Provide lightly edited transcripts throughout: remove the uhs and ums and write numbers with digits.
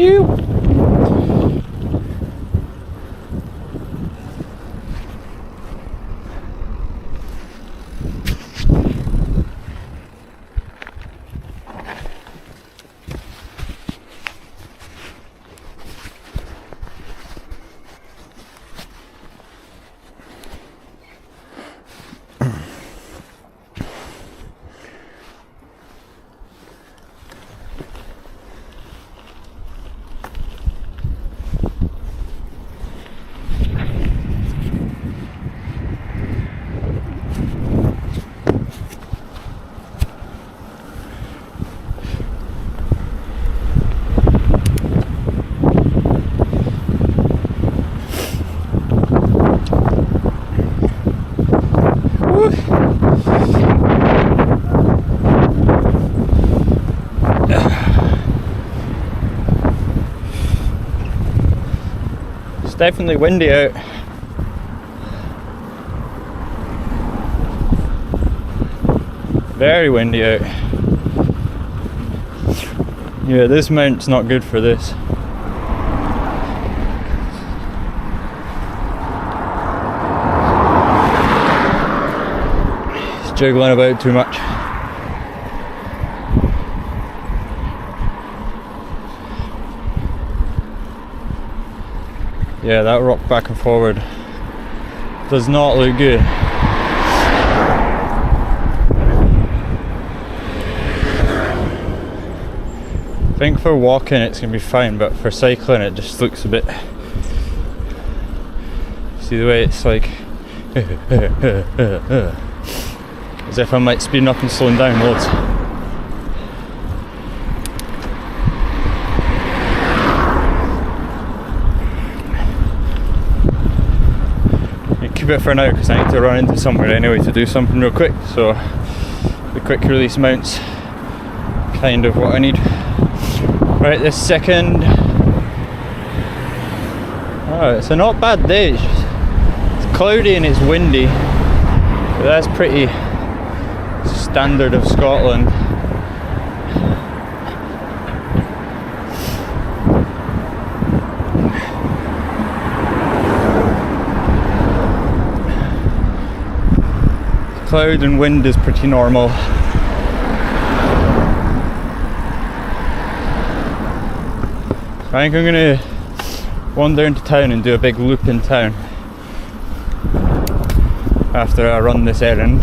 You. It's definitely windy out. Very windy out. Yeah, this mount's not good for this. It's jiggling about too much. Yeah, that rock back and forward does not look good. I think for walking it's going to be fine, but for cycling it just looks a bit... See the way it's like... as if I'm like speeding up and slowing down loads. Keep it for now because I need to run into somewhere anyway to do something real quick, so the quick release mount's kind of what I need right this second. Oh, it's a not bad day. It's cloudy and it's windy, but that's pretty standard of Scotland. Cloud and wind is pretty normal. I think I'm gonna wander into town and do a big loop in town after I run this errand.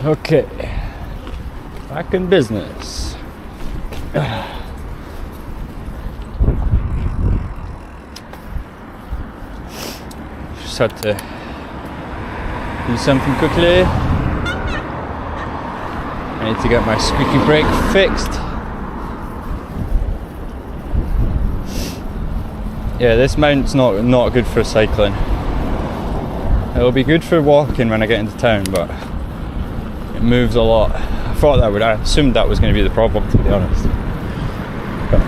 Okay, back in business. Just had to do something quickly. I need to get my squeaky brake fixed. Yeah, this mount's not good for cycling. It'll be good for walking when I get into town, but it moves a lot. I assumed that was going to be the problem, to be honest. But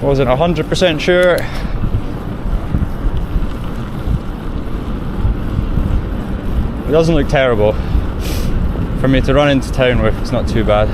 wasn't 100% sure. It doesn't look terrible. For me to run into town with, it's not too bad.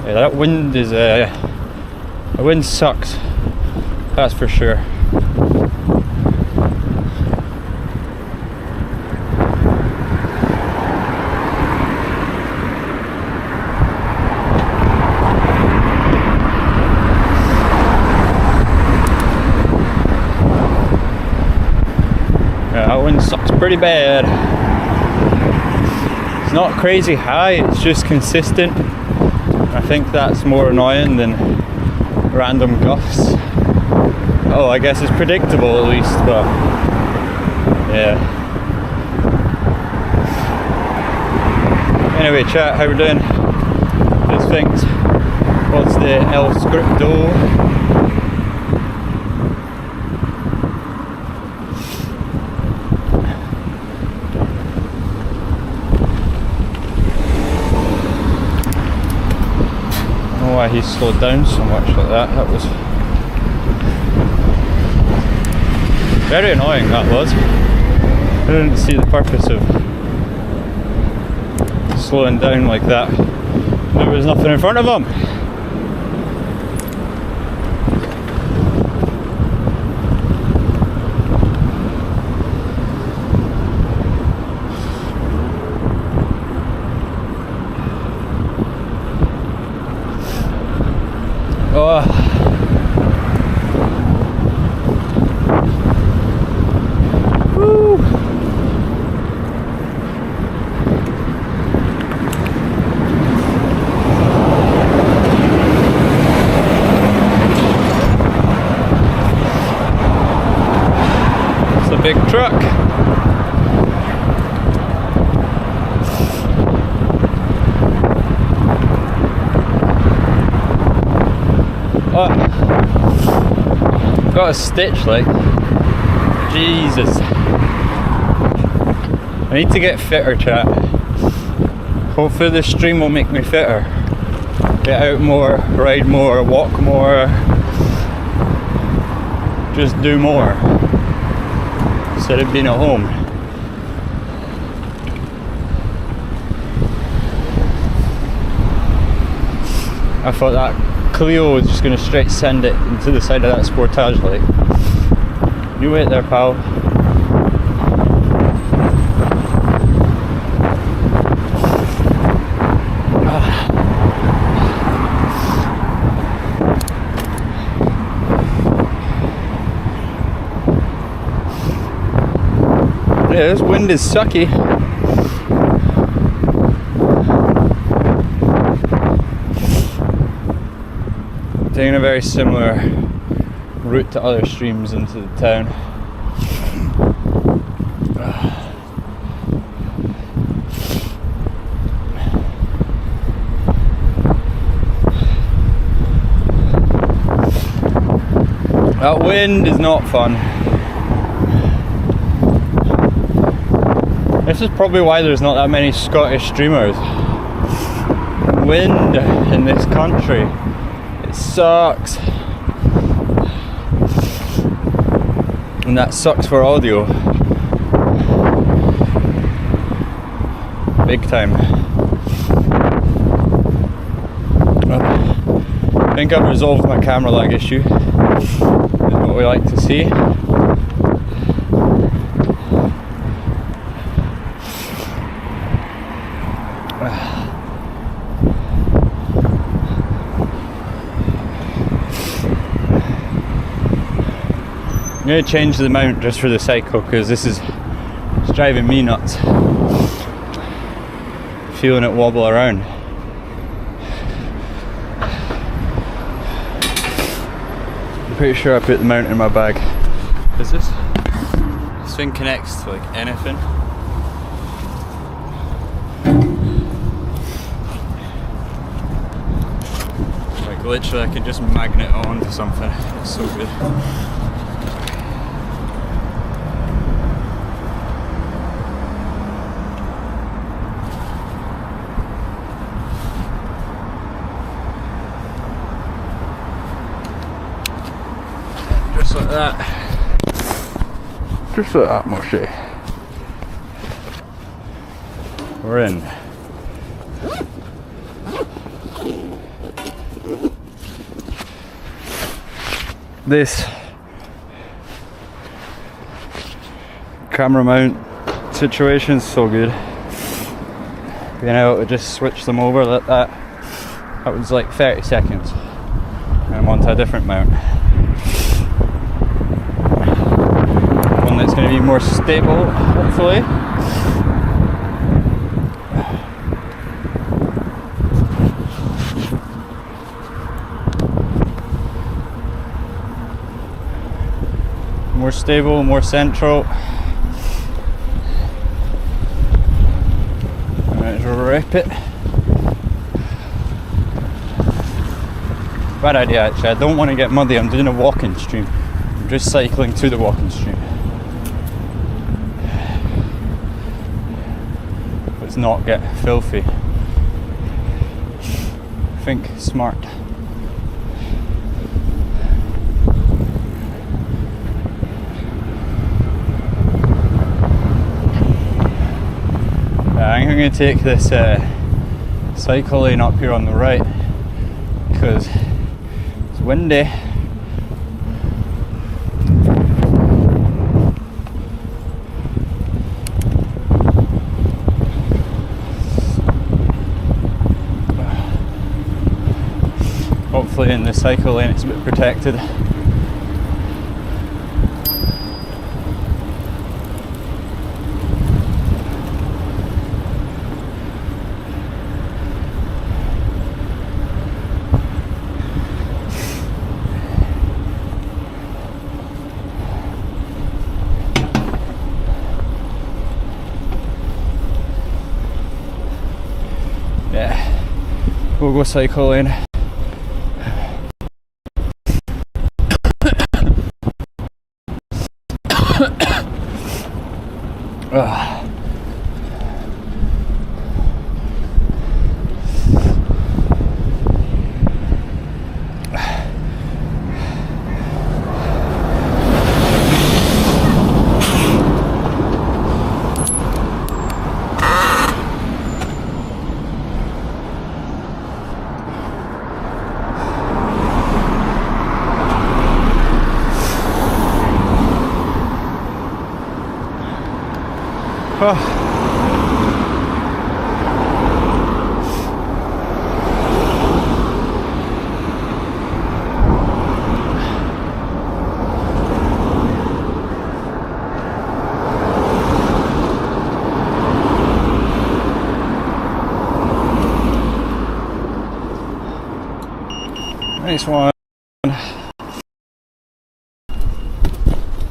Yeah, that wind is the wind sucks, that's for sure. Yeah, that wind sucks pretty bad. It's not crazy high, it's just consistent. I think that's more annoying than random gusts. Oh, I guess it's predictable at least, but yeah. Anyway, chat, how we doing? Just things. What's the El Scripto? Why he slowed down so much like that. That was very annoying, that was. I didn't see the purpose of slowing down like that. There was nothing in front of him. Oh. Woo. It's a big truck. Oh, got a stitch, like, Jesus. I need to get fitter, chat. Hopefully this stream will make me fitter. Get out more, ride more, walk more. Just do more instead of being at home. I thought that Clio was just going to straight send it into the side of that Sportage light. You wait there, pal. Yeah, this wind is sucky. Taking a very similar route to other streams into the town. That wind is not fun. This is probably why there's not that many Scottish streamers. Wind in this country, it sucks. And that sucks for audio. Big time. think I've resolved my camera lag issue, is what we like to see. I'm going to change the mount just for the cycle because this is driving me nuts. Feeling it wobble around. I'm pretty sure I put the mount in my bag. Is this? This thing connects to like anything. Like literally I can just magnet it onto something. It's so good. Just like that. Just like that, Moshe. We're in. This camera mount situation is so good. Being able to just switch them over like that. That was like 30 seconds. And I'm onto a different mount. One that's going to be more stable, hopefully. More stable, more central. Let's rip it. Bad idea actually, I don't want to get muddy. I'm doing a walking stream. I'm just cycling to the walking stream. Let's not get filthy. Think smart. I think I'm going to take this cycle lane up here on the right because it's windy. Hopefully in the cycle lane it's a bit protected. We'll go cycle lane. Nice one.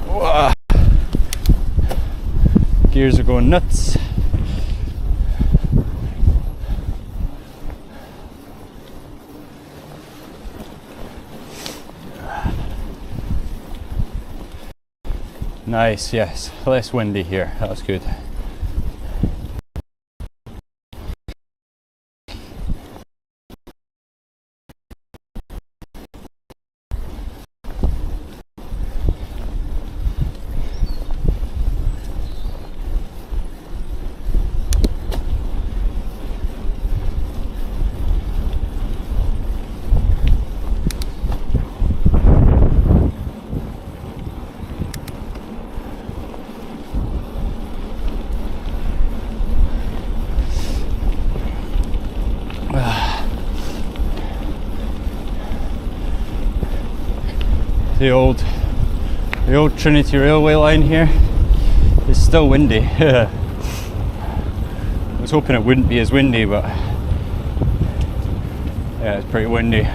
Whoa. Gears are going nuts. Nice, yes. Less windy here. That was good. the old Trinity railway line here. It's still windy. I was hoping it wouldn't be as windy, but yeah, it's pretty windy.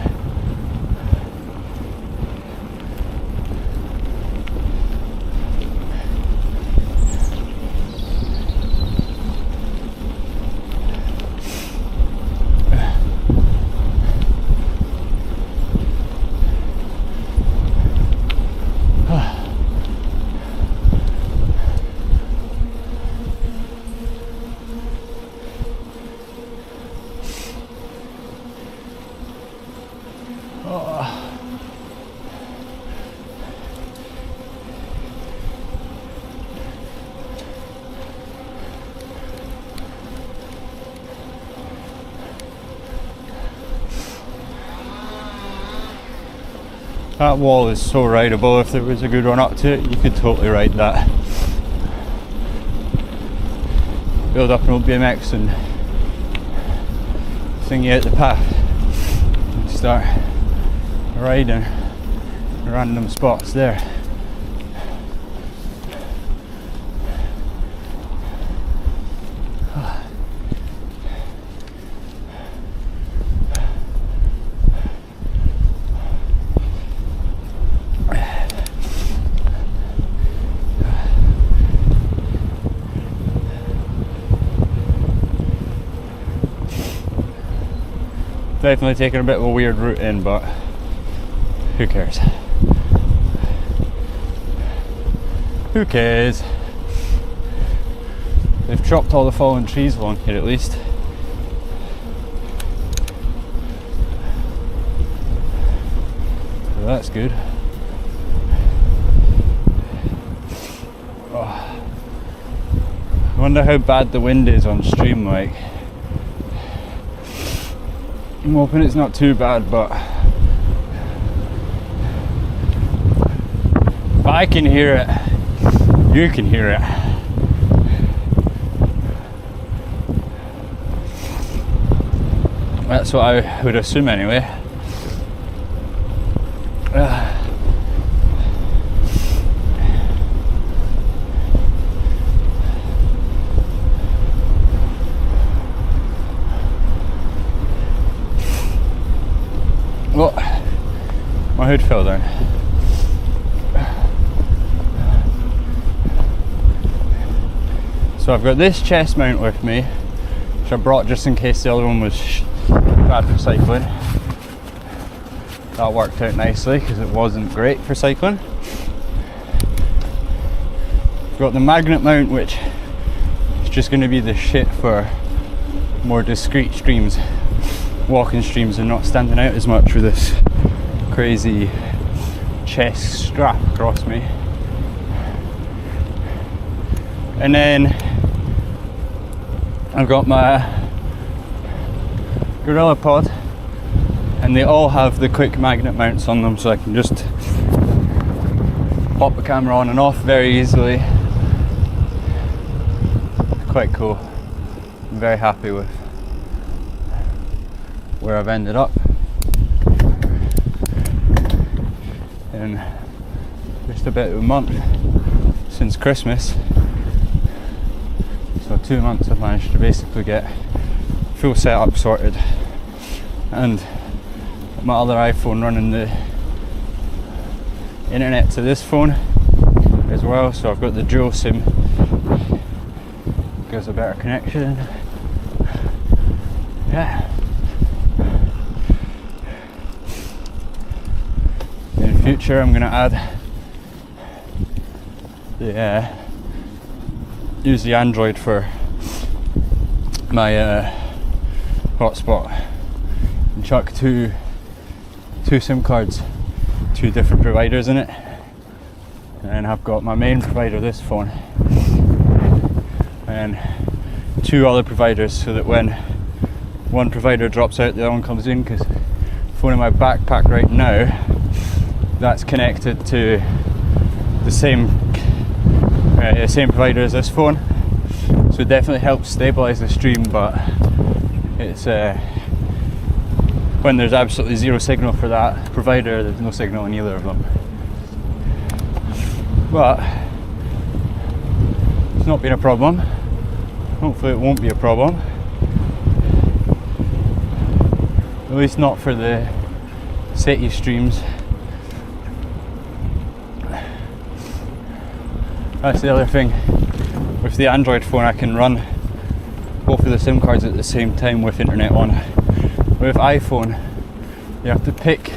That wall is so rideable. If there was a good run up to it, you could totally ride that. Build up an old BMX and thingy out the path and start riding random spots there. Definitely taking a bit of a weird route in, but who cares? Who cares? They've chopped all the fallen trees along here at least. So that's good. Oh. I wonder how bad the wind is on stream, like. I'm hoping it's not too bad, but if I can hear it, you can hear it. That's what I would assume anyway. Oh, my hood fell down. So I've got this chest mount with me, which I brought just in case the other one was bad for cycling. That worked out nicely because it wasn't great for cycling. I've got the magnet mount, which is just going to be the shit for more discreet streams, walking streams, and not standing out as much with this crazy chest strap across me. And then I've got my Gorilla Pod, and they all have the quick magnet mounts on them, so I can just pop the camera on and off very easily. Quite cool. I'm very happy with where I've ended up in just about a month since Christmas. So 2 months I've managed to basically get full setup sorted, and my other iPhone running the internet to this phone as well, so I've got the dual SIM, gives a better connection. Yeah. In the future I'm going to add the use the Android for my hotspot and chuck two SIM cards, 2 different providers in it, and I've got my main provider, this phone, and 2 other providers, so that when one provider drops out the other one comes in, because the phone in my backpack right now, that's connected to the same provider as this phone, so it definitely helps stabilize the stream, but it's when there's absolutely zero signal for that provider, there's no signal in either of them. but it's not been a problem. Hopefully it won't be a problem, at least not for the city streams. That's the other thing. With the Android phone I can run both of the SIM cards at the same time with internet on. With iPhone you have to pick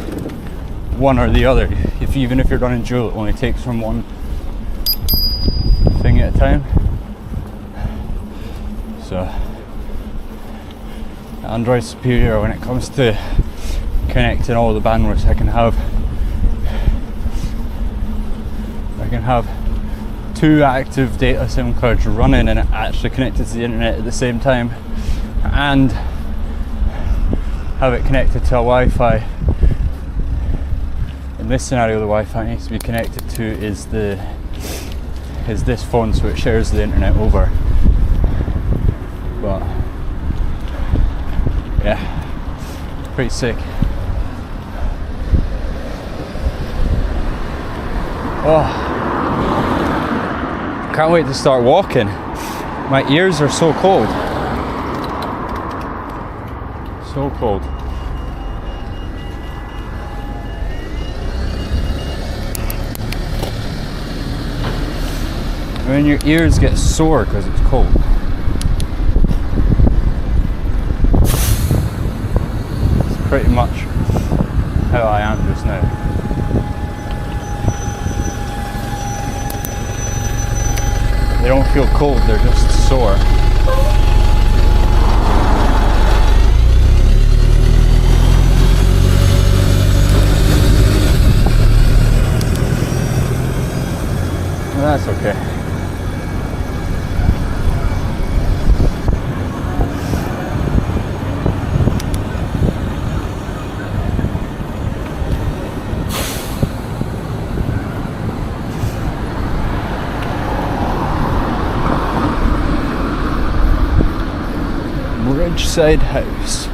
one or the other. Even if you're running dual, it only takes from one thing at a time. So Android's superior when it comes to connecting all the bandwidths. I can have 2 active data SIM cards running and actually connected to the internet at the same time, and have it connected to a Wi-Fi. In this scenario, the Wi-Fi it needs to be connected to is this phone, so it shares the internet over. But yeah, pretty sick. Oh, can't wait to start walking. My ears are so cold. So cold. When your ears get sore because it's cold. It's pretty much how I am just now. They don't feel cold, they're just sore. Well, that's okay. Ridgeside House.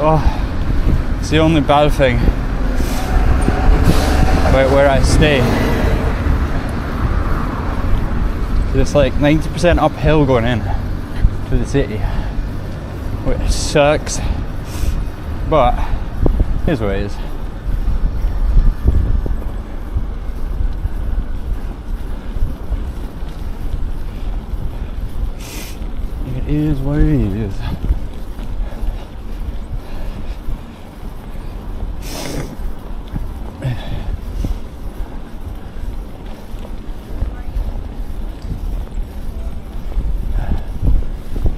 Oh, it's the only bad thing about where I stay. It's like 90% uphill going in to the city, which sucks, but here's what it is. It is what it is.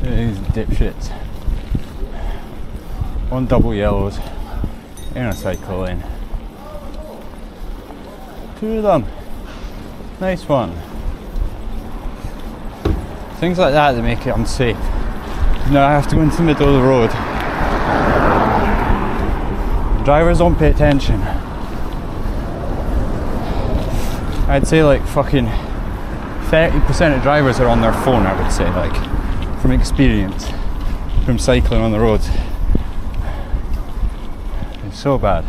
These dipshits on double yellows in a cycle lane. 2 of them. Nice one. Things like that make it unsafe. Now I have to go into the middle of the road. Drivers don't pay attention. I'd say like fucking 30% of drivers are on their phone, I would say, like, from experience, from cycling on the roads. It's so bad.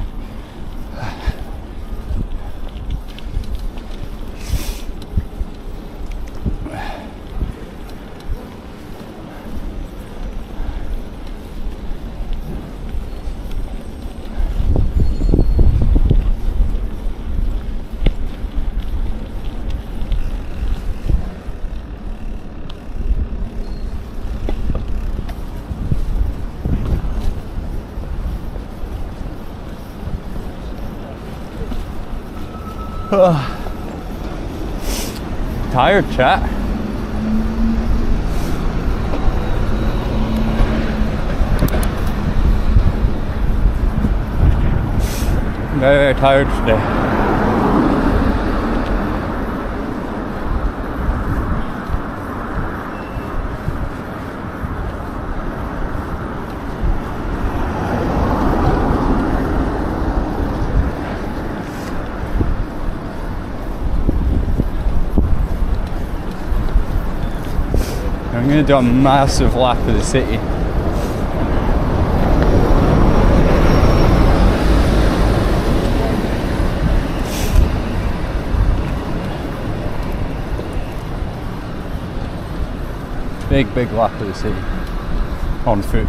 Tired, chat. Very, very tired today. I'm going to do a massive lap of the city. Big lap of the city on foot.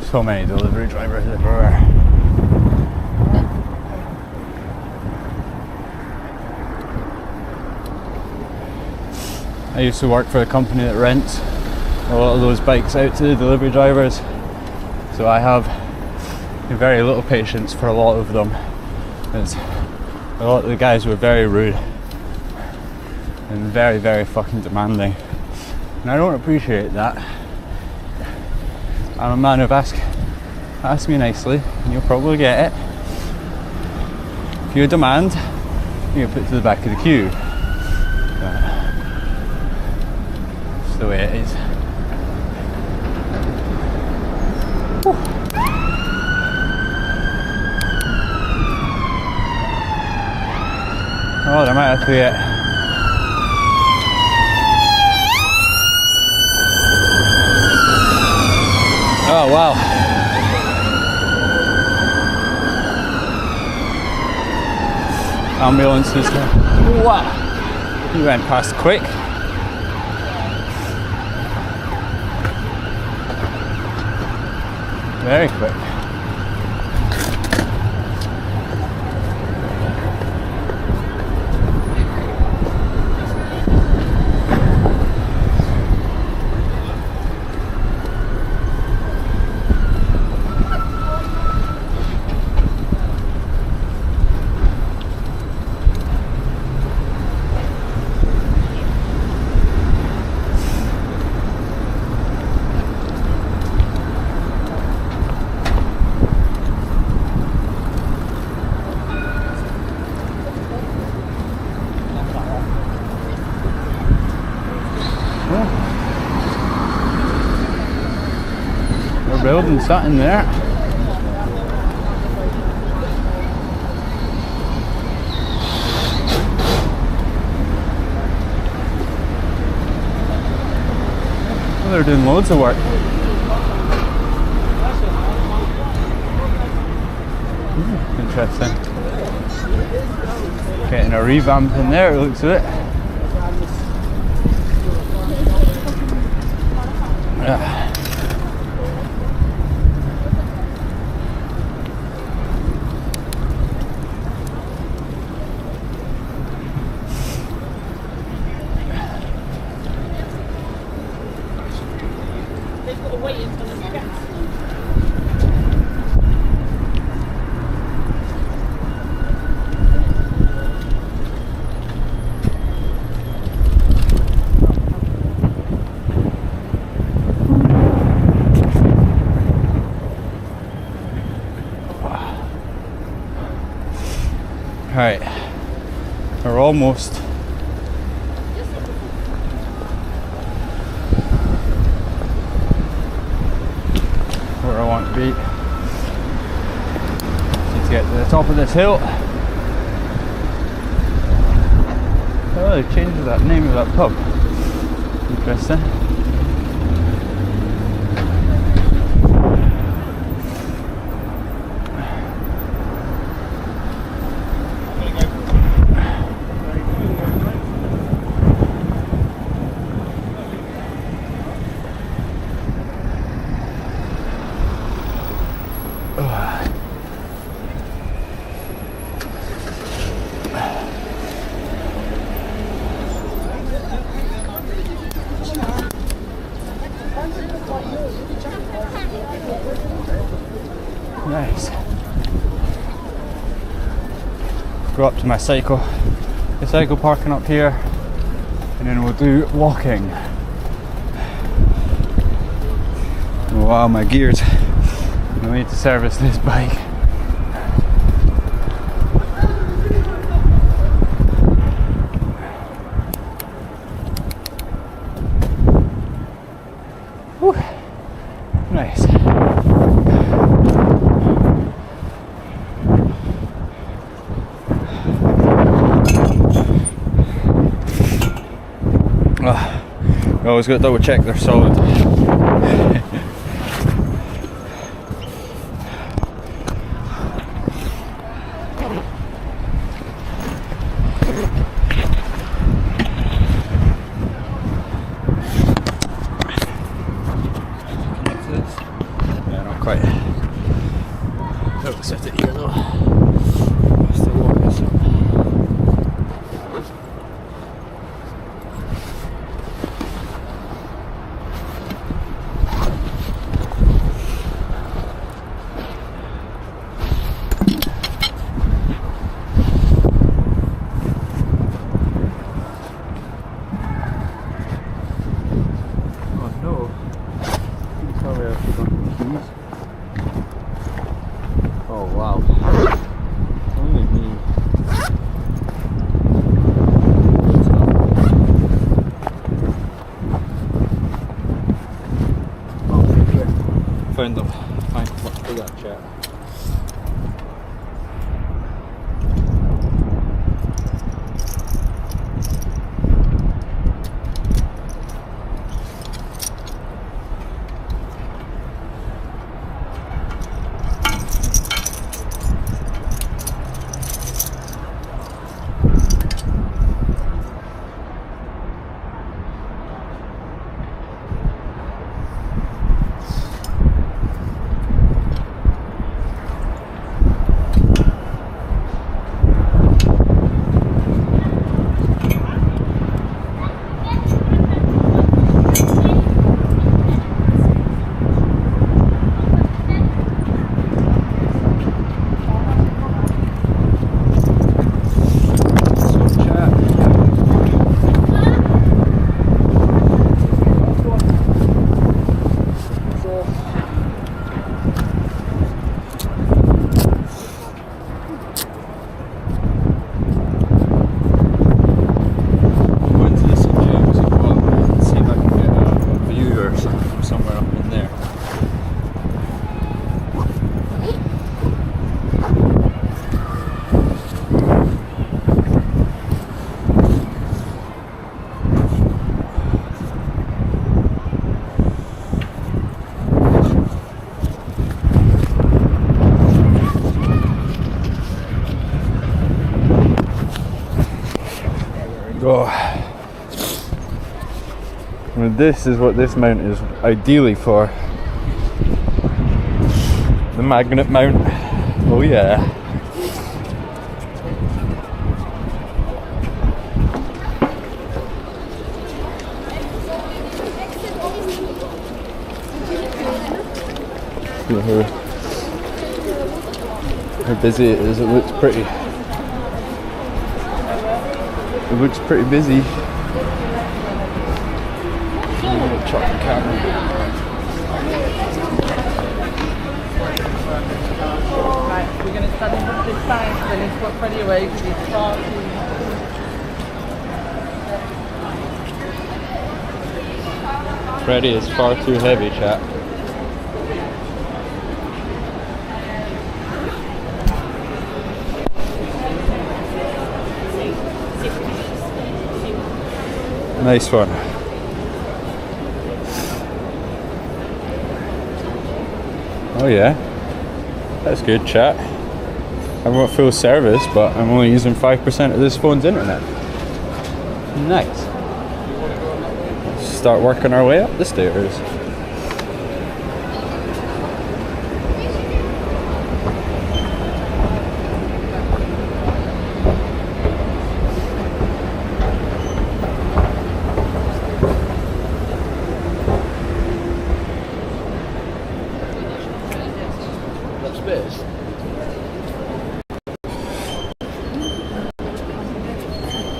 So many delivery drivers everywhere. I used to work for a company that rents a lot of those bikes out to the delivery drivers, so I have very little patience for a lot of them. As a lot of the guys were very rude and very fucking demanding, and I don't appreciate that. I'm a man of ask me nicely and you'll probably get it. If you demand, you get put to the back of the queue. That's the way it is. Whew. Oh, there might have to get. Oh wow. Ambulance is there. Wow. He went past quick. Very quick. We're building something there. Oh, they're doing loads of work. Interesting. Getting a revamp in there, it looks of it. Yeah. Right, we're almost where I want to be. Need to get to the top of this hill. Oh, they changed that name of that pub. Interesting. Nice. Go up to my the cycle parking up here, and then we'll do walking. Wow, my gears. I need to service this bike. Whew. You always got to double check they're solid. Yeah, not quite. Don't set it here though. Still lock this up. Oh wow. Only me. Oh, found them. Fine, let's do that chat. Go. Well, this is what this mount is ideally for. The magnet mount. Oh yeah. See how busy it is. It looks pretty. It looks pretty busy. Chuck the camera. Right, we're going to stand in front of this sign so then it's put Freddie away because he's far too... Freddie is far too heavy, chat. Nice one. Oh yeah, that's good, chat. I want full service, but I'm only using 5% of this phone's internet. Nice. Let's start working our way up the stairs.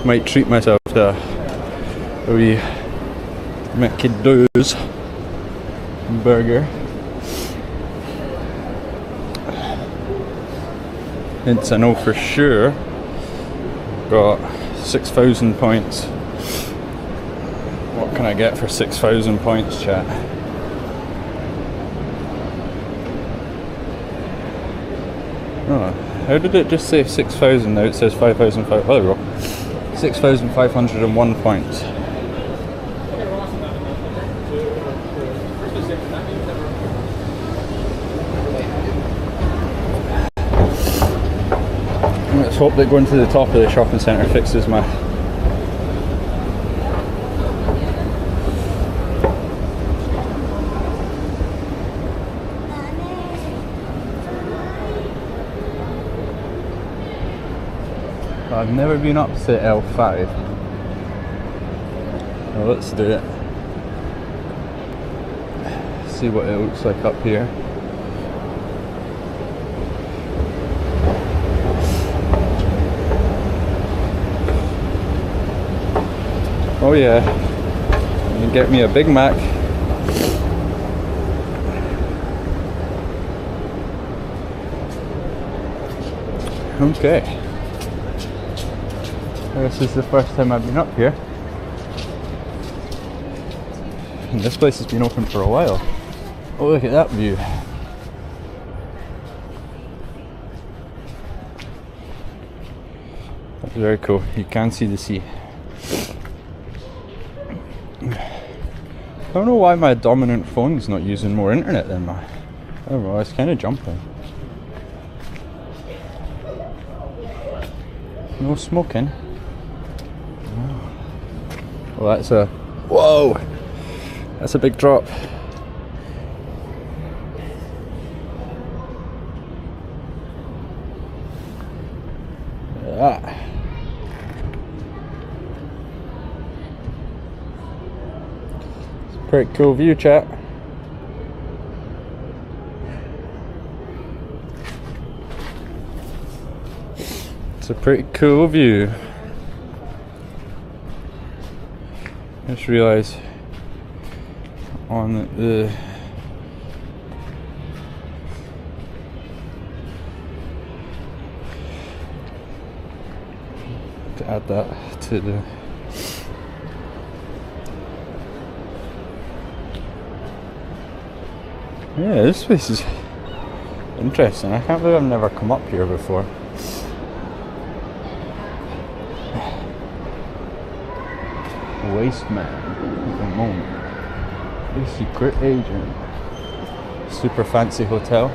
Might treat myself to a wee McDo's burger. Hence I know for sure got 6,000 points. What can I get for 6,000 points, chat? Oh, how did it just say 6,000? Now it says 5,500. Oh, there we go. 6,501 points. hope that going to the top of the shopping centre fixes my... I've never been up to L5. Well, let's do it. See what it looks like up here. Oh yeah, you can get me a Big Mac. Okay. This is the first time I've been up here. And this place has been open for a while. Oh, look at that view. That's very cool. You can see the sea. I don't know why my dominant phone's not using more internet than my... I don't know, it's kind of jumping. No smoking. Well, that's a... Whoa! That's a big drop. Ah. It's a pretty cool view, chat. It's a pretty cool view. I just realised on the to add that to the this place is interesting. I can't believe I've never come up here before. Wasteman at the moment. The secret agent. Super fancy hotel.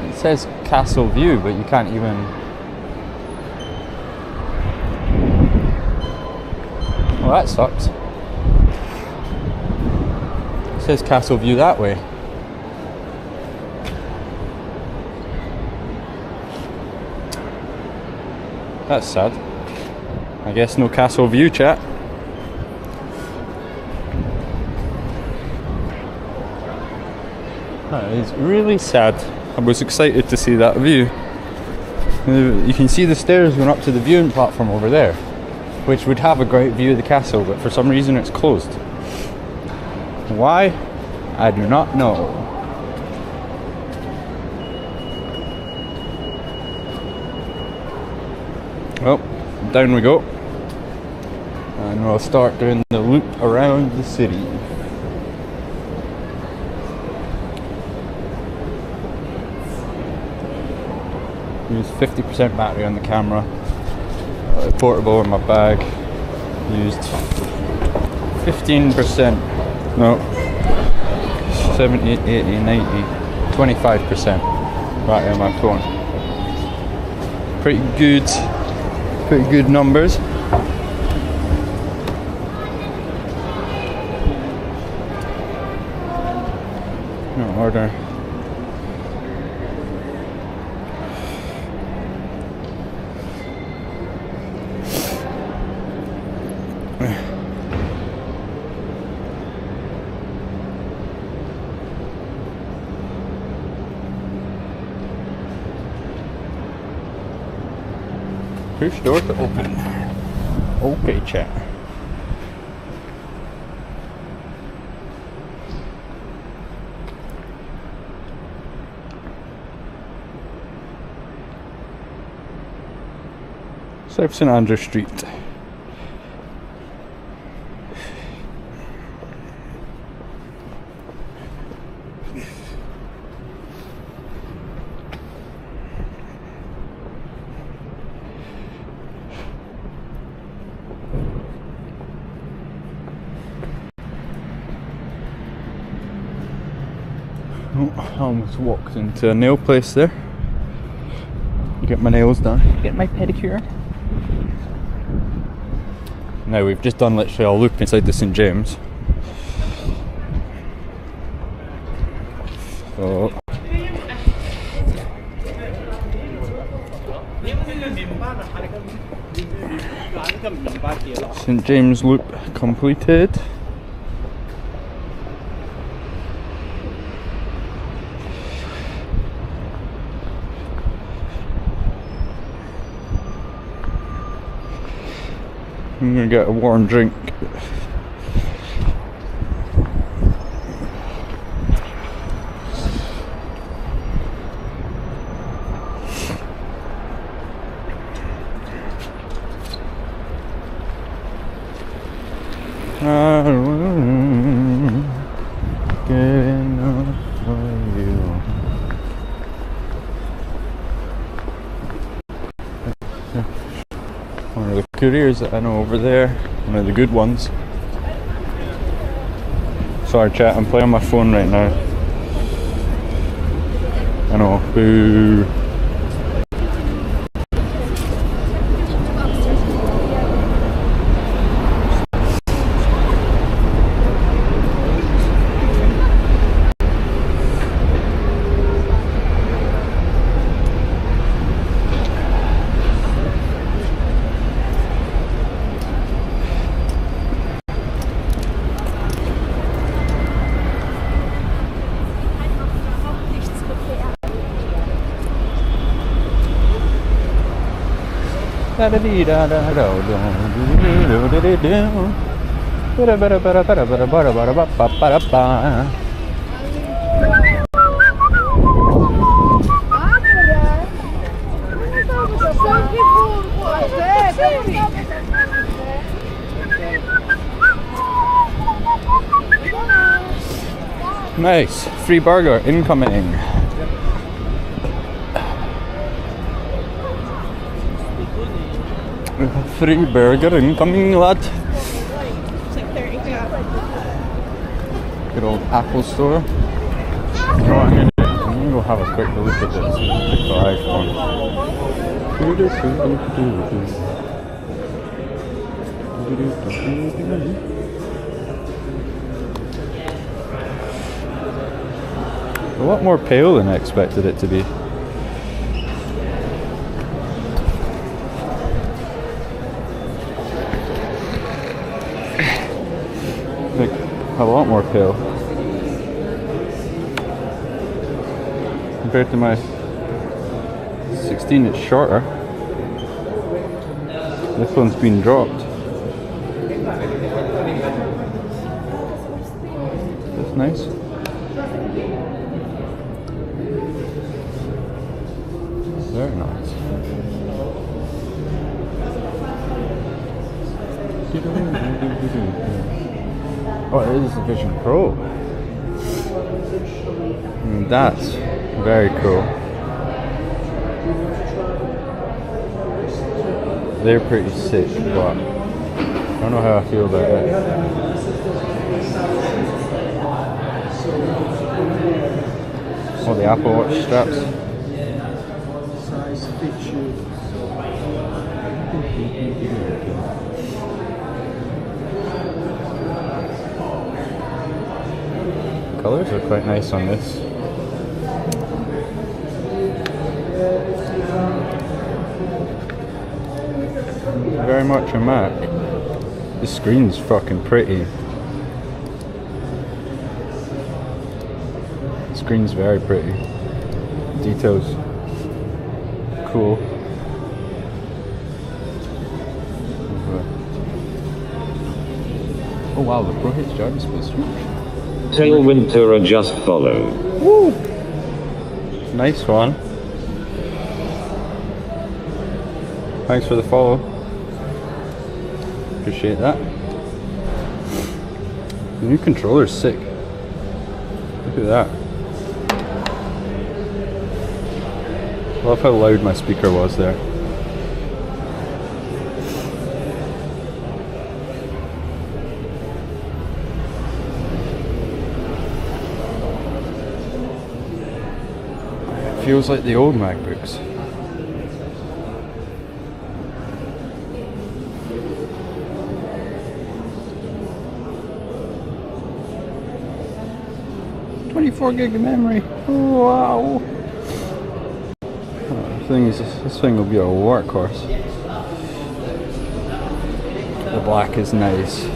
It says Castle View, but you can't even... Well, that sucks. It says Castle View that way. That's sad. I guess no Castle View, chat. That is really sad. I was excited to see that view. You can see the stairs going up to the viewing platform over there, which would have a great view of the castle, but for some reason it's closed. Why? I do not know. Well, down we go, and we'll start doing the loop around the city. Use 50% battery on the camera, portable in my bag. Used 15%, no, 70, 80, 90, 25% battery on my phone. Pretty good numbers. No order. Push door to open. Okay, chat. South St Andrew Street. Oh, I almost walked into a nail place there. Get my nails done. Get my pedicure. Now we've just done literally a loop inside the St James. So St James loop completed. I'm gonna get a warm drink. Getting up for you. One of the couriers that I know over there, one of the good ones. Sorry chat, I'm playing on my phone right now. I know, boo. Nice, free burger incoming. Free burger incoming, lad. Good old Apple store. You know what I'm gonna do? I'm gonna go have a quick look at this. Pick the iPhone. A lot more pale than I expected it to be. Like, a lot more pale compared to my 16. It's shorter. This one's been dropped. That's nice. Very nice. Oh, it is a Vision Pro. That's very cool. They're pretty sick, but I don't know how I feel about it. Oh, the Apple Watch straps. Colors are quite nice on this. Very much a Mac. This screen's fucking pretty. The screen's very pretty. Details cool. Oh wow, the Pro Hits jar display is huge. Tailwind Tour just follow. Woo! Nice one. Thanks for the follow. Appreciate that. The new controller's sick. Look at that. Love how loud my speaker was there. feels like the old MacBooks. .24 gig of memory. Wow. The thing is, this thing will be a workhorse. The black is nice.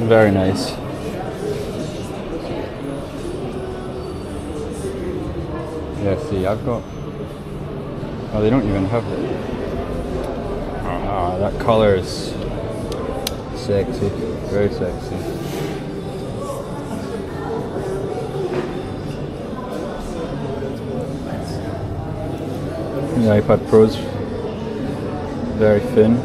Very nice. Yeah, see, I've got... Oh, they don't even have it. Ah, that colour is sexy. Very sexy. The iPad Pro's very thin.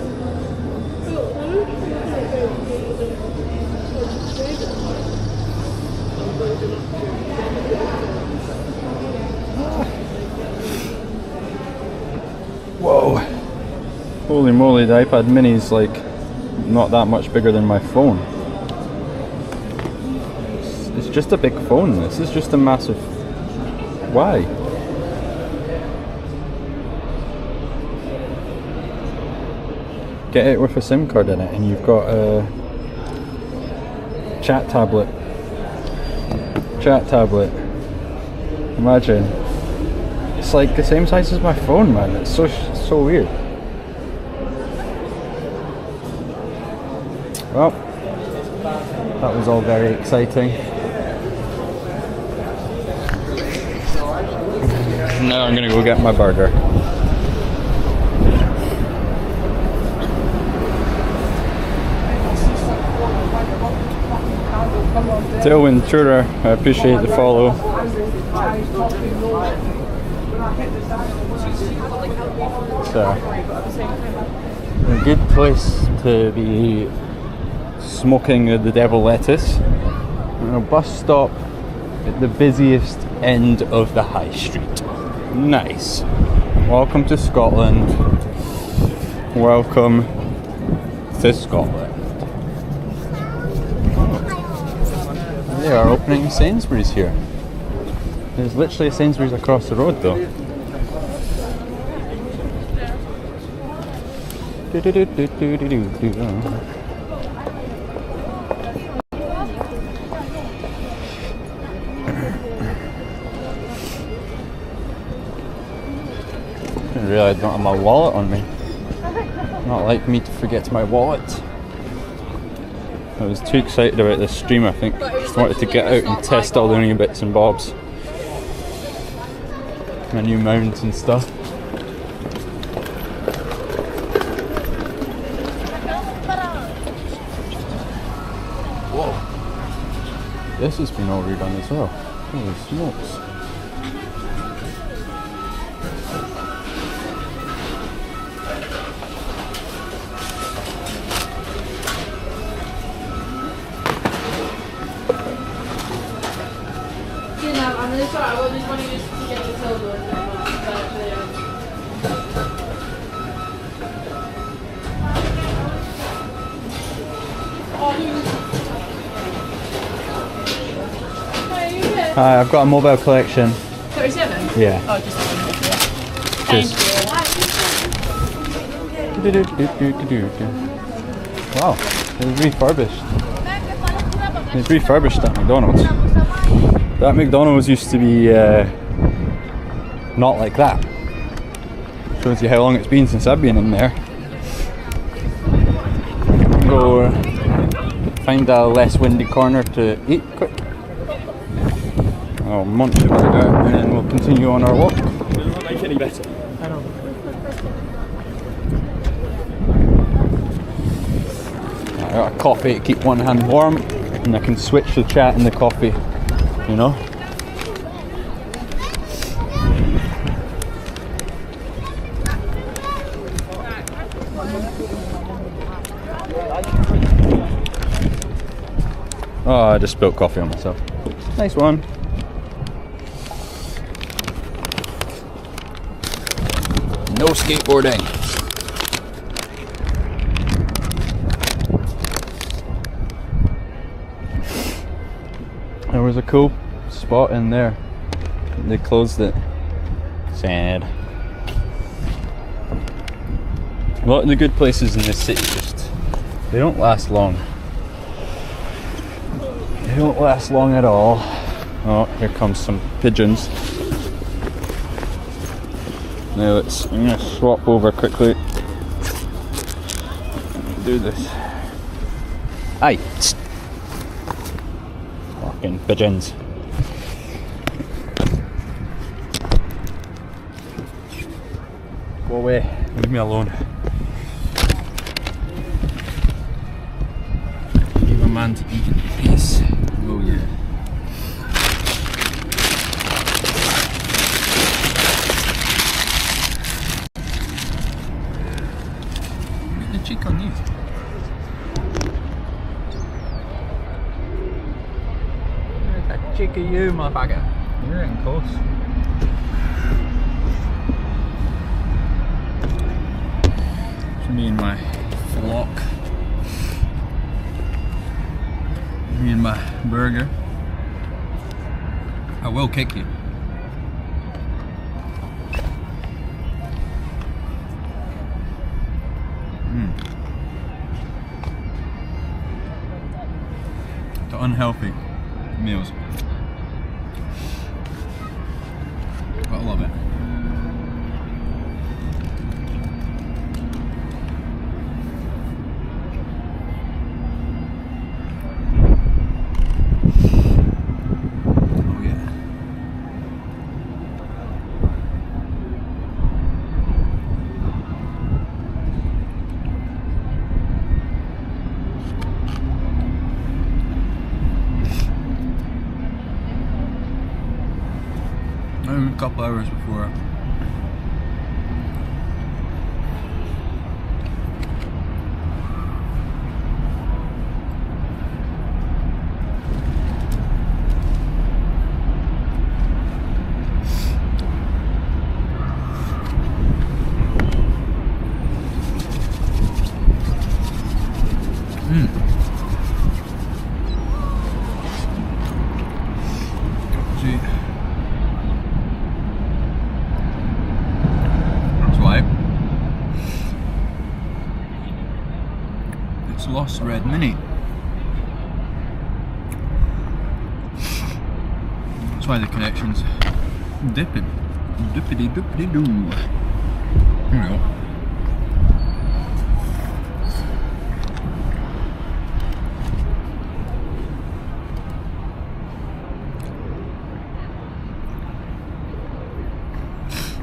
Whoa! Holy moly, the iPad mini's like not that much bigger than my phone. It's just a big phone. This is just a massive... Why? Get it with a SIM card in it and you've got a chat tablet. Chat tablet. Imagine. It's like the same size as my phone, man. It's so weird. Well, that was all very exciting. Now I'm gonna go get my burger. Tailwind Tutor, I appreciate the follow. It's a good place to be smoking the devil lettuce. And a bus stop at the busiest end of the high street. Nice. Welcome to Scotland. Welcome to Scotland. They are opening Sainsbury's here. There's literally a Sainsbury's across the road though. I didn't realise I don't have my wallet on me. Not like me to forget my wallet. I was too excited about this stream, I think. Just wanted to get out and test all the new bits and bobs. My new mounts and stuff. Whoa. This has been all redone as well. Holy smokes. I'm really sorry, I was just wanting to get the silver. Hi, I've got a mobile collection. 37? Yeah. Oh, just thank you. Wow, it's refurbished. It's refurbished at McDonald's. That McDonald's used to be not like that. Shows you how long it's been since I've been in there. Go find a less windy corner to eat quick. I'll munch a burger and then we'll continue on our walk. Doesn't make it any better. I know. I got a coffee to keep one hand warm and I can switch the chat and the coffee, you know. Oh, I just spilled coffee on myself. Nice one. No skateboarding. There was a cool spot in there. They closed it. Sad. A lot of the good places in this city just, they don't last long. They don't last long at all. Oh, here comes some pigeons. Now I'm gonna swap over quickly. Do this. Aye. Fucking pigeons. Go away. Leave me alone. Leave a man to eat in peace. Oh yeah. Get the cheek on these. A cheek of you, motherfucker. You're getting close. It's me and my flock. Me and my burger. I will kick you. The unhealthy meals. But I love it. A couple hours before. See. It's lost red mini. That's why the connection's dipping. Dippity dippity doo. Here we go.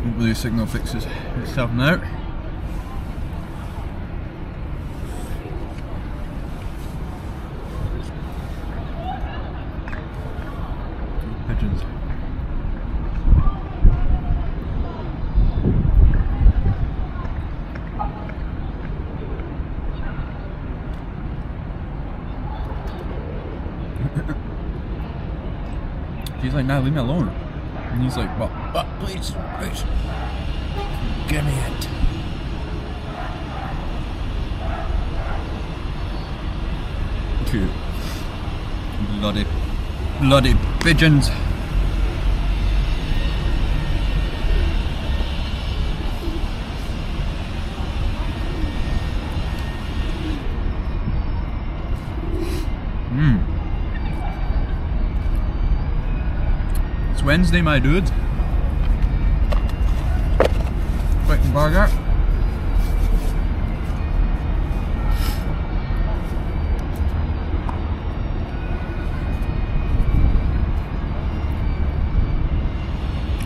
Hopefully the signal fixes itself now. Pigeons. She's like, nah, leave me alone. And he's like, well, please, please, give me it. Cute. Bloody pigeons. It's Wednesday, my dude. Quick burger.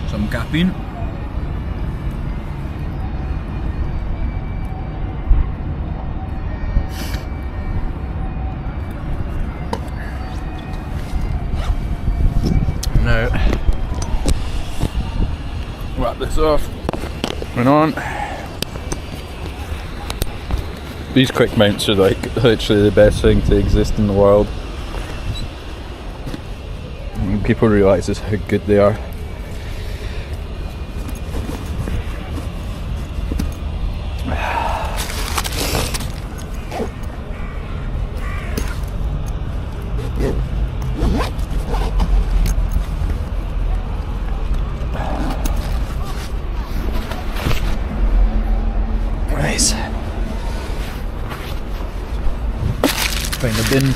Some caffeine. Now, wrap this off. Went on. These quick mounts are like literally the best thing to exist in the world. When people realise just how good they are.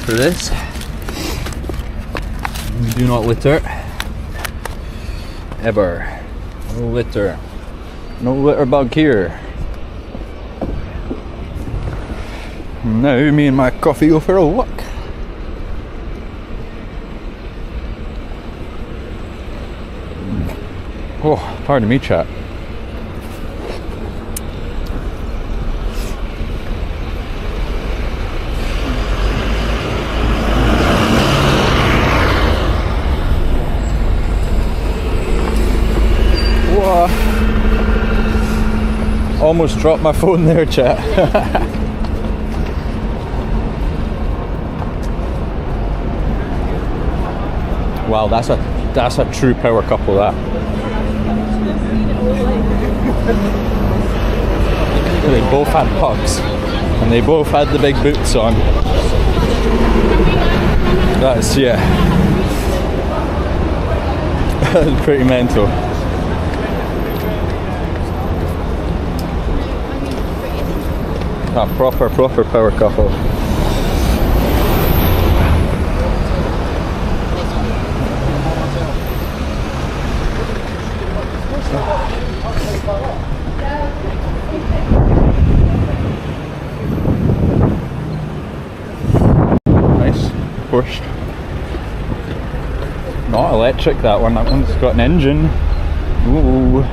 for this. We do not litter. Ever. No litter. No litter bug here. Now me and my coffee go for a walk. Oh, pardon me, chat. Whoa. Almost dropped my phone there, chat. Wow, that's a true power couple, that. They both had pugs and they both had the big boots on. That's, yeah. That's pretty mental. A proper power couple. Nice Porsche. Not electric, that one. That one's got an engine. Ooh.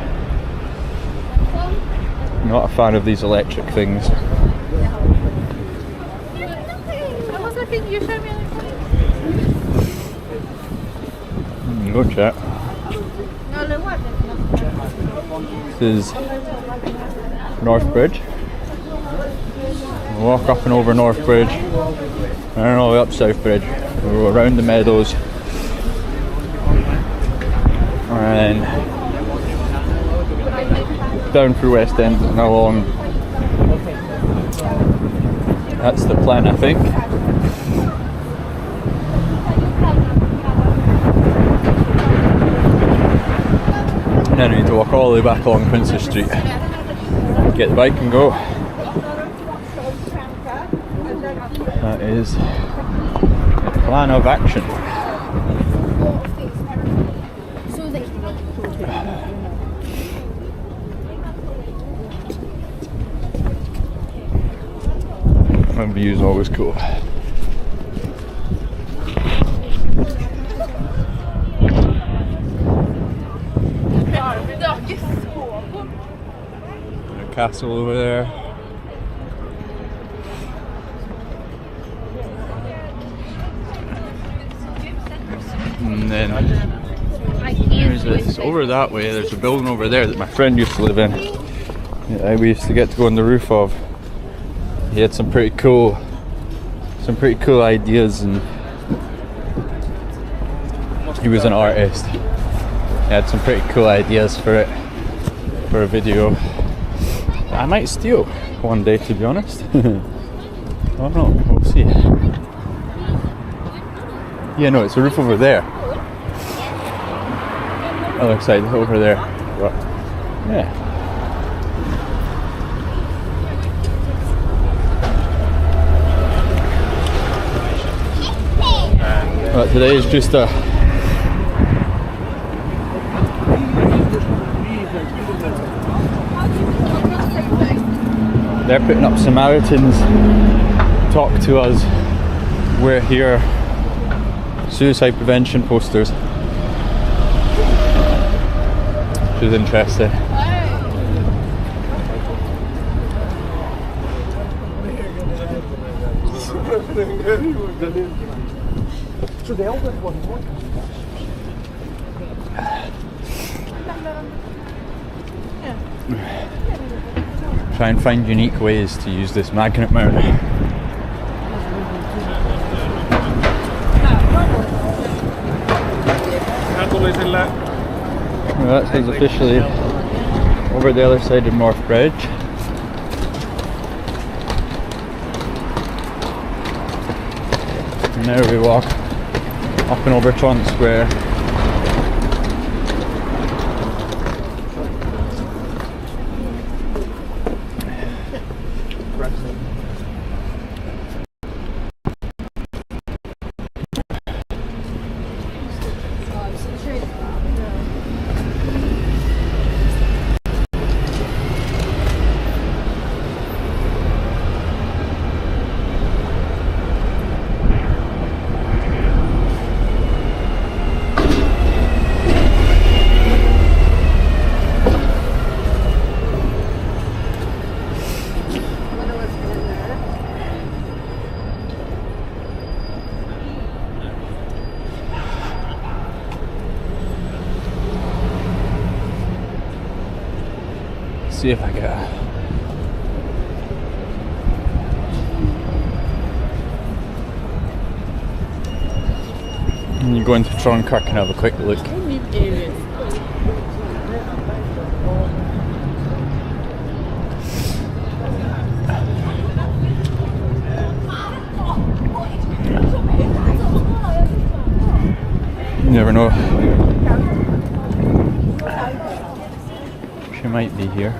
Not a fan of these electric things. Go chat. This is North Bridge. We'll walk up and over North Bridge and all the way up South Bridge. We'll go around the meadows and down through West End and along. That's the plan, I think. And then I need to walk all the way back along Princess Street, get the bike and go. That is the plan of action. My view is always cool. Castle over there. And then there's this over that way. There's a building over there that my friend used to live in. Yeah, we used to get to go on the roof of. He had some pretty cool ideas, and he was an artist. He had some pretty cool ideas for it, for a video. I might steal one day, to be honest. I don't know, we'll see. Yeah, no, it's a roof over there. Other side, over there. But, yeah. But today is just a they're putting up Samaritans, talk to us, we're here, suicide prevention posters, which is interesting. Try and find unique ways to use this magnet mount. Well, that says officially over the other side of North Bridge. And now we walk up and over Tront Square. See if I get a... And you go into Tronkirk and have a quick look. You never know. She might be here.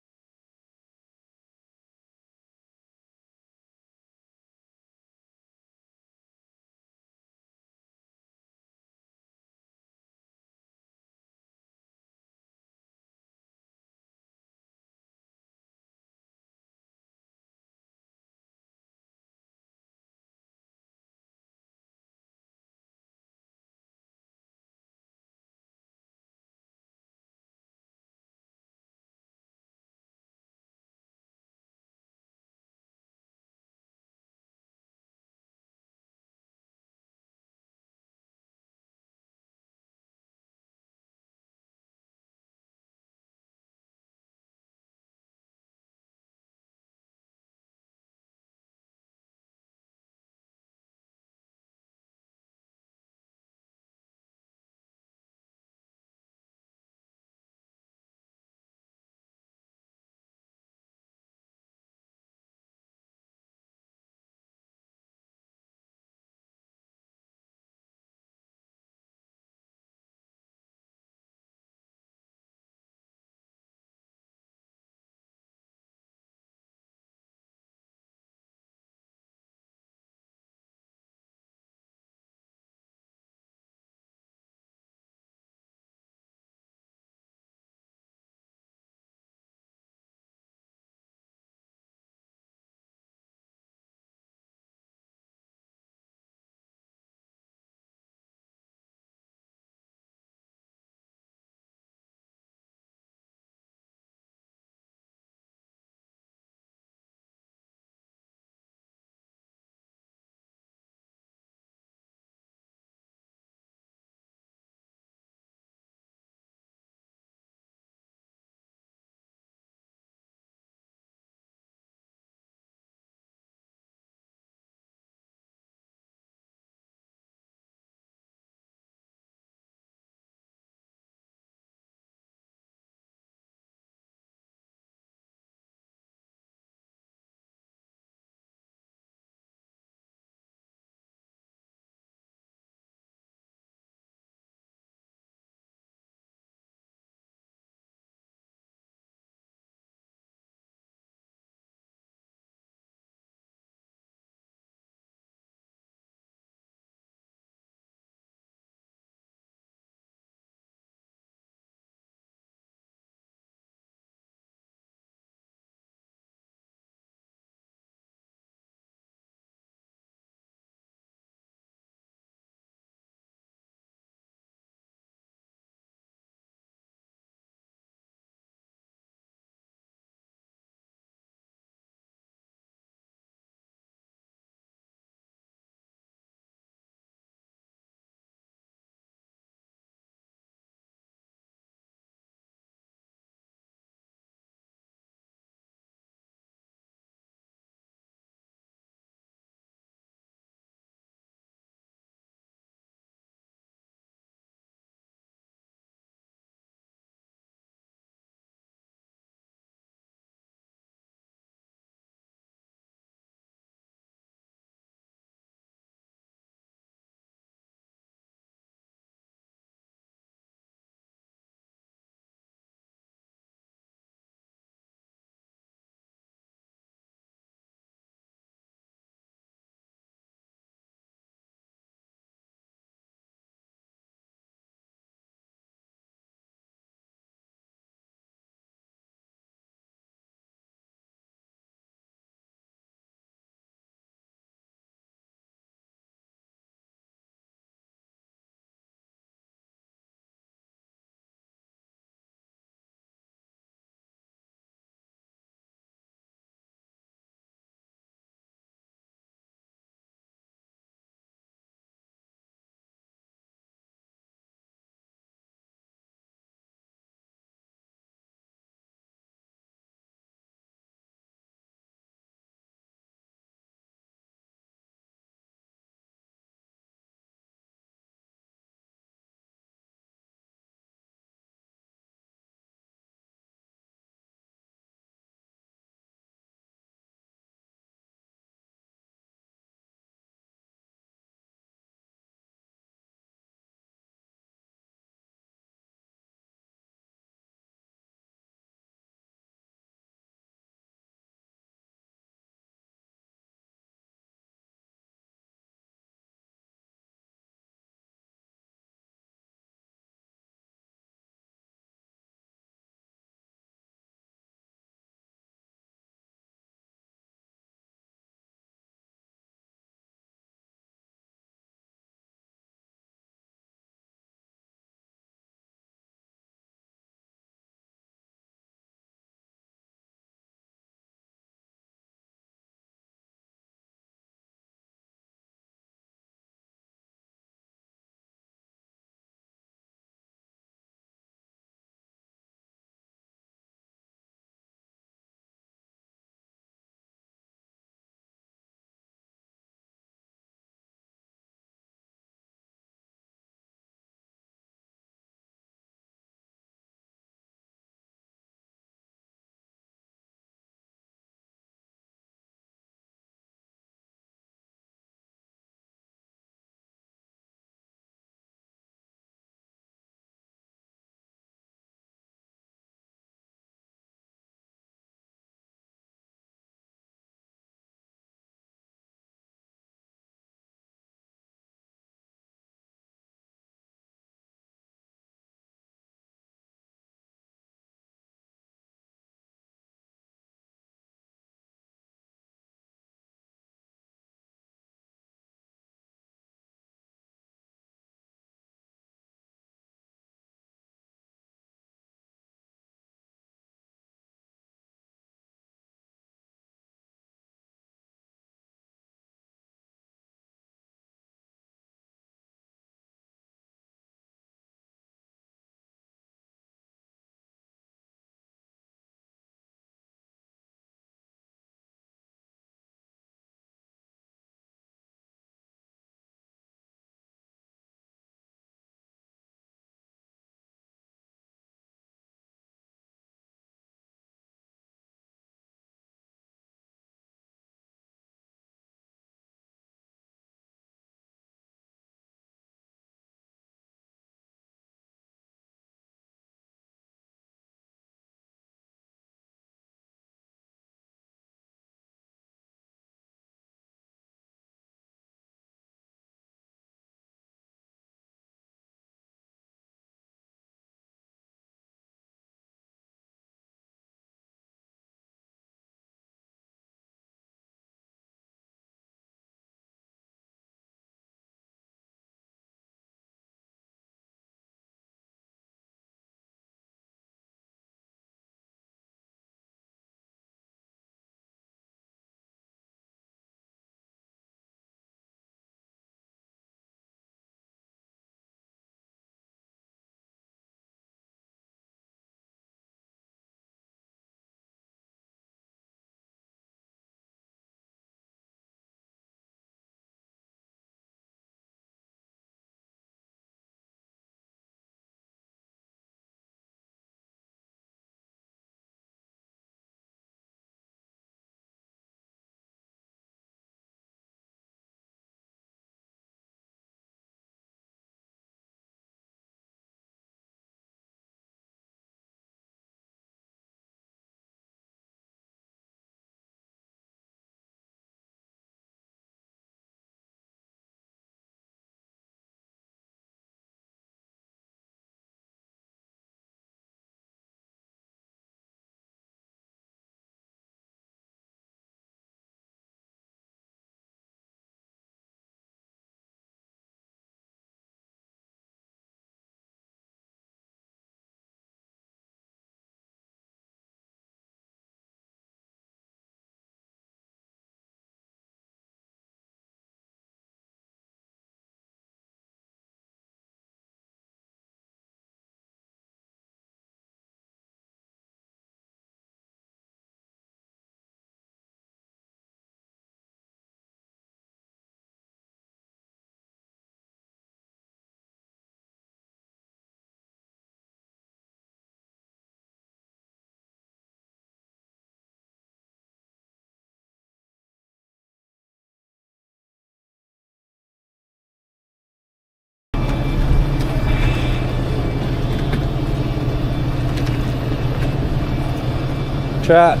Chat,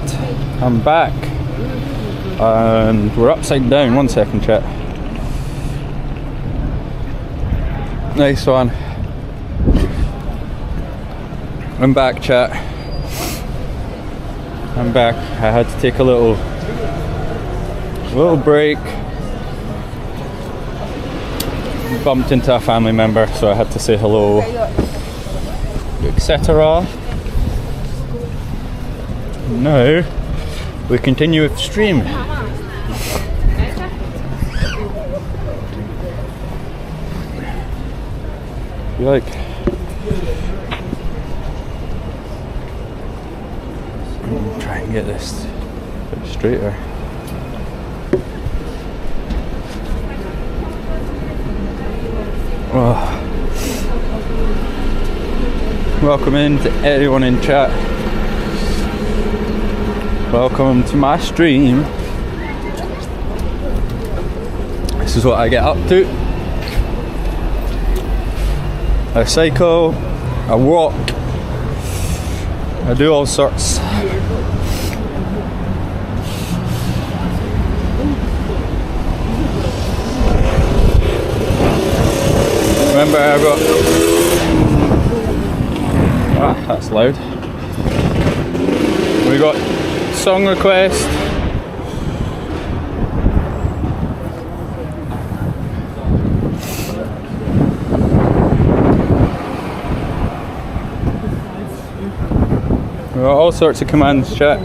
I'm back and we're upside down. 1 second, chat. Nice one. I'm back, chat. I'm back. I had to take a little break. Bumped into a family member, so I had to say hello, etc. Now we continue with the stream. You like? Try and get this a bit straighter. Oh. Welcome in to everyone in chat. Welcome to my stream. This is what I get up to. I cycle, I walk, I do all sorts. Remember, I've got... Ah, that's loud. We got song request. We got all sorts of commands, chat.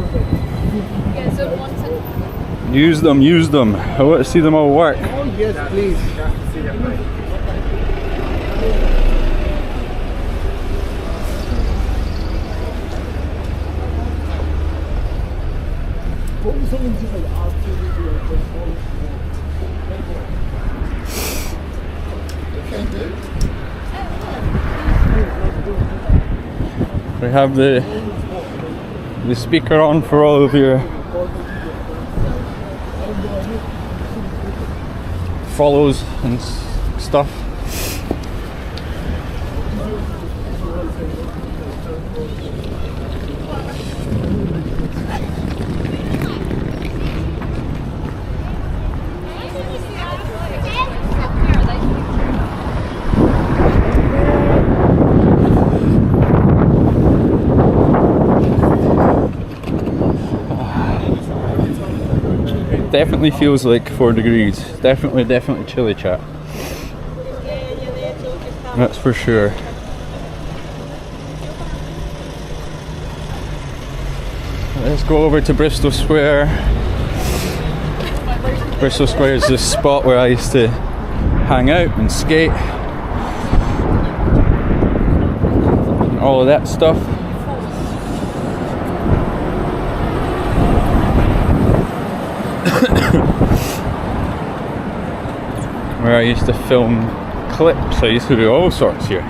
Use them. I want to see them all work. Oh yes, please. We have the speaker on for all of your follows and stuff. Definitely feels like 4 degrees. Definitely chilly, chat. That's for sure. Let's go over to Bristol Square. Bristol Square is the spot where I used to hang out and skate. And all of that stuff. Where I used to film clips. I used to do all sorts here.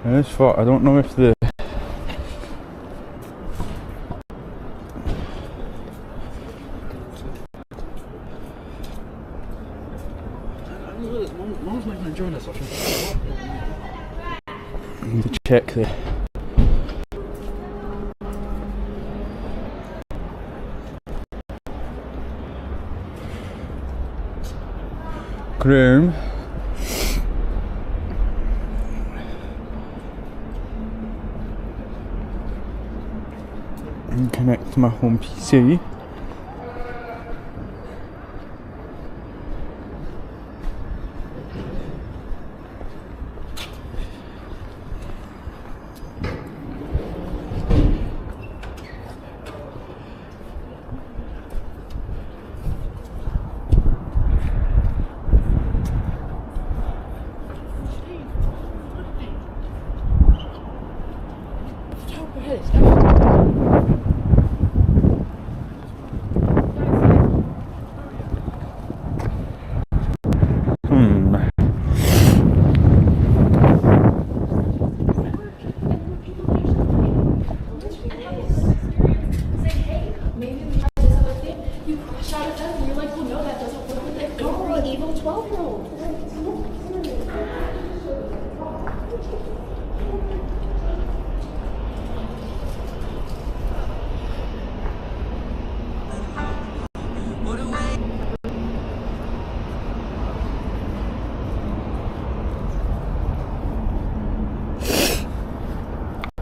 This spot, I don't know if the I need to check the groom. And connect to my home PC.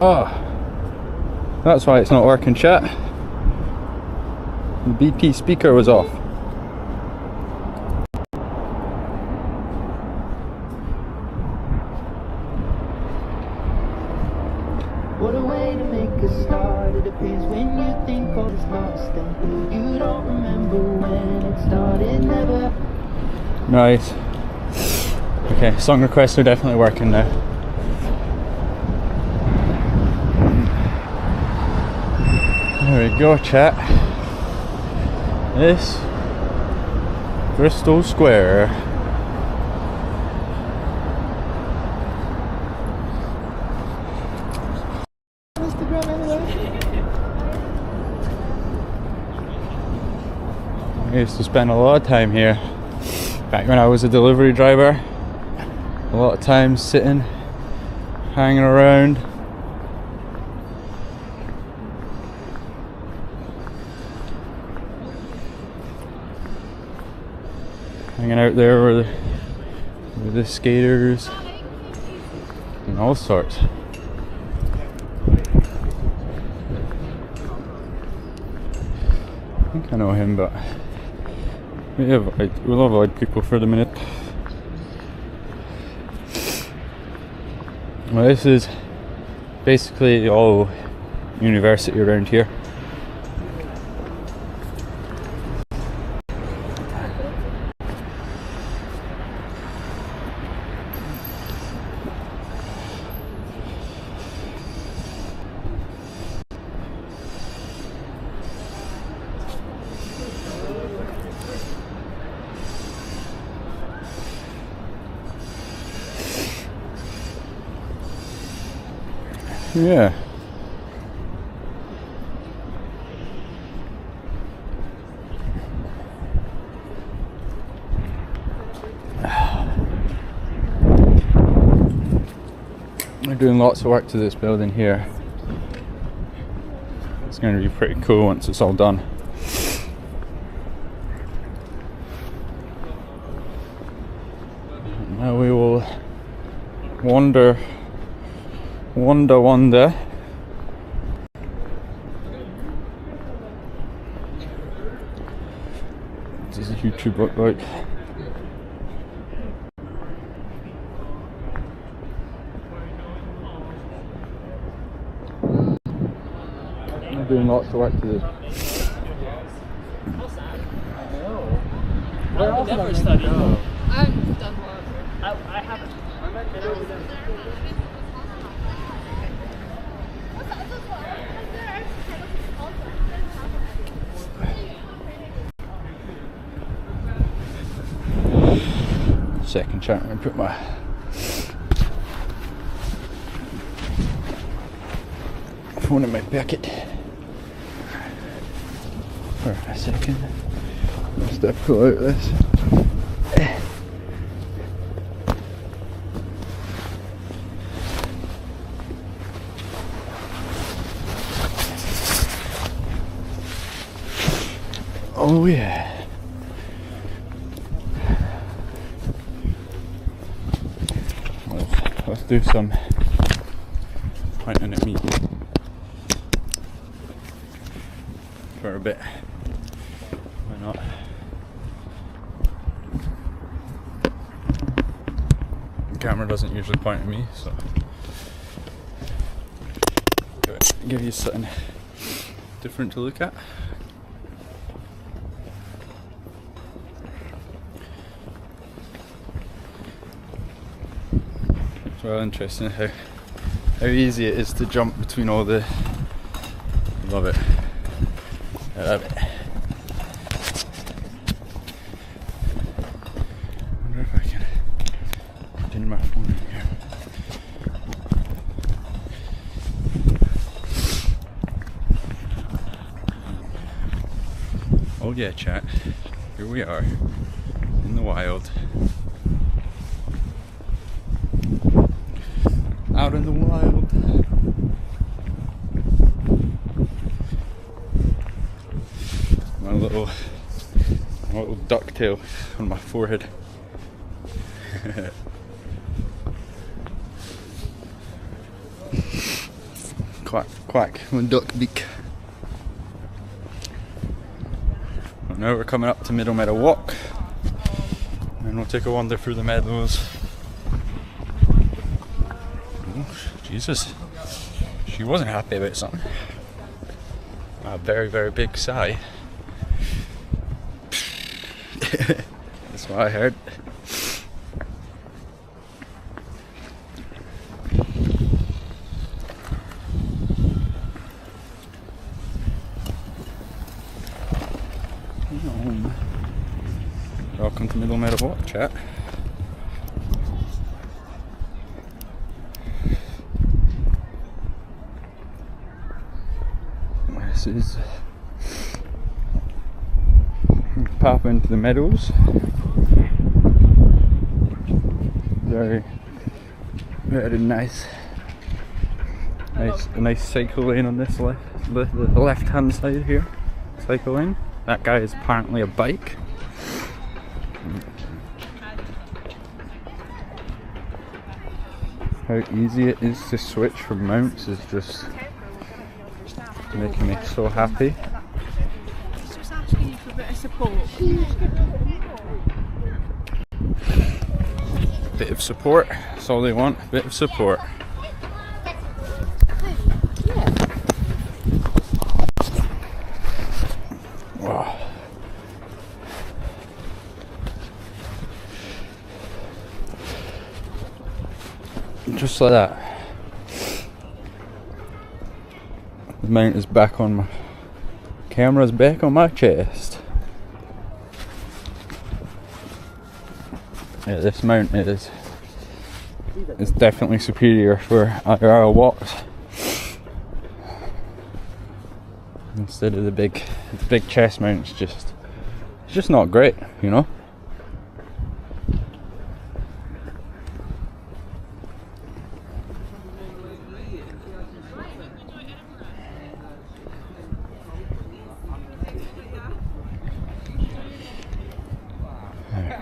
Oh, that's why it's not working, chat. The BT speaker was off. What a way to make a start. It appears when you think all is lost and you don't remember when it started, never. Nice. Okay, song requests are definitely working now. There we go, chat. This Bristol Square. I used to spend a lot of time here back when I was a delivery driver. A lot of time sitting, hanging around. Hanging out there with the skaters and all sorts. I think I know him, but we'll avoid people for the minute. Well, this is basically all university around here. Yeah. They're doing lots of work to this building here. It's going to be pretty cool once it's all done. Now we will wander. What does YouTube look like? I'm doing lots of work to this. I've never studied. I've done one. I haven't. Second chat, I'm going to put my phone in my pocket for a second. Just to pull out this. Oh yeah. Let's do some pointing at me for a bit. Why not? The camera doesn't usually point at me, so give you something different to look at. It's well interesting how easy it is to jump between all the. Love it. I love it. I wonder if I can put in my phone in here. Oh yeah, chat. Here we are in the wild. Out in the wild. My little ducktail on my forehead. Quack, quack, one duck beak. Well, now we're coming up to Middle Meadow Walk. And we'll take a wander through the meadows. Oh, Jesus. She wasn't happy about something. A very, very big sigh. That's what I heard. Welcome to Middle Meadow Walk, chat. This is path into the meadows. Very, very nice. A nice cycle lane on this the left-hand side here. Cycle lane. That guy is apparently a bike. How easy it is to switch from mounts is just making me so happy. Just asking you for a bit of support. Bit of support, that's all they want, a bit of support. Wow. Just like that. The mount is back on my camera's back on my chest. Yeah, this mount is definitely superior for IRL walks instead of the big chest mount. It's just not great, you know.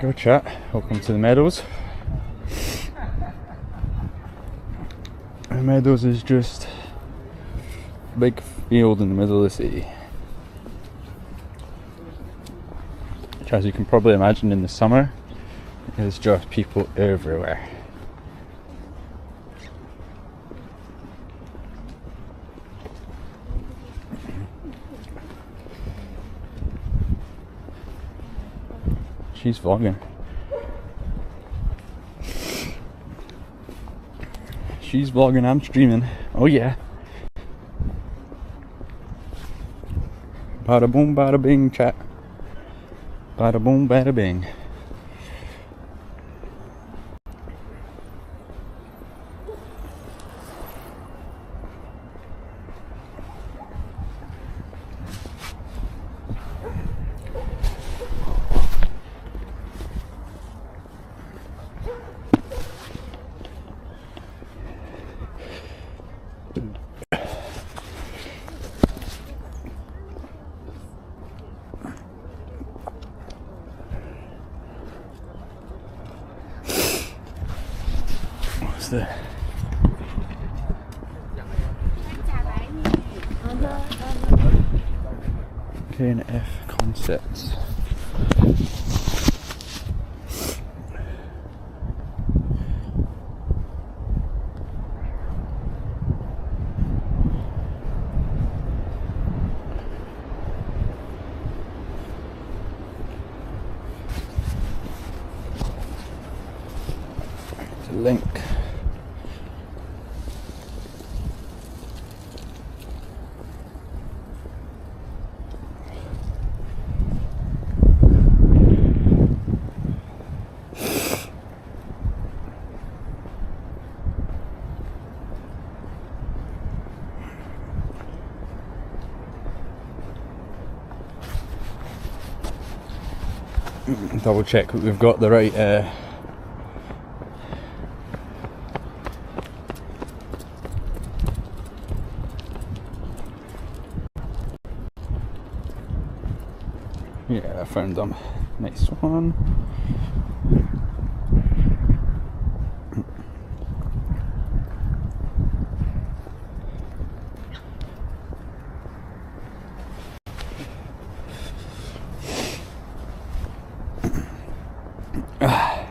Go chat, welcome to the meadows. The meadows is just a big field in the middle of the city. Which, as you can probably imagine, in the summer there's just people everywhere. She's vlogging. She's vlogging, I'm streaming. Oh yeah. Bada boom, bada bing, chat. Bada boom, bada bing. What's the K&F Concepts? Link. Double check that we've got the right yeah, I found them. Nice one. I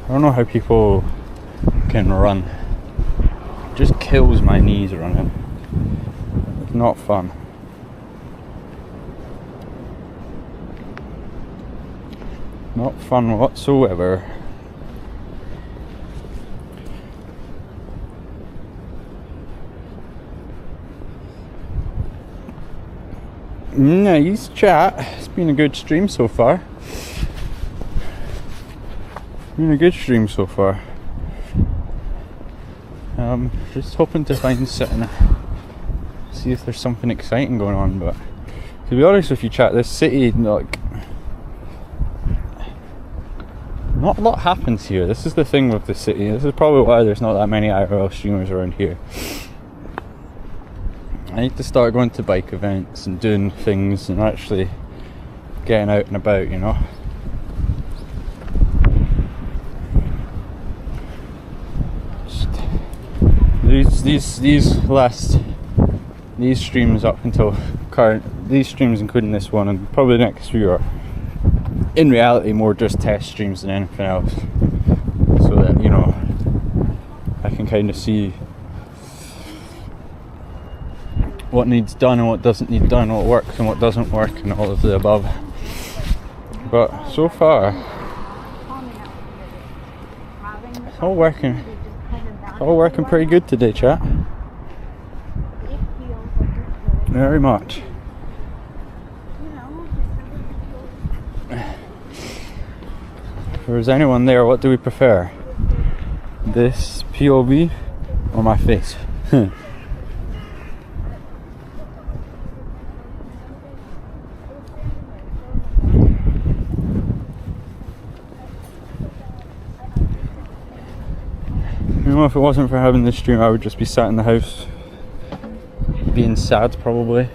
don't know how people can run. It just kills my knees running. It's not fun. Not fun whatsoever. Nice chat. It's been a good stream so far. Just hoping to find something, see if there's something exciting going on. But to be honest with you, chat, this city, like, not a lot happens here. This is the thing with the city. This is probably why there's not that many IRL streamers around here. I need to start going to bike events and doing things and actually getting out and about, you know. These streams up until current, these streams including this one and probably the next few are in reality more just test streams than anything else, so that, you know, I can kind of see what needs done and what doesn't need done, what works and what doesn't work, and all of the above. But so far it's all working pretty good today, chat. Very much. If there's anyone there, what do we prefer? This POV or my face? You know, if it wasn't for having this stream, I would just be sat in the house being sad, probably.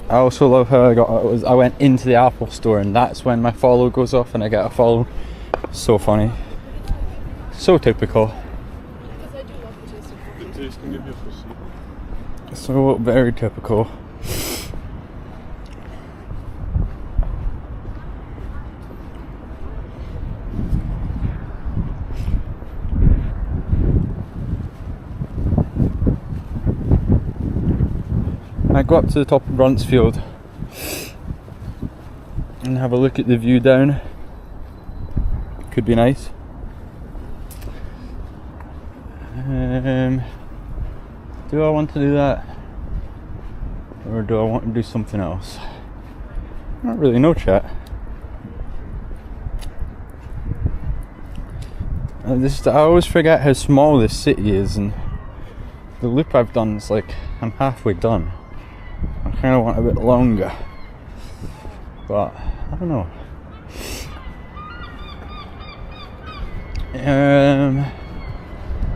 I also love how I went into the Apple store and that's when my follow goes off and I get a follow. So funny. So typical. So very typical. I go up to the top of Bruntsfield and have a look at the view down. Could be nice. Do I want to do that? Or do I want to do something else? I don't really know, chat. I always forget how small this city is, and the loop I've done is like, I'm halfway done. I kind of want a bit longer, but I don't know.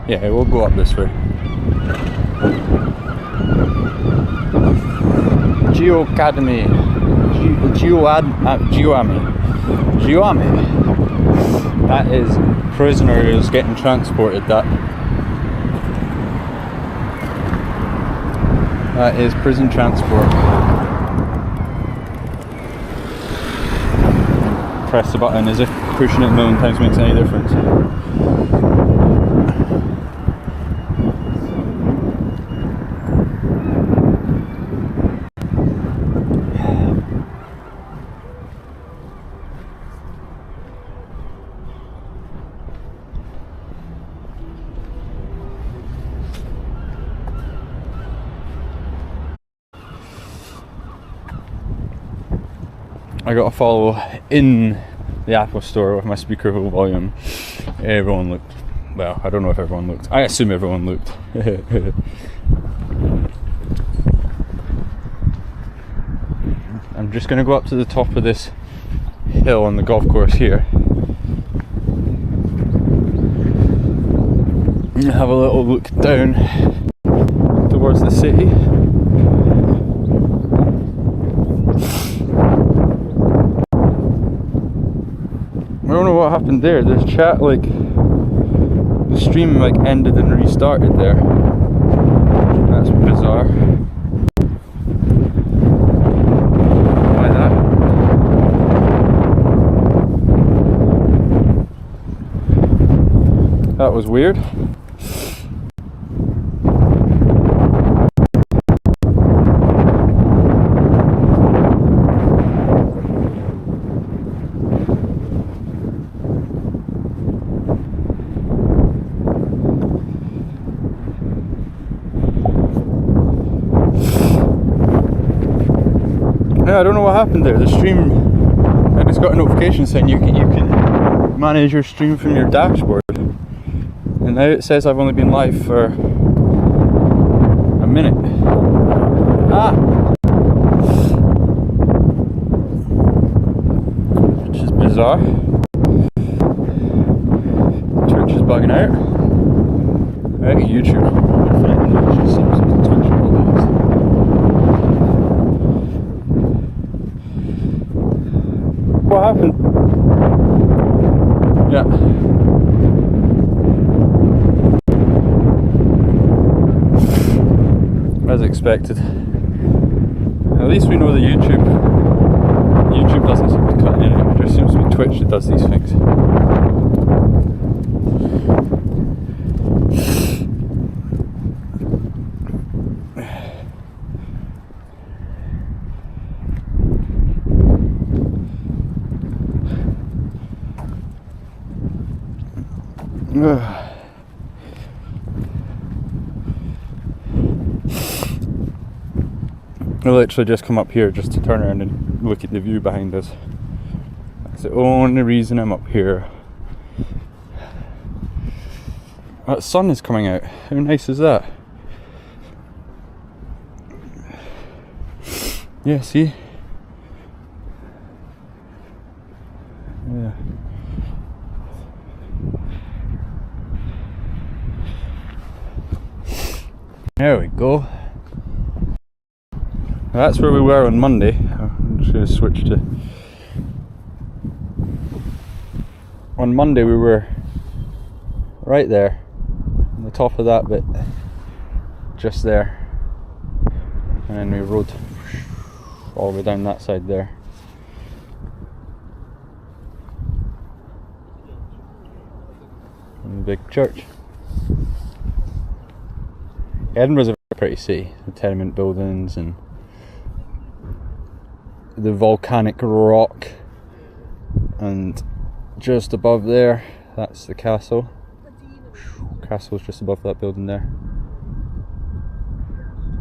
Yeah, we'll go up this way. Geoacademy, Geoami. That is prisoner who's getting transported. That is prison transport. Press the button as if pushing it a million times makes any difference. I got a follow in the Apple store with my speaker volume. Everyone looked, well, I don't know if everyone looked. I assume everyone looked. I'm just going to go up to the top of this hill on the golf course here and have a little look down towards the city. I don't know what happened there. This chat, like, the stream like ended and restarted there. That's bizarre. Why that? That was weird. Yeah, I don't know what happened there. The stream, I just got a notification saying you can manage your stream from your dashboard, and now it says I've only been live for a minute. Which is bizarre. Twitch is bugging out. Right, YouTube. It seems to Twitch problems. What happened? Yeah. As expected. At least we know that YouTube doesn't seem to cut in anymore. It just seems to be Twitch that does these things. I literally just come up here just to turn around and look at the view behind us. That's the only reason I'm up here. That sun is coming out. How nice is that? Yeah, see? Yeah. There we go. That's where we were on Monday. I'm just going to switch to... On Monday we were right there, on the top of that bit, just there. And then we rode all the way down that side there. And the big church. Edinburgh's a very pretty city. The tenement buildings and the volcanic rock, and just above there, that's the castle. Castle's just above that building there.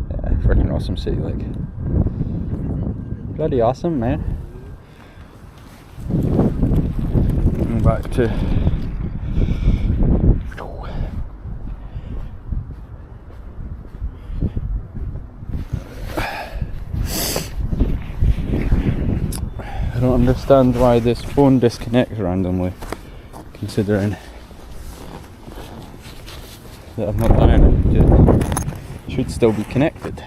Yeah, freaking awesome city, like. Bloody awesome, man. And back to I don't understand why this phone disconnects randomly, considering that I've not done anything. It should still be connected.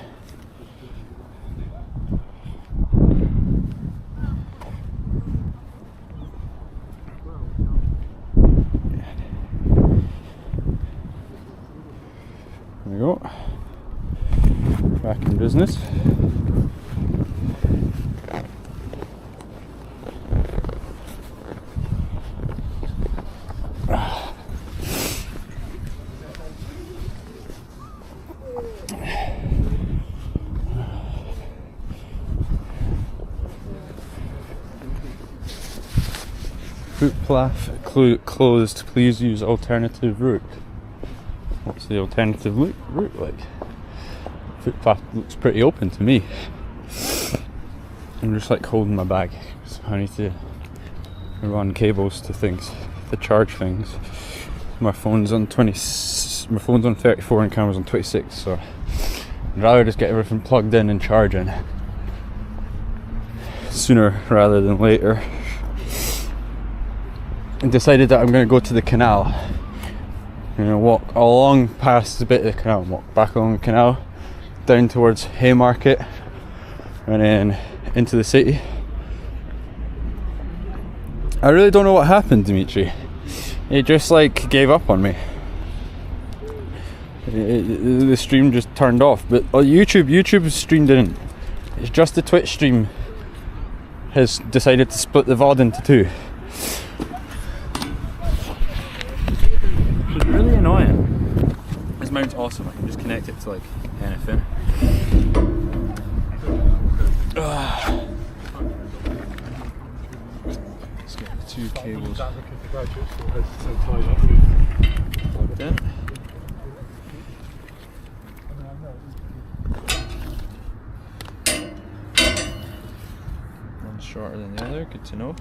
There we go. Back in business. Footpath closed, please use alternative route. What's the alternative route like? Footpath looks pretty open to me. I'm just like holding my bag, so I need to run cables to things, to charge things. My phone's on 34 and camera's on 26, so I'd rather just get everything plugged in and charging sooner rather than later. And decided that I'm going to go to the canal. I'm going to walk along past the bit of the canal, walk back along the canal, down towards Haymarket, and then into the city. I really don't know what happened, Dimitri. It just like gave up on me. the stream just turned off. But YouTube's stream didn't. It's just the Twitch stream has decided to split the VOD into two. It's really annoying. This mount's awesome. I can just connect it to like anything. Let's get the two cables. Plugged in. One's shorter than the other, good to know.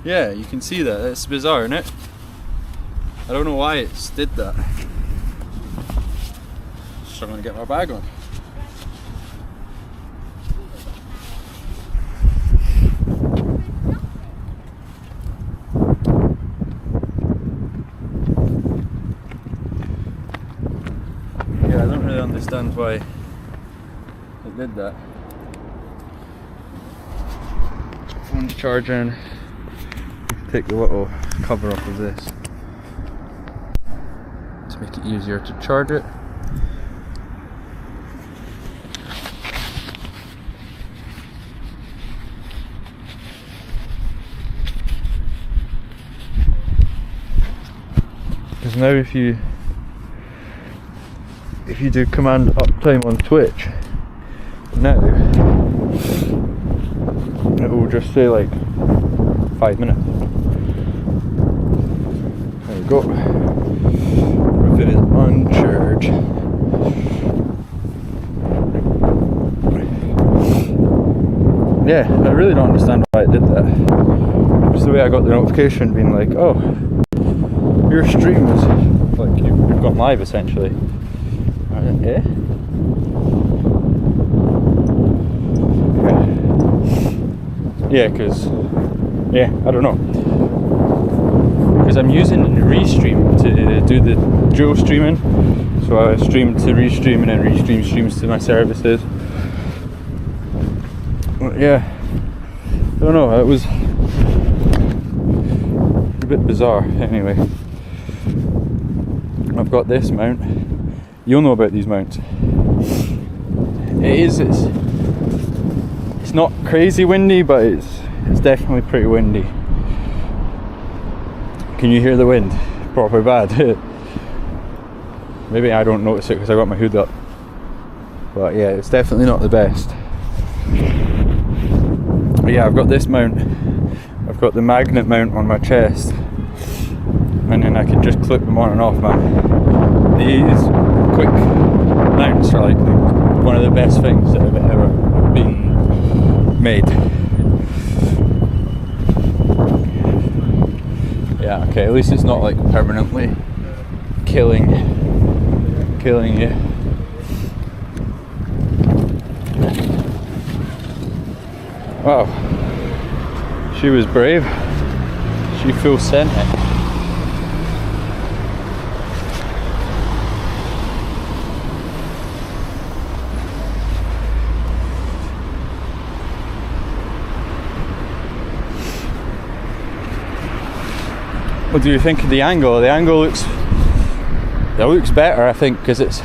Yeah, you can see that. It's bizarre, isn't it? I don't know why it's did that. Struggling to get my bag on. Yeah, I don't really understand why it did that. Phone's charging. Take the little cover off of this to make it easier to charge it. Because now if you do command uptime on Twitch, now it will just say like 5 minutes. There we go. If it is on charge. Yeah, I really don't understand why it did that. Just the way I got the notification being like, oh, your stream is like you've gone live essentially. Yeah. Yeah, because I don't know. Because I'm using Restream to do the dual streaming, so I stream to Restream and then Restream streams to my services. Yeah, I don't know. It was a bit bizarre. Anyway, I've got this mount. You'll know about these mounts. It's not crazy windy, but it's definitely pretty windy. Can you hear the wind? Proper bad. Maybe I don't notice it because I got my hood up. But yeah, it's definitely not the best. But yeah, I've got this mount. I've got the magnet mount on my chest. And then I can just clip them on and off, man. These quick mounts are like one of the best things that have ever been made. Yeah, okay, at least it's not like permanently killing you. Wow, she was brave. She full sent it. What do you think of the angle? The angle looks better, I think, because it's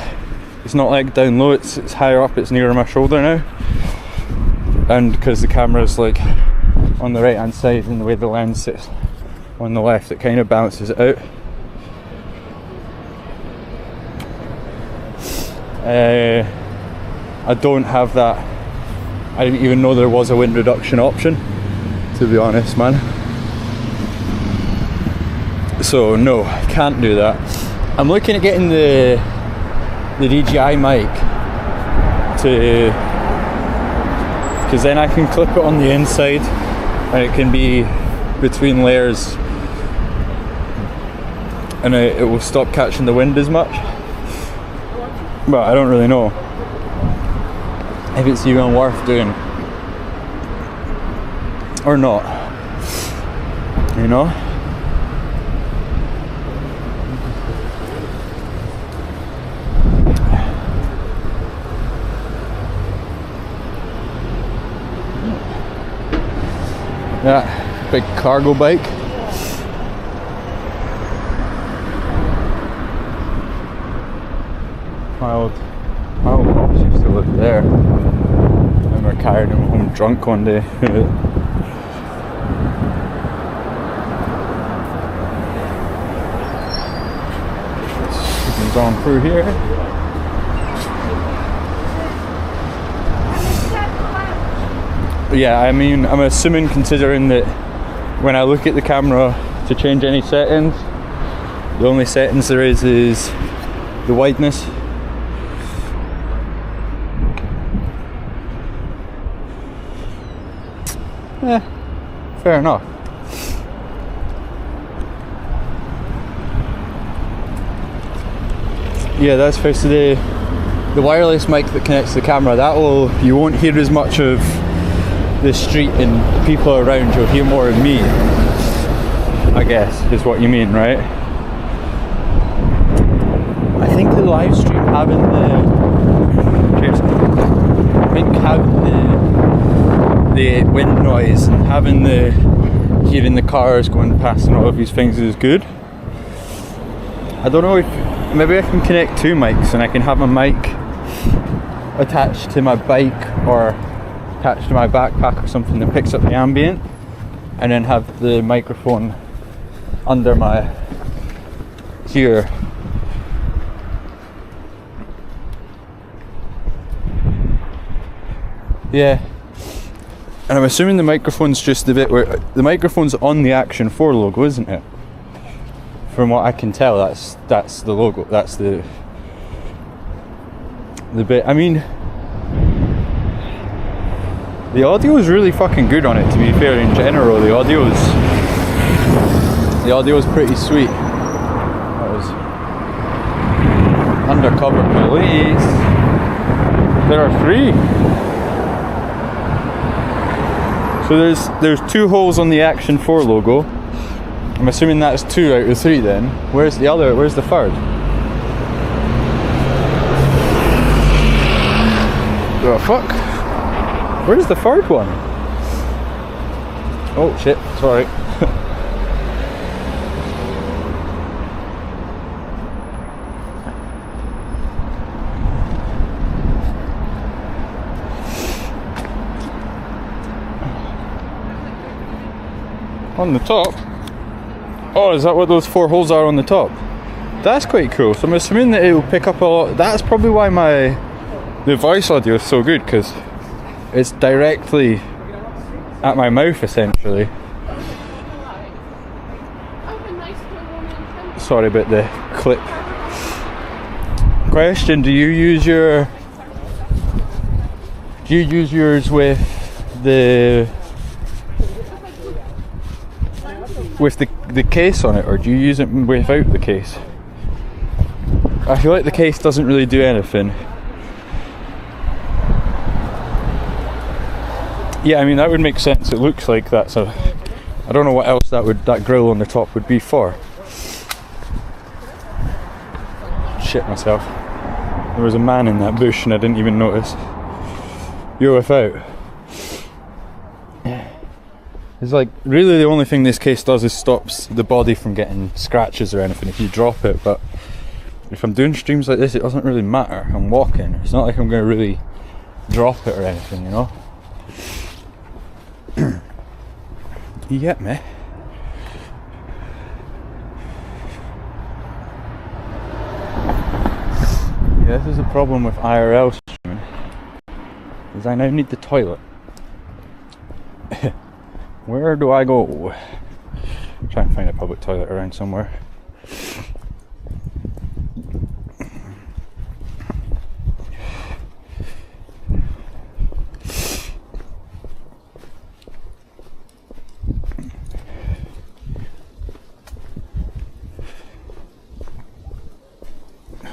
not like down low, it's higher up, it's nearer my shoulder now, and because the camera's like on the right hand side and the way the lens sits on the left, it kind of balances it out. I don't have that. I didn't even know there was a wind reduction option, to be honest, man. So no, I can't do that. I'm looking at getting the DJI mic because then I can clip it on the inside and it can be between layers and it will stop catching the wind as much. But I don't really know if it's even worth doing or not, you know? That big cargo bike. My old boss used to live there. I remember carrying him home drunk one day. It's on through here. Yeah, I mean, I'm assuming, considering that when I look at the camera to change any settings, the only settings there is the wideness. Fair enough. Yeah, that's basically the wireless mic that connects to the camera. You won't hear as much of the street and people around. You'll hear more of me, I guess, is what you mean, right? I think the live stream having the wind noise and having hearing the cars going past and all of these things is good. I don't know if maybe I can connect two mics and I can have a mic attached to my bike or attached to my backpack or something that picks up the ambient, and then have the microphone under my ear. Yeah. And I'm assuming the microphone's just the bit where the microphone's on the Action 4 logo, isn't it? From what I can tell, that's the logo. That's the bit. I mean, the audio is really fucking good on it. To be fair, in general, the audio is pretty sweet. That was undercover police. There are 3. So there's 2 holes on the Action 4 logo. I'm assuming that's 2 out of 3 then. Where's the other? Where's the third? Oh fuck. Where's the third one? Oh shit, sorry. On the top? Oh, is that what those 4 holes are on the top? That's quite cool. So I'm assuming that it will pick up a lot. That's probably why the voice audio is so good, because it's directly at my mouth essentially. Sorry about the clip. Question: Do you use yours with the case on it, or do you use it without the case? I feel like the case doesn't really do anything. Yeah, I mean that would make sense. It looks like that's a. I don't know what else that grill on the top would be for. Shit myself. There was a man in that bush and I didn't even notice. You're without. It's like, really the only thing this case does is stops the body from getting scratches or anything if you drop it, but if I'm doing streams like this it doesn't really matter. I'm walking. It's not like I'm going to really drop it or anything, you know? You get me? Yeah, this is a problem with IRL streaming, is I now need the toilet. Where do I go? Try and find a public toilet around somewhere.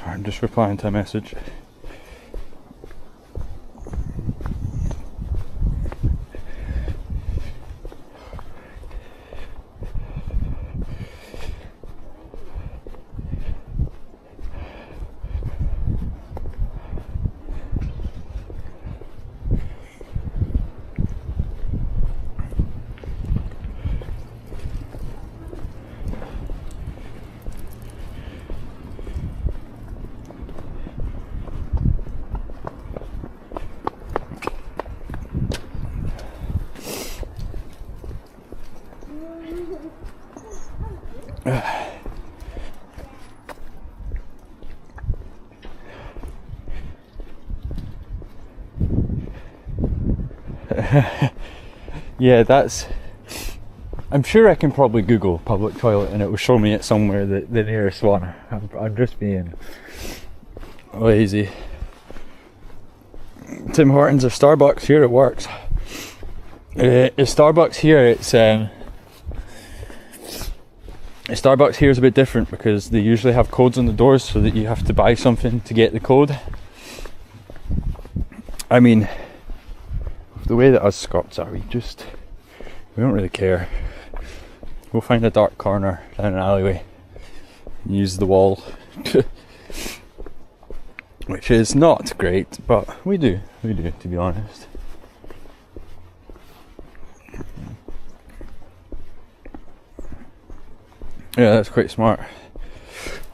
I'm just replying to a message. Yeah, that's... I'm sure I can probably Google public toilet and it will show me it somewhere, the nearest one. I'm just being lazy. Tim Hortons or Starbucks, here it works. Starbucks here, Starbucks here is a bit different because they usually have codes on the doors so that you have to buy something to get the code. I mean, the way that us Scots are, we don't really care. We'll find a dark corner down an alleyway and use the wall. Which is not great, but we do, to be honest. Yeah, that's quite smart.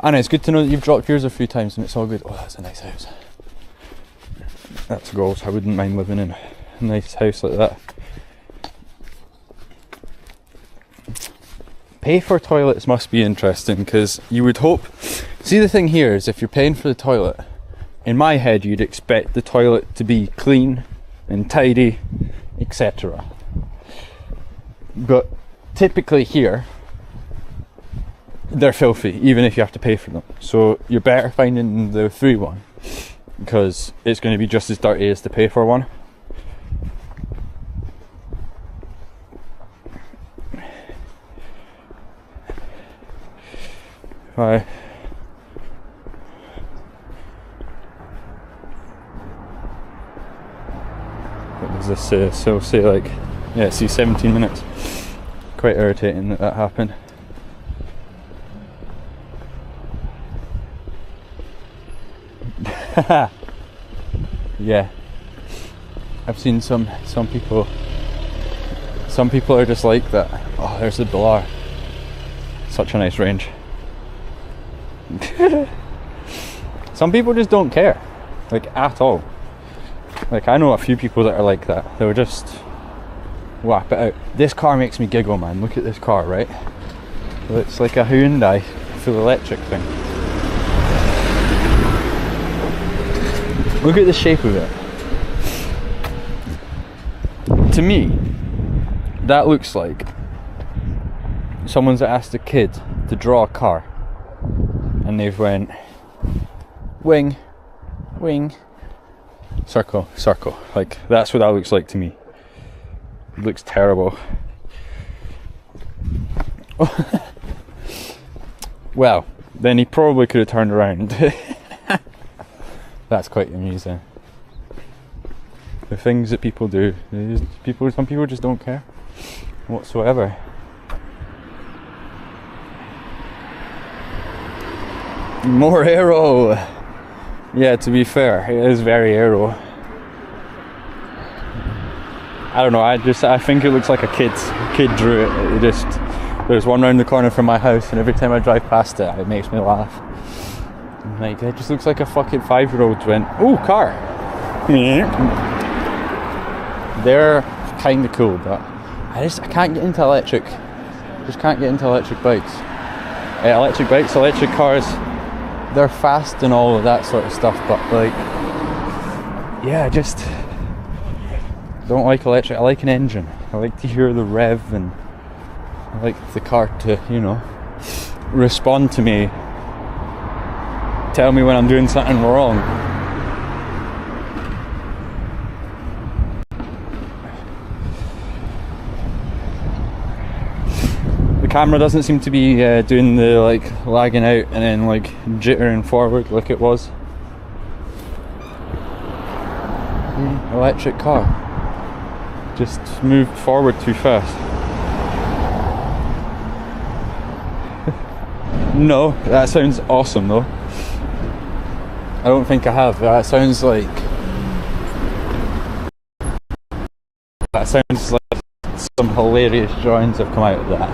And it's good to know that you've dropped yours a few times and it's all good. Oh, that's a nice house. That's goals. I wouldn't mind living in a nice house like that. Pay for toilets must be interesting because you would hope... See, the thing here is if you're paying for the toilet, in my head you'd expect the toilet to be clean and tidy, etc. But typically here, they're filthy, even if you have to pay for them. So you're better finding the free one because it's going to be just as dirty as the pay for one. What does this say? So say like, yeah, see 17 minutes. Quite irritating that happened. Yeah, I've seen some people are just like that. Oh, there's the Bilar. Such a nice range. Some people just don't care, like at all. Like I know a few people that are like that. They'll just whap it out. This car makes me giggle, man. Look at this car, right? Well, it's like a Hyundai full electric thing. Look at the shape of it. To me, that looks like someone's asked a kid to draw a car and they've went wing, wing, circle, circle. Like that's what that looks like to me. It looks terrible. Well, then he probably could have turned around. That's quite amusing. The things that people do, some people just don't care whatsoever. More aero. Yeah, to be fair, it is very aero. I don't know. I think it looks like a kid drew it. There's one round the corner from my house, and every time I drive past it, it makes me laugh. Like it just looks like a fucking 5-year-old went, "Oh, car." They're kind of cool, but I can't get into electric. Just can't get into electric bikes. Electric bikes, electric cars. They're fast and all of that sort of stuff, but like, yeah, I just don't like electric. I like an engine. I like to hear the rev, and I like the car to, respond to me. Tell me when I'm doing something wrong. The camera doesn't seem to be doing the lagging out and then jittering forward like it was. Electric car just moved forward too fast. No, that sounds awesome though. I don't think I have. That sounds like some hilarious drawings have come out of that.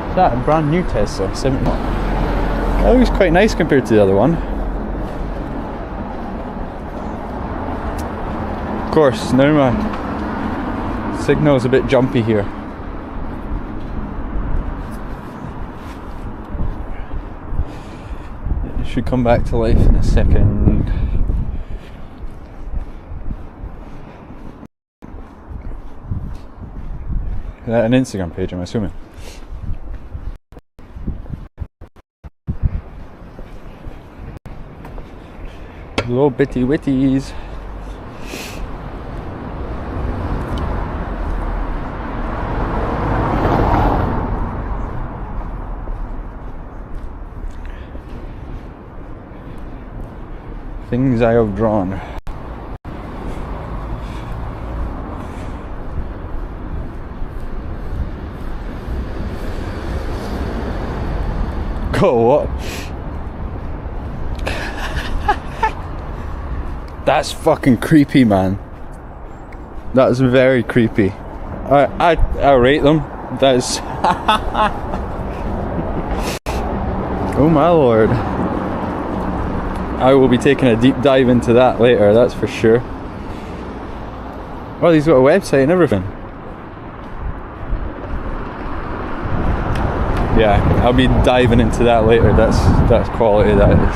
Is that a brand new Tesla? 70. That looks quite nice compared to the other one. Of course, now my signal's a bit jumpy here. should come back to life in a second. Is that an Instagram page, I'm assuming? Little bitty witties. Things I have drawn. Go what? That's fucking creepy, man. That's very creepy. I rate them. That's oh my lord. I will be taking a deep dive into that later, that's for sure. Oh, he's got a website and everything. Yeah, I'll be diving into that later. That's quality, that is.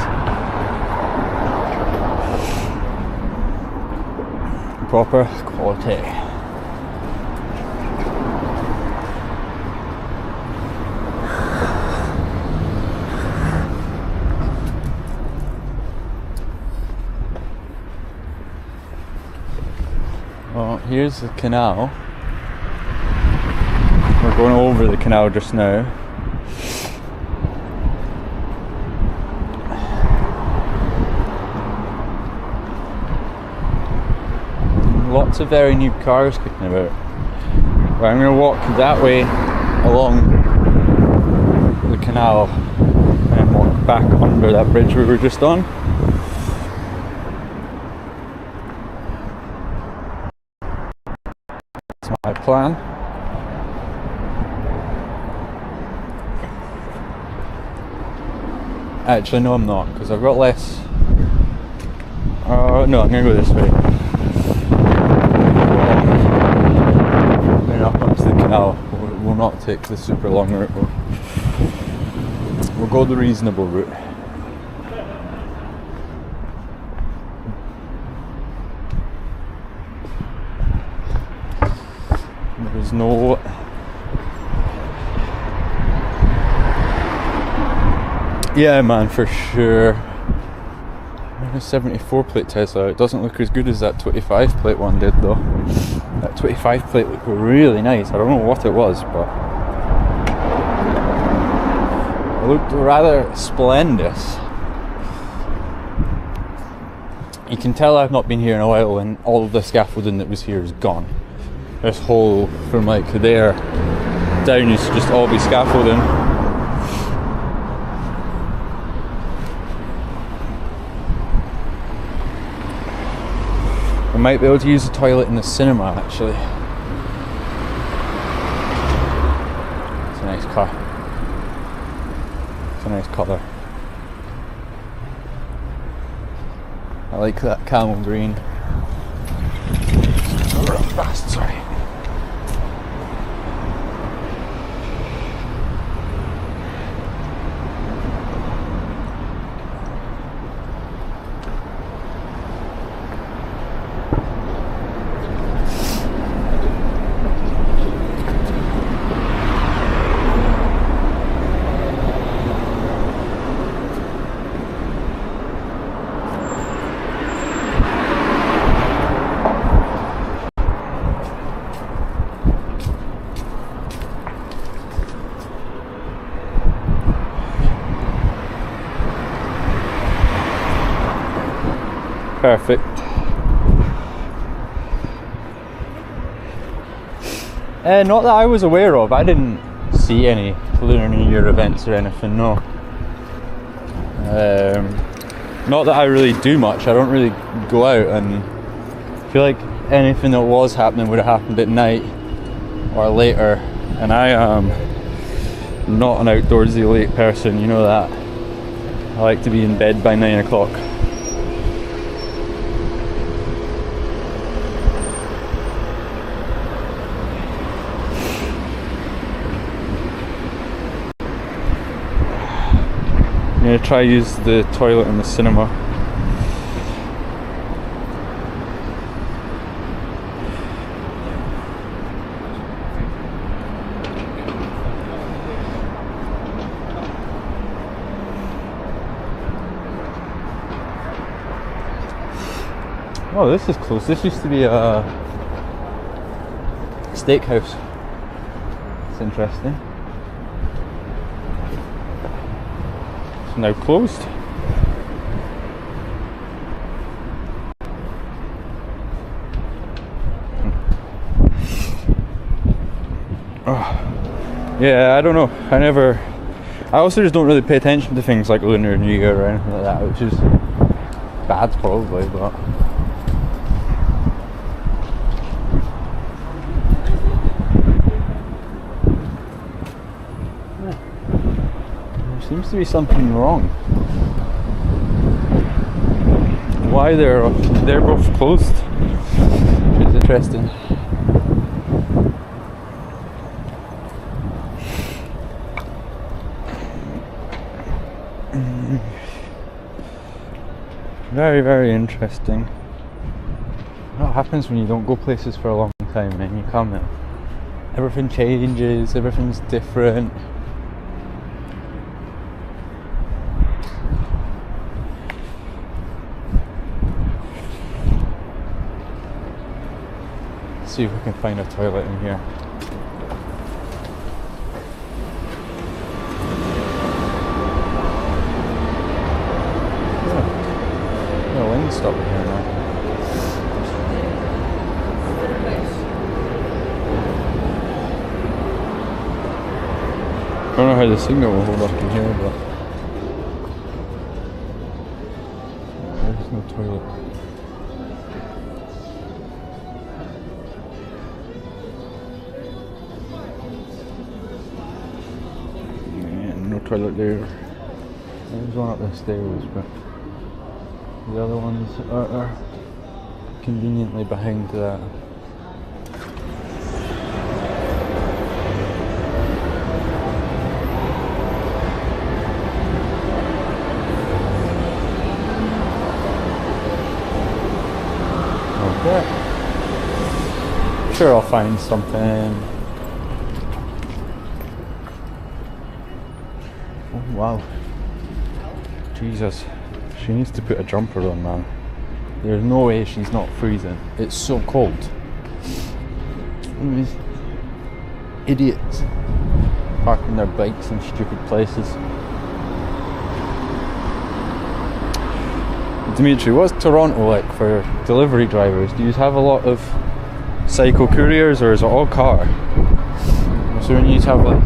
Proper quality. Well, here's the canal. We're going over the canal just now. Lots of very new cars kicking about. But I'm going to walk that way along the canal and walk back under that bridge we were just on. That's my plan. Actually, no, I'm not, because I've got less. No, I'm going to go this way. Up onto the canal. We'll not take the super long route. We'll go the reasonable route. There's no yeah, man, for sure. A 74 plate Tesla. It doesn't look as good as that 25 plate one did though. That 25 plate looked really nice. I don't know what it was, but it looked rather splendid. You can tell I've not been here in a while when all of the scaffolding that was here is gone. This whole from like there down used to just all be scaffolding. I might be able to use the toilet in the cinema actually. It's a nice car. It's a nice colour. I like that camel green. Run fast, sorry. Perfect. Not that I was aware of. I didn't see any Lunar New Year events or anything, no. Not that I really do much. I don't really go out, and I feel like anything that was happening would have happened at night or later, and I am not an outdoorsy late person, you know that. I like to be in bed by 9 o'clock. going to try use the toilet in the cinema. Oh, this is close. This used to be a steakhouse. It's interesting. It's now closed. Oh. Yeah, I don't know. I also just don't really pay attention to things like Lunar New Year or anything like that, which is bad probably, but there seems to be something wrong. Why they're both closed? It's interesting. Very, very interesting. What happens when you don't go places for a long time and you come in? Everything changes, everything's different. Let's see if we can find a toilet in here. Stop it here now. I don't know how the signal will hold up in here, but there's no toilet. Yeah, no toilet there. There's one up the stairs, but the other ones are conveniently behind that. Okay. Sure, I'll find something. Oh wow. Jesus. She needs to put a jumper on, man. There's no way she's not freezing. It's so cold. These idiots parking their bikes in stupid places. Dimitri, what's Toronto like for delivery drivers? Do you have a lot of cycle couriers or is it all car? I'm assuming you have like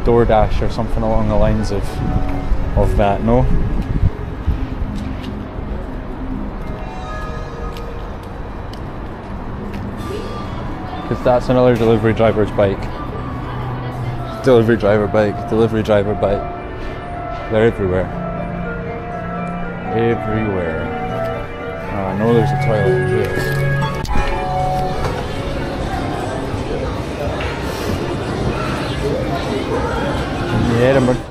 DoorDash or something along the lines of that, no? Because that's another delivery driver's bike. Delivery driver bike, delivery driver bike. They're everywhere. Everywhere. Oh, I know there's a toilet in here. Yeah, Edinburgh.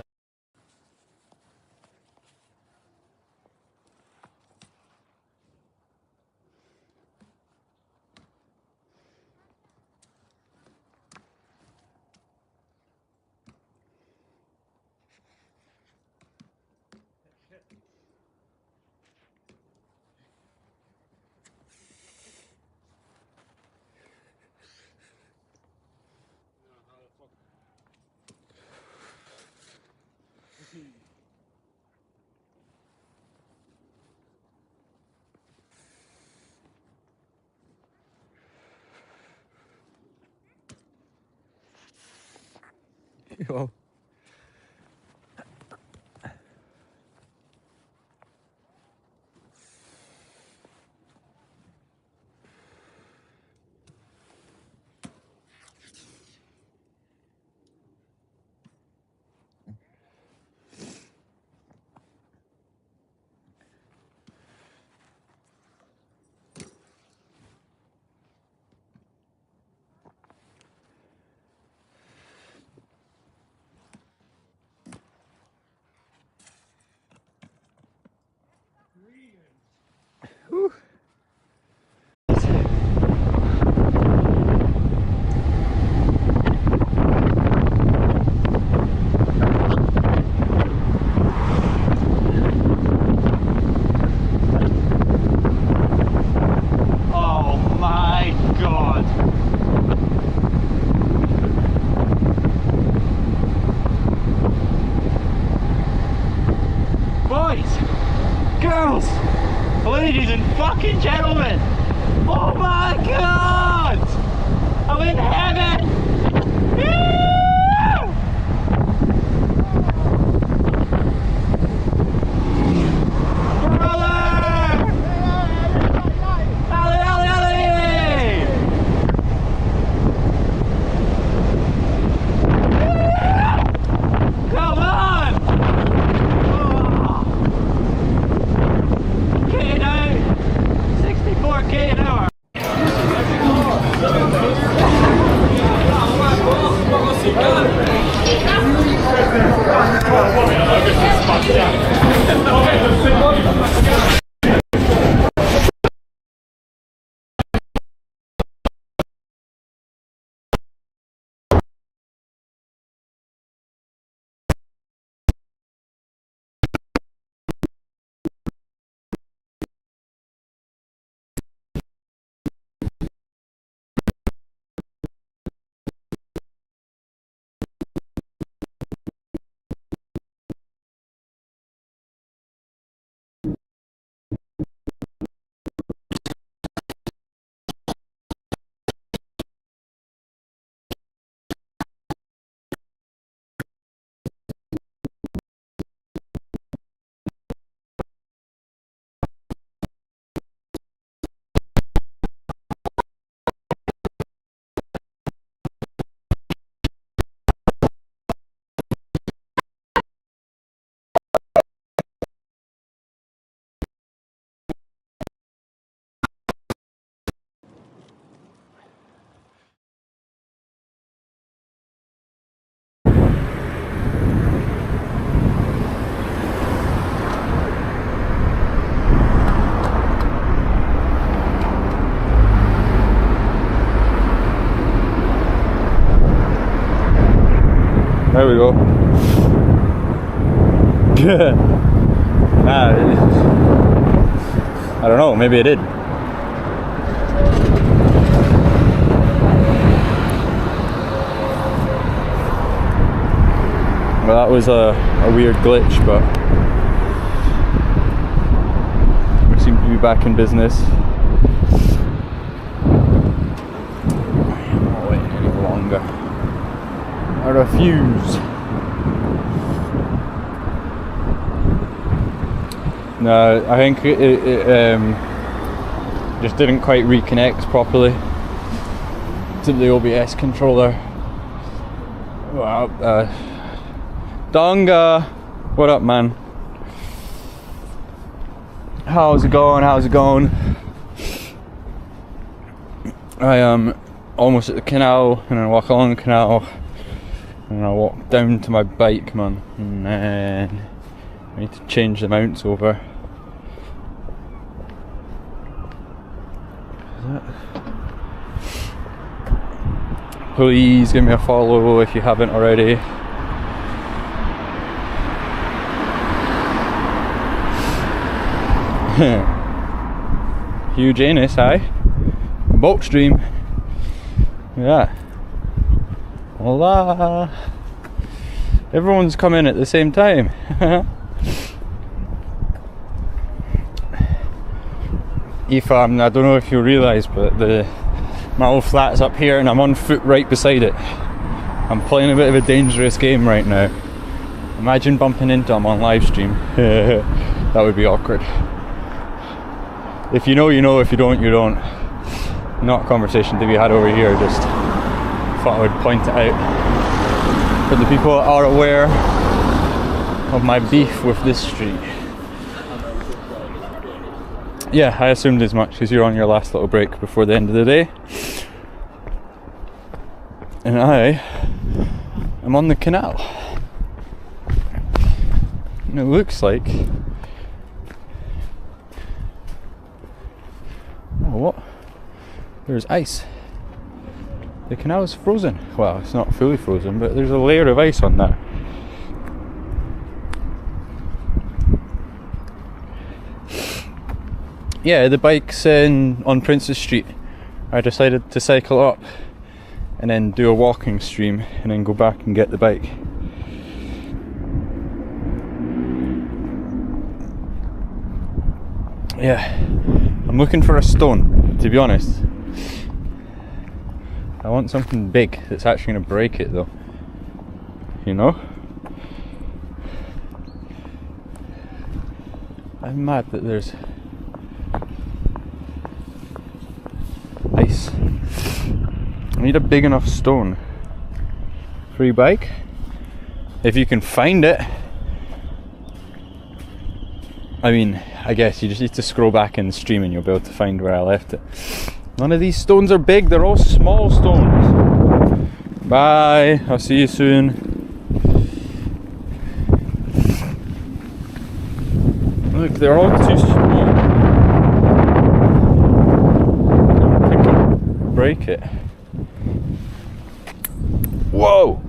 Yo. and fucking gentlemen, oh my god! I'm in heaven! There we go. Nah, I don't know, maybe I did. Well, that was a weird glitch, but we seem to be back in business. I'm not waiting any longer. I refuse. No, I think it just didn't quite reconnect properly to the OBS controller. Wow. Donga, what up, man? How's it going? How's it going? I am almost at the canal, and I walk along the canal. And I walk down to my bike, man, and then I need to change the mounts over. Please give me a follow if you haven't already. Huge anus, hi. Boat stream. Yeah. Hola! Everyone's come in at the same time. Aoife, I don't know if you realise, but my old flat's up here and I'm on foot right beside it. I'm playing a bit of a dangerous game right now. Imagine bumping into him on live stream. That would be awkward. If you know, you know. If you don't, you don't. Not a conversation to be had over here, just thought I would point it out for the people that are aware of my beef with this street. Yeah, I assumed as much because you're on your last little break before the end of the day. And I am on the canal. And it looks like... Oh, what? There's ice. The canal is frozen. Well, it's not fully frozen, but there's a layer of ice on there. Yeah, the bike's on Princess Street. I decided to cycle up and then do a walking stream and then go back and get the bike. Yeah, I'm looking for a stone, to be honest. I want something big that's actually going to break it though. You know? I'm mad that there's ice. I need a big enough stone for your bike. If you can find it. I mean, I guess you just need to scroll back in the stream and you'll be able to find where I left it. None of these stones are big, they're all small stones. Bye, I'll see you soon. Look, they're all too small. Don't think I'll break it. Whoa!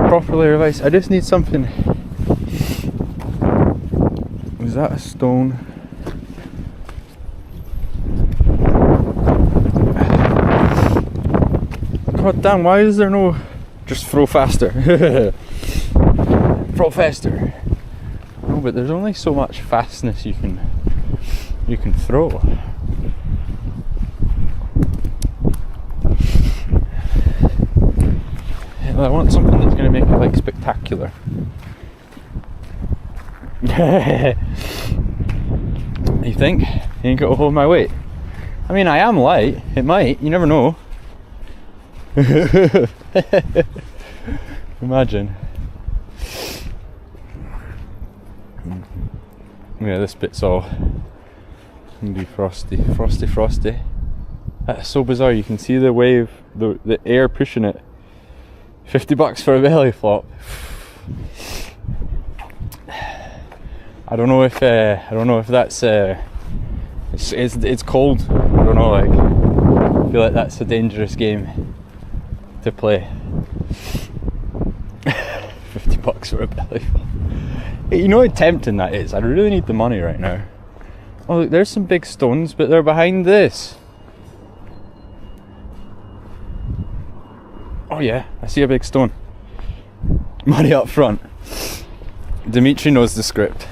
Proper layer of ice. I just need something. Was that a stone? God damn, why is there no... Just throw faster. Throw faster. No, but there's only so much fastness you can throw. I want something that's going to make it like spectacular. You think? You think it'll hold my weight? I mean, I am light. It might. You never know. Imagine. Yeah, this bit's all gonna be frosty. Frosty. That's so bizarre. You can see the wave, the air pushing it. $50 for a belly flop. I don't know if that's it's cold. I don't know. Like, I feel like that's a dangerous game to play. $50 for a belly flop. Hey, you know how tempting that is. I really need the money right now. Oh look, there's some big stones, but they're behind this. Oh yeah, I see a big stone. Money up front. Dimitri knows the script.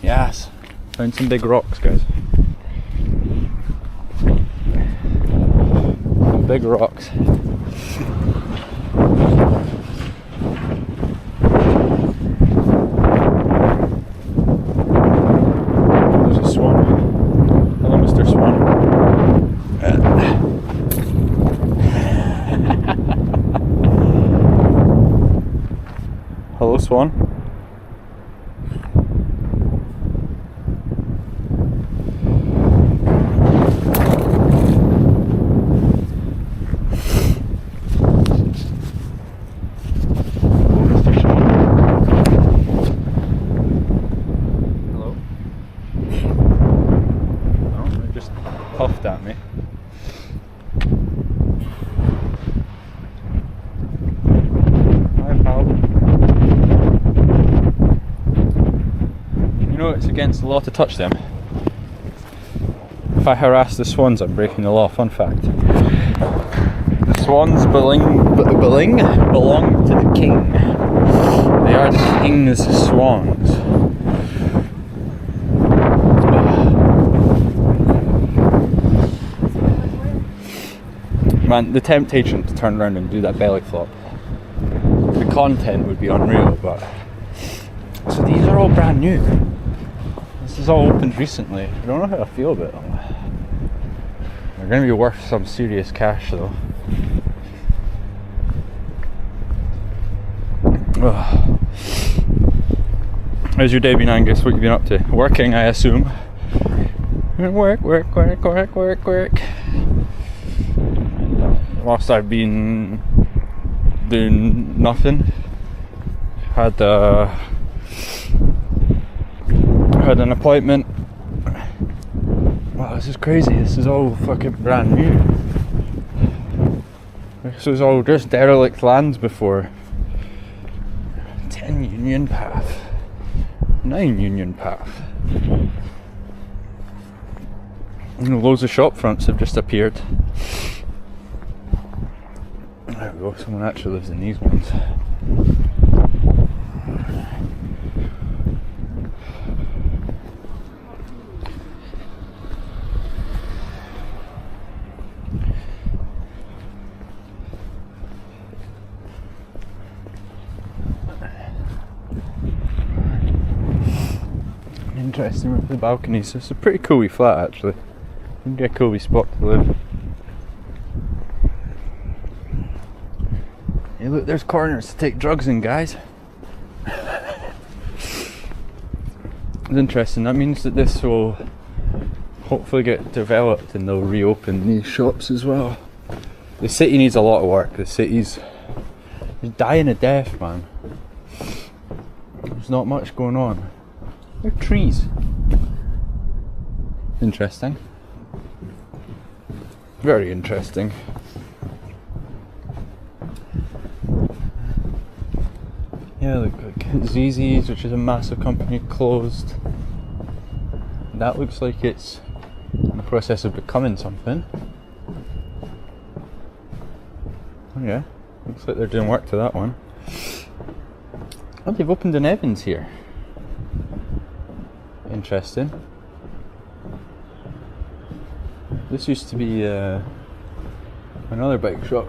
Yes. Found some big rocks, guys. Some big rocks. There's a swan. Hello, Mr. Swan. Hello, Swan. Hello? No, they just puffed at me. Hi, pal. You know it's against the law to touch them. If I harass the swans, I'm breaking the law. Fun fact. The swans belong to the king. They are the king's swans. Man, the temptation to turn around and do that belly flop. The content would be unreal, but... So these are all brand new. This is all opened recently. I don't know how I feel about them. They're going to be worth some serious cash though. Ugh. How's your day been, Angus? What have you been up to? Working, I assume. Work. Whilst I've been doing nothing. Had an appointment. Wow, this is crazy. This is all fucking brand new. This was all just derelict lands before. 10 Union Path. 9 Union Path. And loads of shop fronts have just appeared. There we go, someone actually lives in these ones. interesting with the balconies. It's a pretty cool wee flat actually. It'd be a cool wee spot to live. Hey look, there's corners to take drugs in, guys. It's interesting. That means that this will hopefully get developed and they'll reopen these shops as well. The city needs a lot of work. The city's dying a death, man. There's not much going on. They're trees. Interesting. Very interesting. Yeah, look, ZZ's, which is a massive company, closed. That looks like it's in the process of becoming something. Oh yeah, looks like they're doing work to that one. Oh, they've opened an Evans here. Interesting. This used to be another bike shop.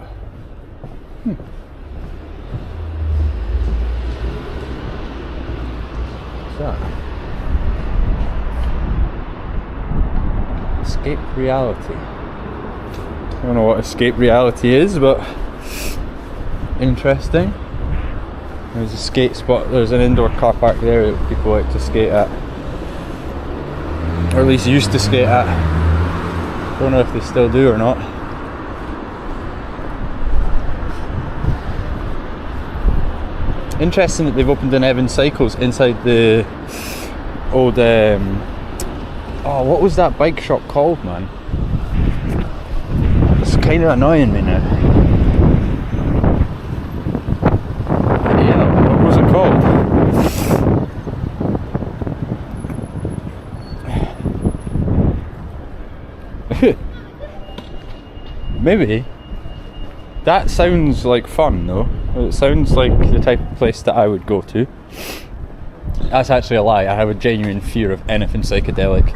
What's that? Escape reality. I don't know what escape reality is, but interesting. There's a skate spot, there's an indoor car park there that people like to skate at. Or at least used to skate at. Don't know if they still do or not. Interesting that they've opened an Evans Cycles inside the old oh, what was that bike shop called, man? It's kind of annoying me now. Yeah, what was it called? Maybe. That sounds like fun though. It sounds like the type of place that I would go to. That's actually a lie. I have a genuine fear of anything psychedelic.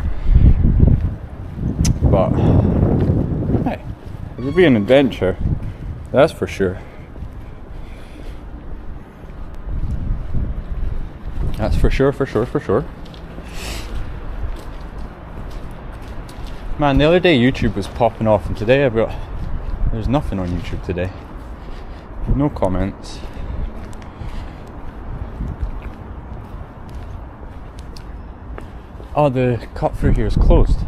But hey, it would be an adventure. That's for sure. That's for sure, for sure, for sure. Man, the other day YouTube was popping off, and today there's nothing on YouTube today. No comments. Oh, the cut through here is closed.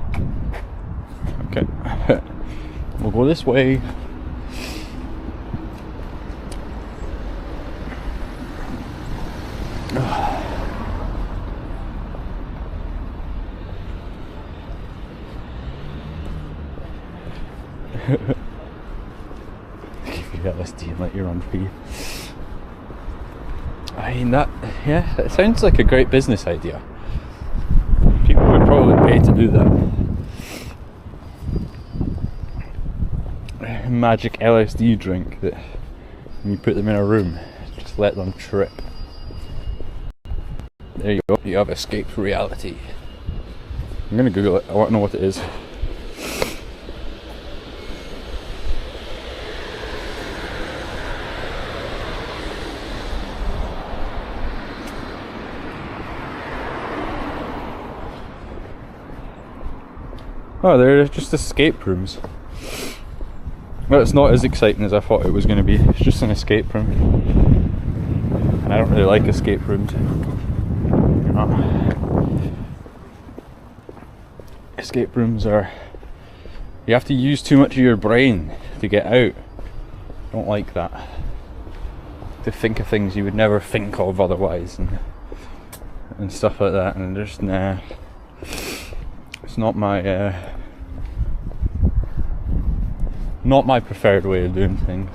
Okay. We'll go this way. Give you LSD and let you run free. I mean, that sounds like a great business idea. People would probably pay to do that. Magic LSD drink that when you put them in a room, just let them trip. There you go, you have escaped reality. I'm gonna Google it, I want to know what it is. Oh, they're just escape rooms. Well, it's not as exciting as I thought it was going to be. It's just an escape room. And I don't really like escape rooms. Escape rooms are... You have to use too much of your brain to get out. I don't like that. To think of things you would never think of otherwise. And stuff like that. And just, nah. It's not my preferred way of doing things.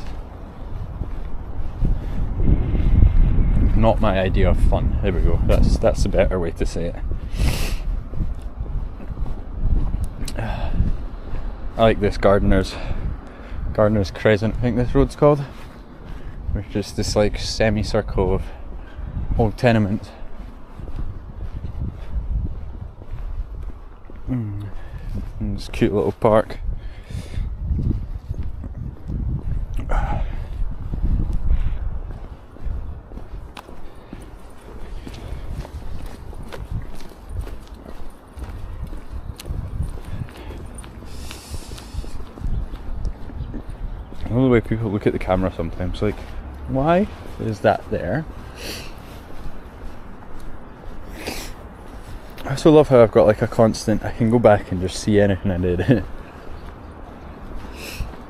Not my idea of fun. There we go. That's a better way to say it. I like this Gardener's Crescent, I think this road's called. Which is this like semicircle of old tenements. This cute little park. I know the way people look at the camera sometimes, like, why is that there? I also love how I've got like a constant, I can go back and just see anything I did.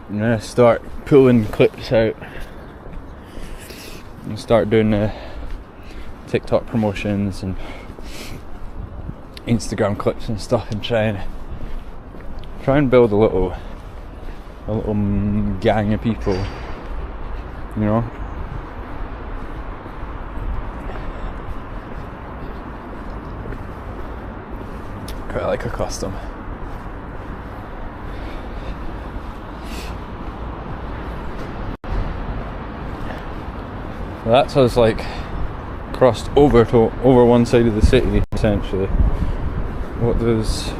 I'm gonna start pulling clips out and start doing TikTok promotions and Instagram clips and stuff, and try and build a little gang of people, you know. Quite like a custom. So that's us like crossed over one side of the city essentially. What does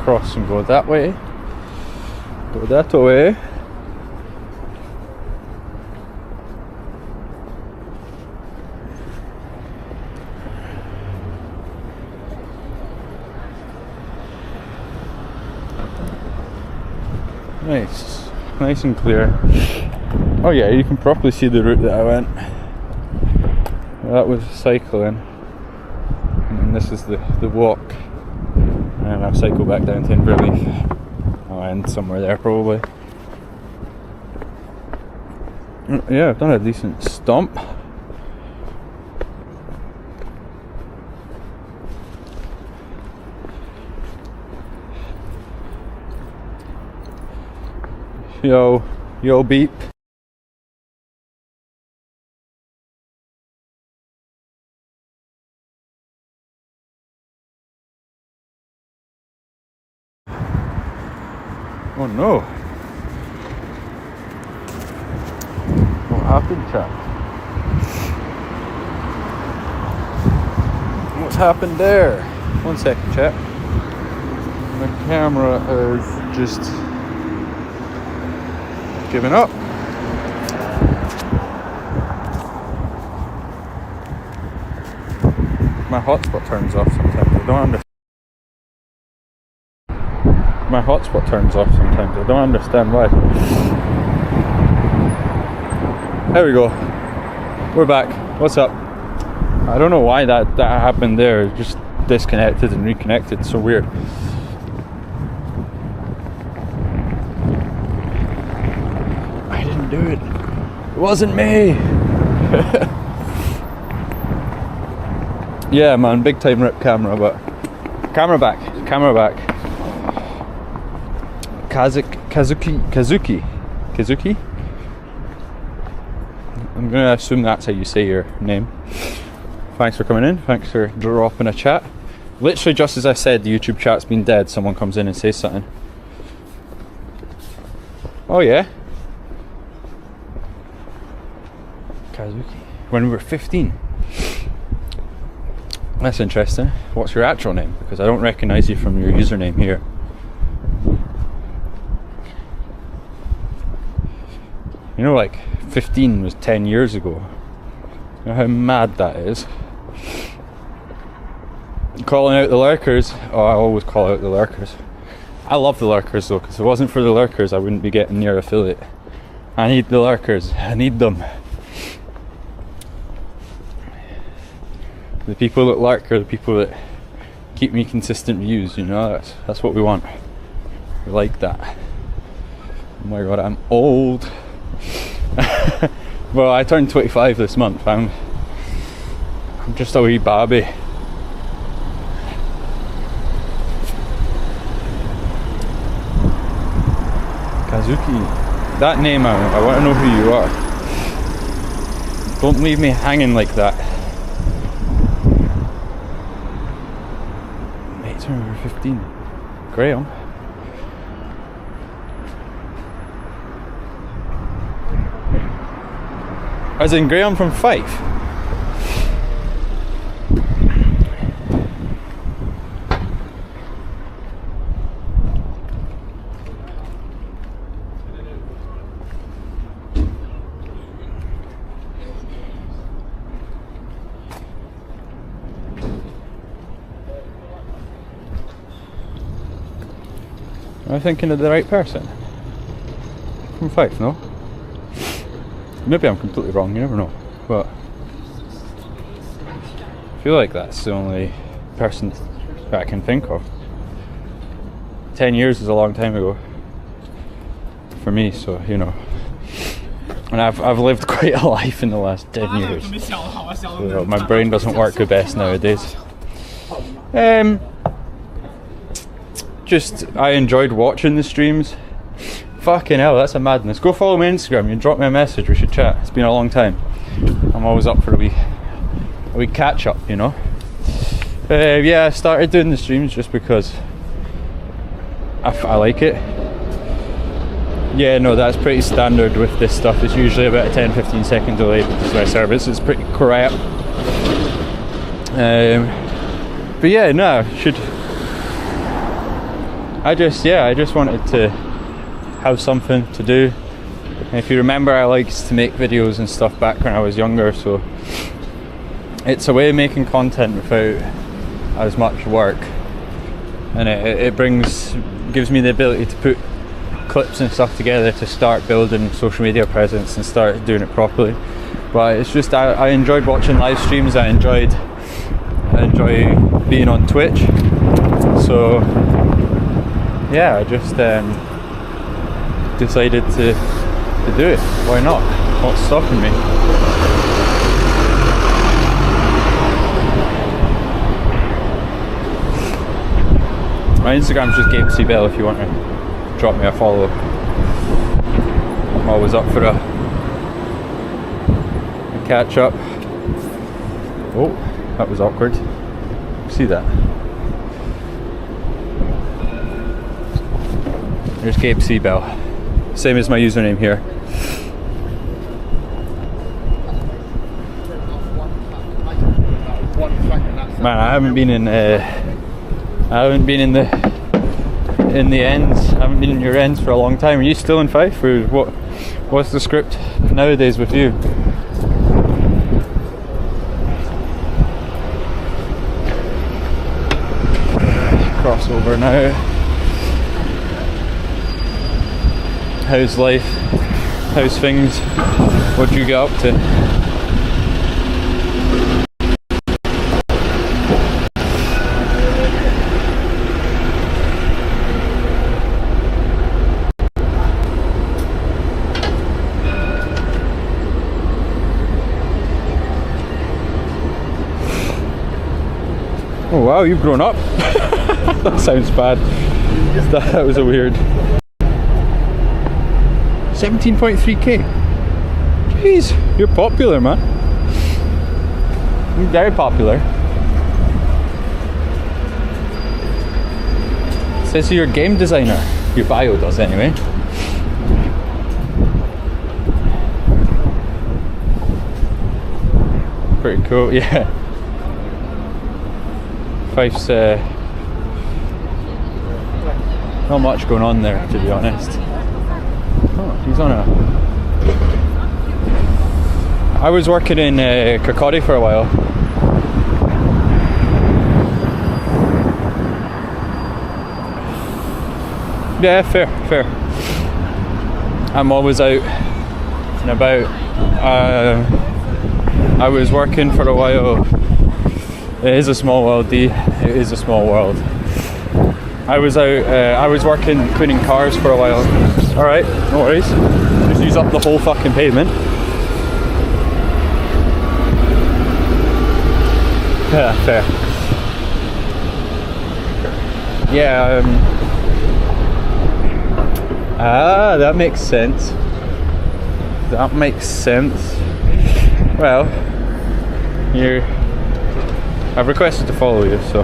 cross and go that way, go that way. Nice and clear. Oh yeah, you can properly see the route that I went. That was cycling, and this is the walk. And I'll cycle back down to Inverleith. I'll end somewhere there probably. Yeah, I've done a decent stomp. Yo beep. Oh no. What happened, chap? What's happened there? 1 second, chap. My camera has just given up. My hotspot turns off sometimes. I don't understand. My hotspot turns off sometimes. I don't understand why. There we go. We're back. What's up? I don't know why that happened there. It just disconnected and reconnected. It's so weird. I didn't do it. It wasn't me. Yeah, man. Big time rip camera, but camera back. Kazuki? I'm gonna assume that's how you say your name. Thanks for coming in, thanks for dropping a chat. Literally just as I said the YouTube chat's been dead, someone comes in and says something. Oh yeah? Kazuki. When we were 15. That's interesting. What's your actual name? Because I don't recognise you from your username here. You know, like 15 was 10 years ago. You know how mad that is? Calling out the lurkers. Oh, I always call out the lurkers. I love the lurkers though, because if it wasn't for the lurkers I wouldn't be getting near affiliate. I need the lurkers. I need them. The people that lurk are the people that keep me consistent views, you know, that's what we want. We like that. Oh my god, I'm old. Well, I turned 25 this month. I'm just a wee babby. Kazuki. That name, I want to know who you are. Don't leave me hanging like that. Mates when we were 15. Graham. As in Graham from Fife? Am I thinking of the right person? From Fife, no? Maybe I'm completely wrong, you never know. But I feel like that's the only person that I can think of. 10 years is a long time ago for me, so you know. And I've lived quite a life in the last 10 years. So my brain doesn't work the best nowadays. Just, I enjoyed watching the streams. Fucking hell, that's a madness. Go follow me on Instagram, you drop me a message, we should chat. It's been a long time. I'm always up for a wee catch up, you know. Yeah, I started doing the streams just because I like it. Yeah, no, that's pretty standard with this stuff. It's usually about a 10-15 second delay because my service is pretty crap. But yeah, no, I just wanted to have something to do. And if you remember, I liked to make videos and stuff back when I was younger, so it's a way of making content without as much work, and it gives me the ability to put clips and stuff together to start building social media presence and start doing it properly. But it's just I enjoyed watching live streams. I enjoy being on Twitch, so yeah, I just decided to do it. Why not? What's stopping me? My Instagram's just Gabe C. Bell if you want to drop me a follow. I'm always up for a catch up. Oh, that was awkward. See that? There's Gabe C. Bell. Same as my username here. Man, I haven't been in the ends. I haven't been in your ends for a long time. Are you still in Fife? Or what's the script nowadays with you? Crossover now. How's life? How's things? What do you get up to? Oh wow, you've grown up. That sounds bad. That was a weird. 17.3k. Jeez, you're popular, man. You're very popular. It says you're a game designer. Your bio does anyway. Pretty cool, yeah. Fife's not much going on there, to be honest. Oh, he's on a... I was working in Kirkcaldy for a while. Yeah, fair. I'm always out and about. I was working for a while. It is a small world, D. It is a small world. I was out, I was working cleaning cars for a while. Alright, no worries. Just use up the whole fucking pavement. Yeah, fair. Yeah, that makes sense. That makes sense. Well, I've requested to follow you, so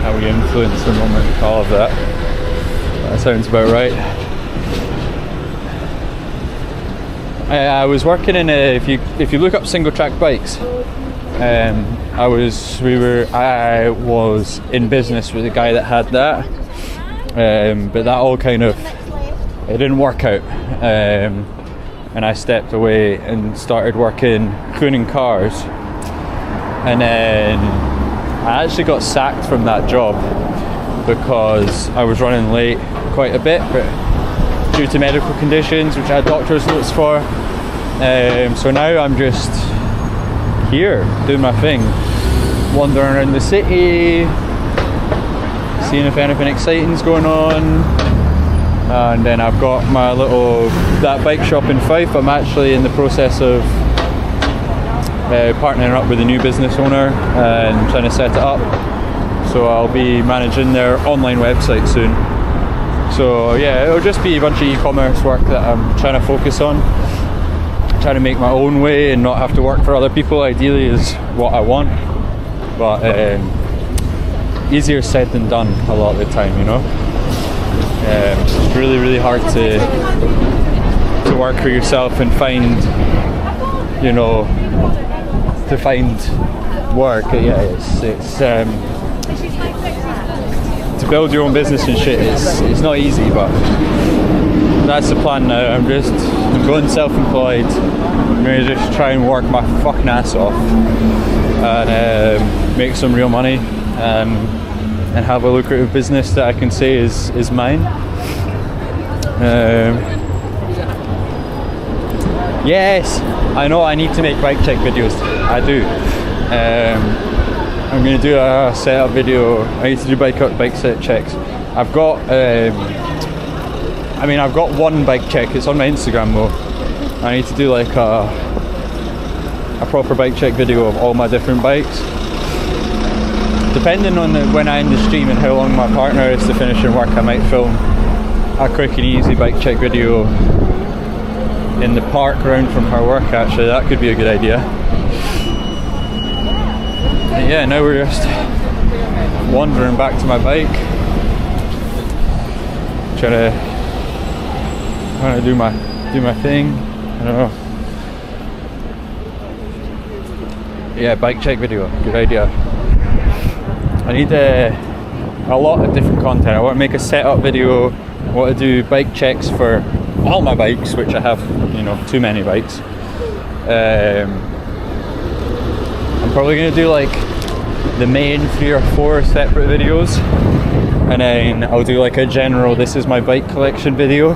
how we influence the moment, all of that. That sounds about right. I was working in a, if you look up single track bikes, I was in business with a guy that had that, but that all kind of, it didn't work out, and I stepped away and started working cleaning cars, and then I actually got sacked from that job because I was running late quite a bit, but due to medical conditions which I had doctor's notes for. So now I'm just here doing my thing, wandering around the city, seeing if anything exciting's going on. And then I've got my that bike shop in Fife. I'm actually in the process of partnering up with a new business owner and trying to set it up. So I'll be managing their online website soon. So yeah, it'll just be a bunch of e-commerce work that I'm trying to focus on. Trying to make my own way and not have to work for other people, ideally, is what I want. But easier said than done a lot of the time, you know. It's really, really hard to work for yourself and find, you know, to find work. Yeah, it's to build your own business and shit. It's not easy, but that's the plan now. I'm going self-employed. I'm gonna just try and work my fucking ass off and make some real money. And have a lucrative business that I can say is mine. Yes, I know I need to make bike check videos. I do. I'm going to do a setup video. I need to do bike set checks. I've got I've got one bike check. It's on my Instagram though. I need to do like a proper bike check video of all my different bikes. Depending on when I end the stream and how long my partner is to finish her work, I might film a quick and easy bike check video in the park round from her work. Actually, that could be a good idea. And yeah, now we're just wandering back to my bike, trying to do my thing. I don't know. Yeah, bike check video, good idea. I need a lot of different content. I want to make a setup video. I want to do bike checks for all my bikes, which I have, you know, too many bikes. I'm probably going to do like the main 3 or 4 separate videos, and then I'll do like a general "this is my bike collection" video.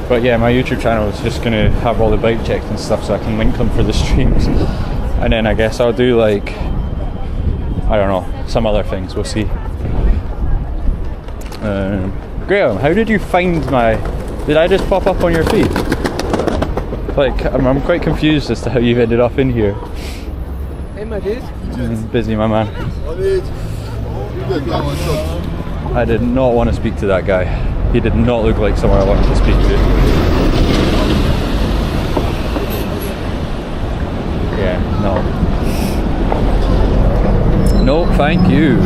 But yeah, my YouTube channel is just going to have all the bike checks and stuff, so I can link them for the streams. And then I guess I'll do like, I don't know, some other things, we'll see. Graham, how did you find did I just pop up on your feed? Like, I'm quite confused as to how you've ended up in here. Hey my dude. Busy, my man. I did not want to speak to that guy. He did not look like someone I wanted to speak to. Yeah, no, thank you.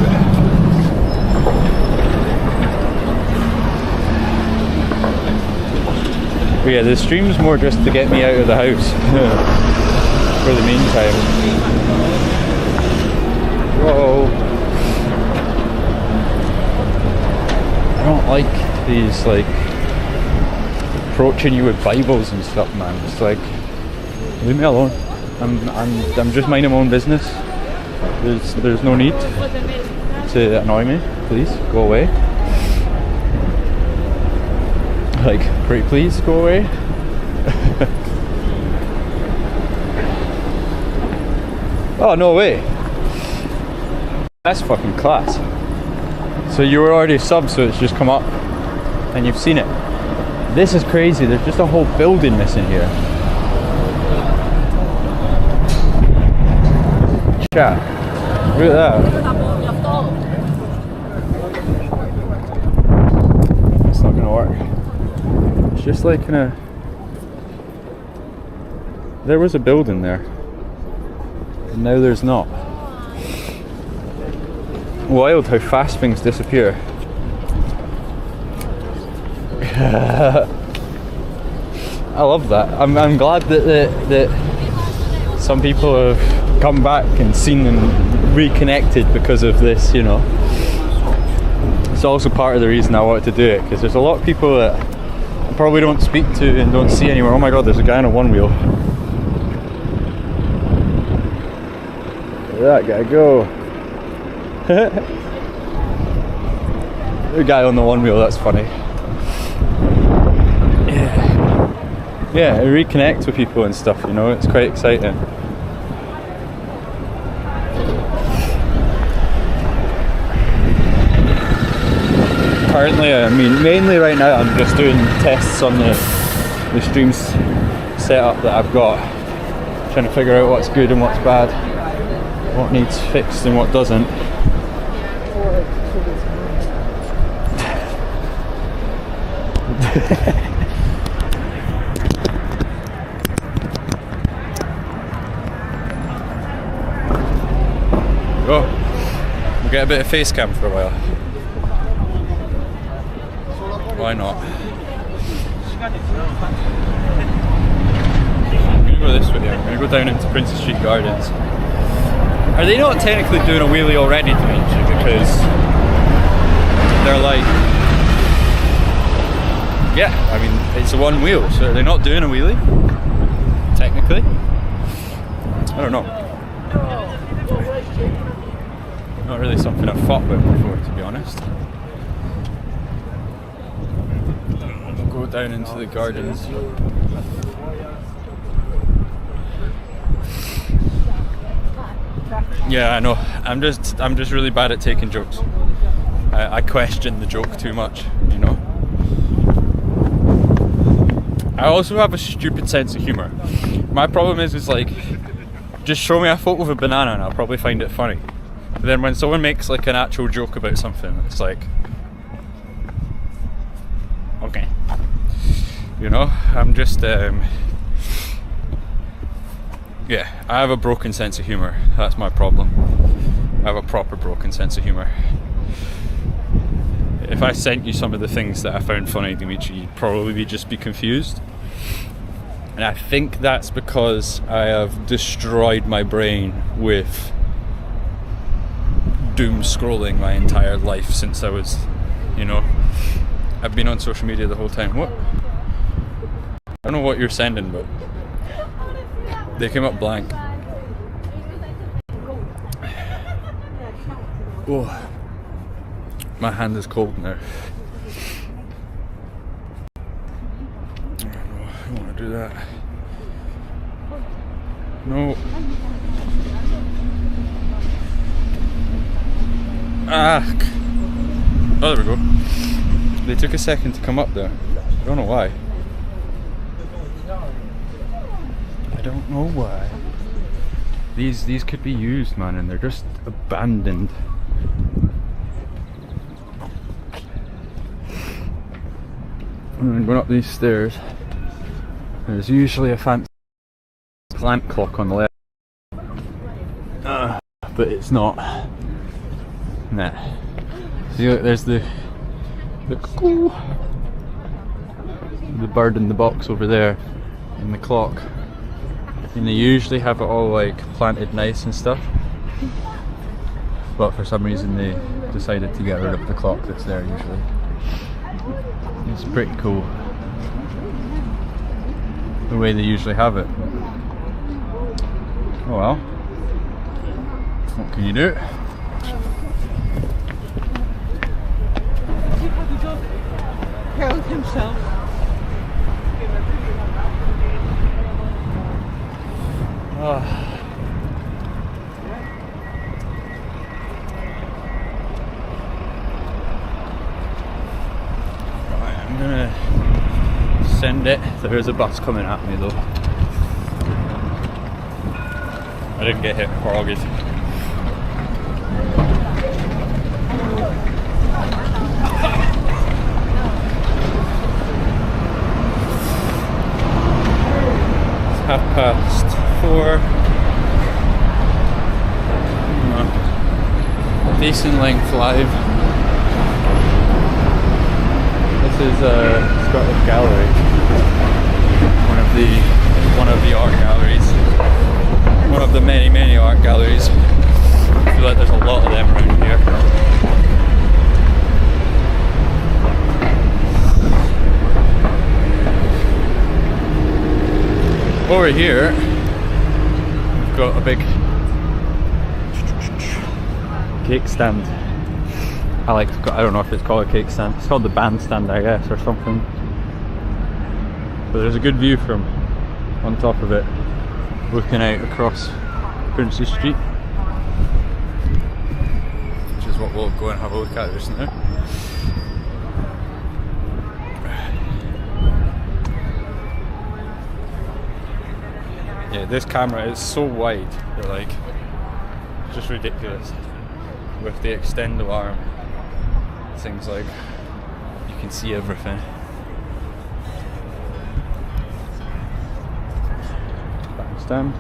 But yeah, the stream's more just to get me out of the house for the meantime. Whoa. I don't like these, like, approaching you with Bibles and stuff, man. It's like, leave me alone. I'm just minding my own business. There's no need to annoy me. Please go away. Like, pretty please go away. Oh, no way. That's fucking class. So you were already subbed, so it's just come up and you've seen it. This is crazy. There's just a whole building missing here. Chat. Look at that. It's not gonna work. It's just like there was a building there, and now there's not. Wild how fast things disappear. I love that. I'm glad that some people have come back and seen and reconnected because of this, you know. It's also part of the reason I wanted to do it, because there's a lot of people that I probably don't speak to and don't see anymore. Oh my god, there's a guy on a one wheel. Look at that guy go. The guy on the one wheel, that's funny. Yeah, it reconnects with people and stuff, you know, it's quite exciting. Currently, I mean, mainly right now I'm just doing tests on the stream setup that I've got, trying to figure out what's good and what's bad, what needs fixed and what doesn't. Oh, we'll get a bit of face cam for a while. Why not? I'm gonna go this way. I'm gonna go down into Princess Street Gardens. Are they not technically doing a wheelie already, Dimitri? Because they're like, yeah, I mean, it's a one wheel, so are they not doing a wheelie? Technically? I don't know. Not really something I've thought about before, to be honest. We'll go down into the gardens. Yeah, I know. I'm just really bad at taking jokes. I question the joke too much, you know. I also have a stupid sense of humour. My problem is like, just show me a photo of a banana and I'll probably find it funny. But then when someone makes like an actual joke about something, it's like, okay. You know, I'm just, yeah, I have a broken sense of humour. That's my problem. I have a proper broken sense of humour. If I sent you some of the things that I found funny, Dimitri, you'd probably just be confused. And I think that's because I have destroyed my brain with doom scrolling my entire life since I was, you know, I've been on social media the whole time. What? I don't know what you're sending, but they came up blank. Oh, my hand is cold now. I don't want to do that. No. Ah. Oh, there we go. They took a second to come up there. I don't know why. I don't know why. These could be used, man, and they're just abandoned. And going up these stairs, there's usually a fancy plant clock on the left, but it's not. Nah. See, look, there's the bird in the box over there, and the clock. And they usually have it all like planted nice and stuff, but for some reason they decided to get rid of the clock that's there usually. It's pretty cool the way they usually have it. Oh well, what can you do? Killed himself. Right, I'm gonna send it. There is a bus coming at me though. I didn't get hit, we're all good. It's 4:30. Decent length live. This is Scottish Gallery. one of the art galleries, one of the many art galleries. I feel like there's a lot of them around here. Over here, we've got a big cake stand. I don't know if it's called a cake stand. It's called the bandstand, I guess, or something. But there's a good view from on top of it, looking out across Princess Street, which is what we'll go and have a look at just now. Yeah, this camera is so wide that like, it's just ridiculous. With the extendo arm, things like, you can see everything. Bandstand.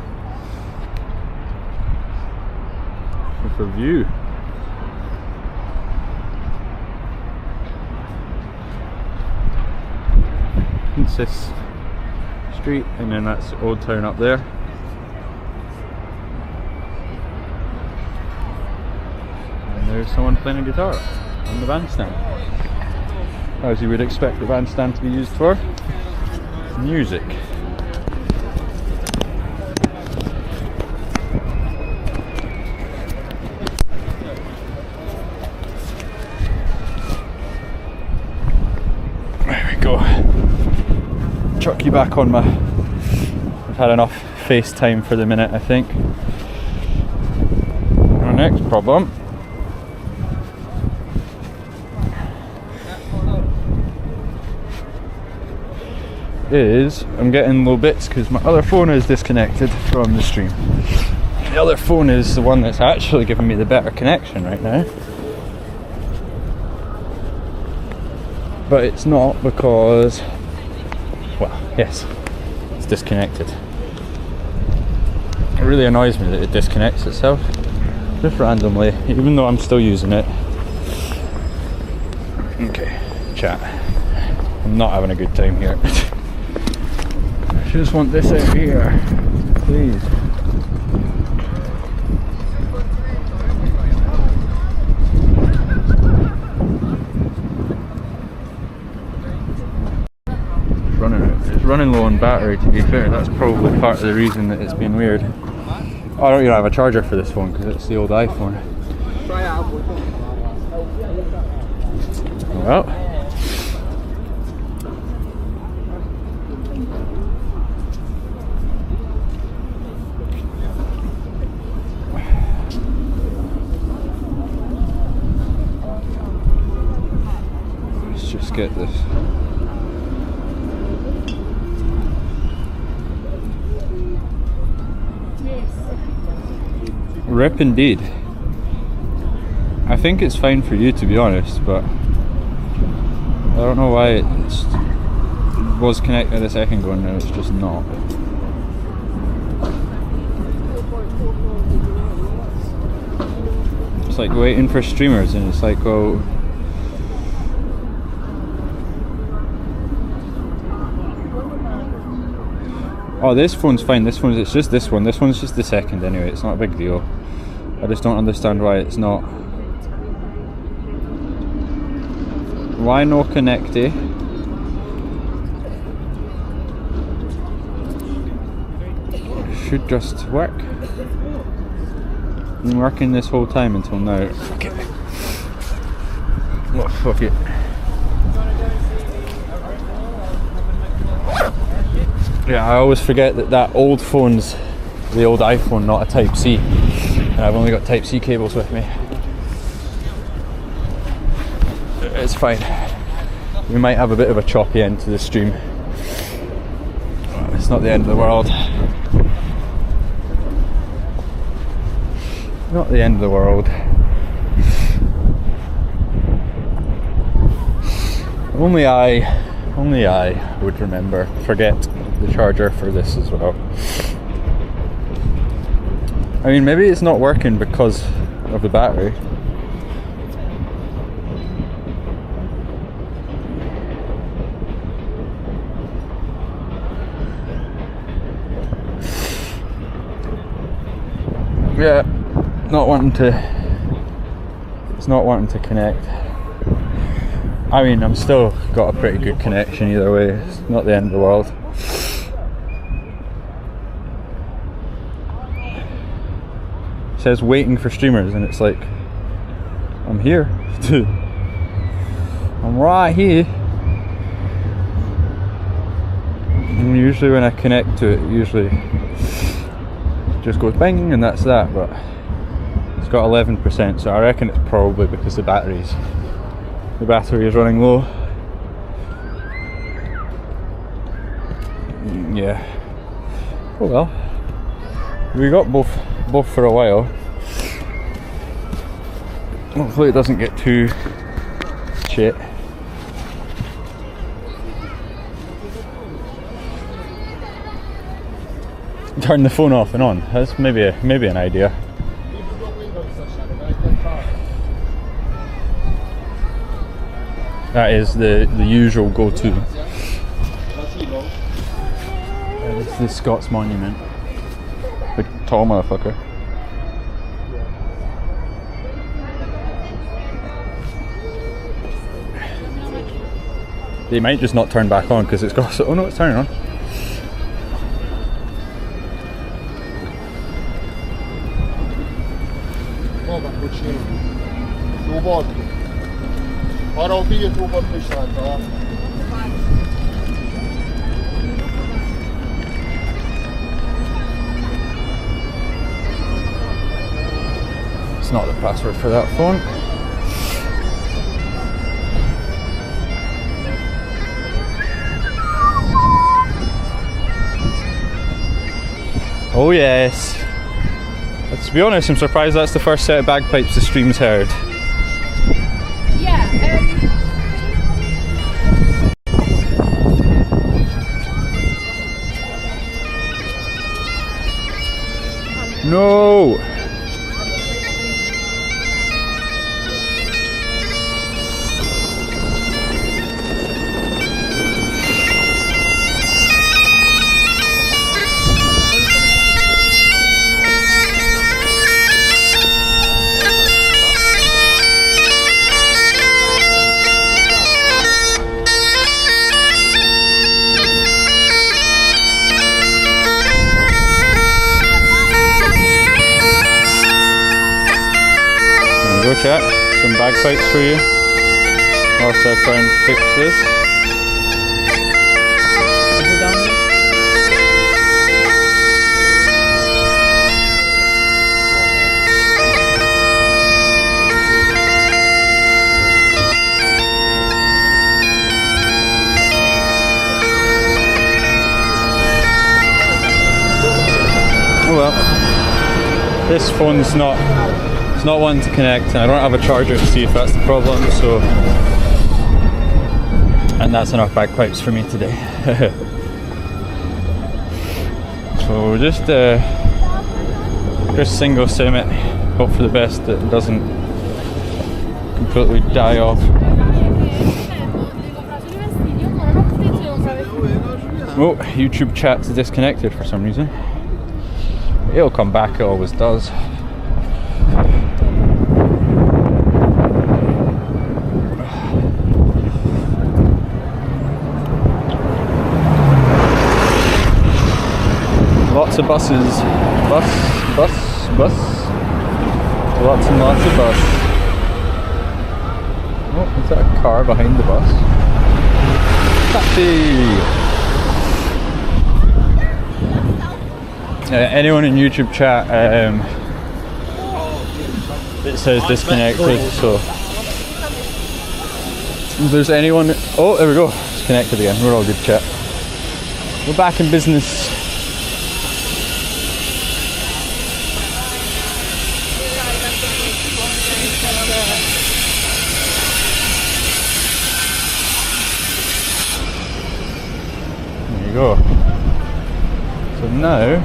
With a view. Princess Street, and then that's Old Town up there. And there's someone playing a guitar on the bandstand. As you would expect the bandstand to be used for. Music. There we go. Chuck you back on my... I've had enough FaceTime for the minute, I think. Our next problem is I'm getting low bits because my other phone is disconnected from the stream. The other phone is the one that's actually giving me the better connection right now. But it's not because, well, yes, it's disconnected. It really annoys me that it disconnects itself just randomly, even though I'm still using it. Okay, chat. I'm not having a good time here. I just want this out here, please. It's running low on battery, to be fair. That's probably part of the reason that it's been weird. I don't even have a charger for this phone because it's the old iPhone. Well, let's just get this. Rip indeed. I think it's fine for you, to be honest, but I don't know why it was connected a second ago and now it's just not. It's like waiting for streamers and it's like, well, oh, this phone's fine, it's just this one. This one's just the second anyway, it's not a big deal. I just don't understand why it's not. Why no connecty? Should just work. Been working this whole time until now. Fuck it. Oh, fuck it. Yeah, I always forget that old phone's the old iPhone, not a Type-C. And I've only got Type-C cables with me. It's fine. We might have a bit of a choppy end to the stream. It's not the end of the world. Not the end of the world. Only I would forget the charger for this as well. I mean, maybe it's not working because of the battery. Yeah, not wanting to. It's not wanting to connect. I mean, I'm still got a pretty good connection either way. It's not the end of the world. It says waiting for streamers, and it's like, I'm here. I'm right here. And usually when I connect to it, usually just goes bing and that's that, but it's got 11%, so I reckon it's probably because the battery is running low. Yeah. Oh well. We got both for a while. Hopefully it doesn't get too shit. Turn the phone off and on. That's maybe an idea. That is the usual go-to. It's the Scots Monument. Big tall motherfucker. They might just not turn back on because it's got. Oh no, it's turning on. It's not the password for that phone. Oh yes. To be honest, I'm surprised that's the first set of bagpipes the stream's heard. Yeah, No! Go chat, some bagpipes for you whilst I try and fix this. Oh well, this phone's not one to connect, and I don't have a charger to see if that's the problem, so, and that's enough bagpipes for me today. So just single sim it, hope for the best that it doesn't completely die off. Oh, YouTube chat's disconnected for some reason. It'll come back, it always does. Lots of buses. Bus. Lots and lots of bus. Oh, is that a car behind the bus? Taxi! Anyone in YouTube chat, it says disconnected, so if there's anyone. Oh, there we go. It's connected again. We're all good, chat. We're back in business. There you go. So now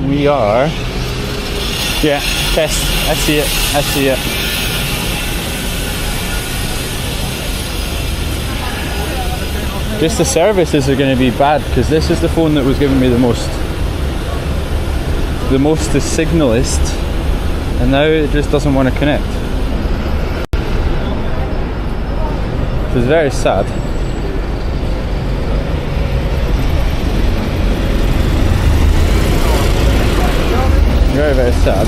we are. Yeah, test. I see it. Just the services are going to be bad because this is the phone that was giving me the most the most is signalist, and now it just doesn't want to connect. Which is very sad. Very, very sad.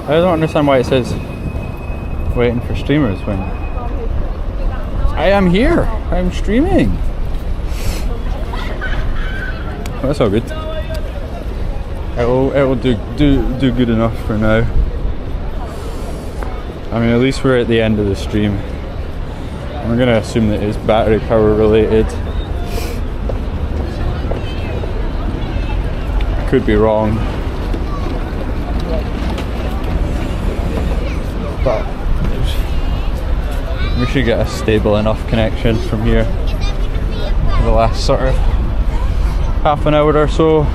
I don't understand why it says waiting for streamers when I am here. I'm streaming. That's all good. It'll do good enough for now. I mean, at least we're at the end of the stream. I'm gonna assume that it's battery power related. Could be wrong. But we should get a stable enough connection from here for the last sort of half an hour or so.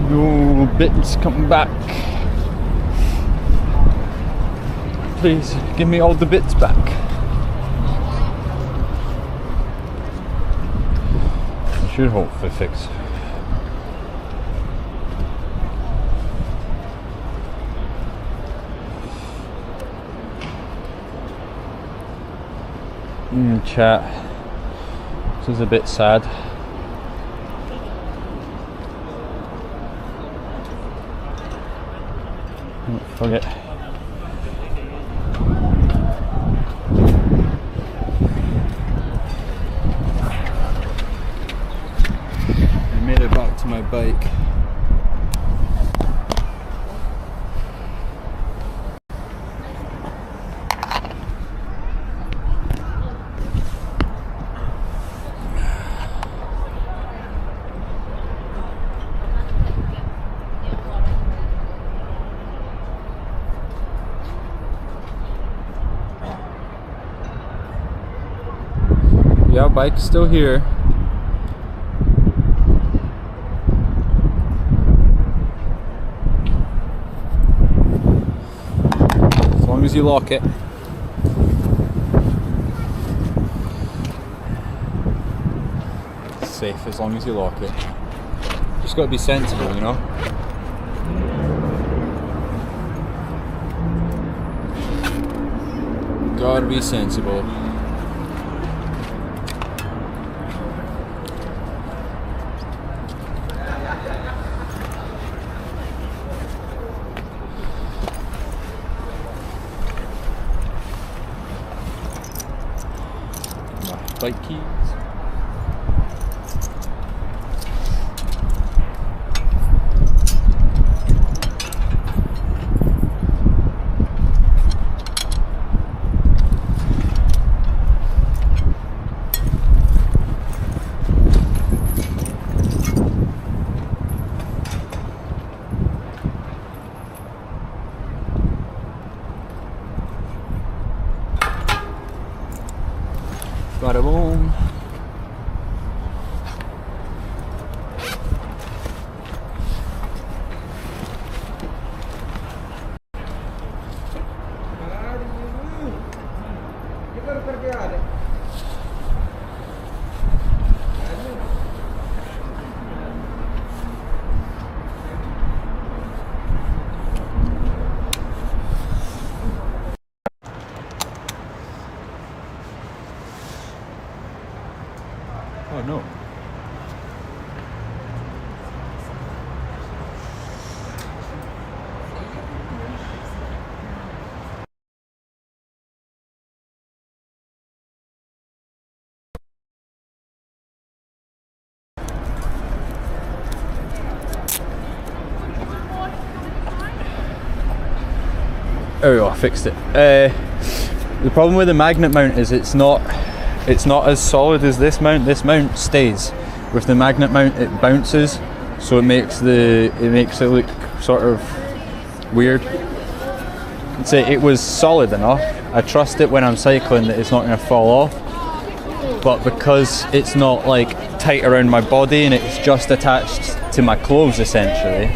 No bits coming back. Please give me all the bits back. I should hopefully fix. Chat. This is a bit sad. Forget. I made it back to my bike. Yeah, bike's still here. As long as you lock it. It's safe as long as you lock it. Just gotta be sensible, you know? Gotta be sensible. Bike keys. Bada boom. Oh no. There we go, I fixed it. The problem with the magnet mount is it's not as solid as this mount. This mount stays. With the magnet mount, it bounces, so it makes it look sort of weird. I'd say it was solid enough. I trust it when I'm cycling that it's not going to fall off. But because it's not like tight around my body and it's just attached to my clothes essentially,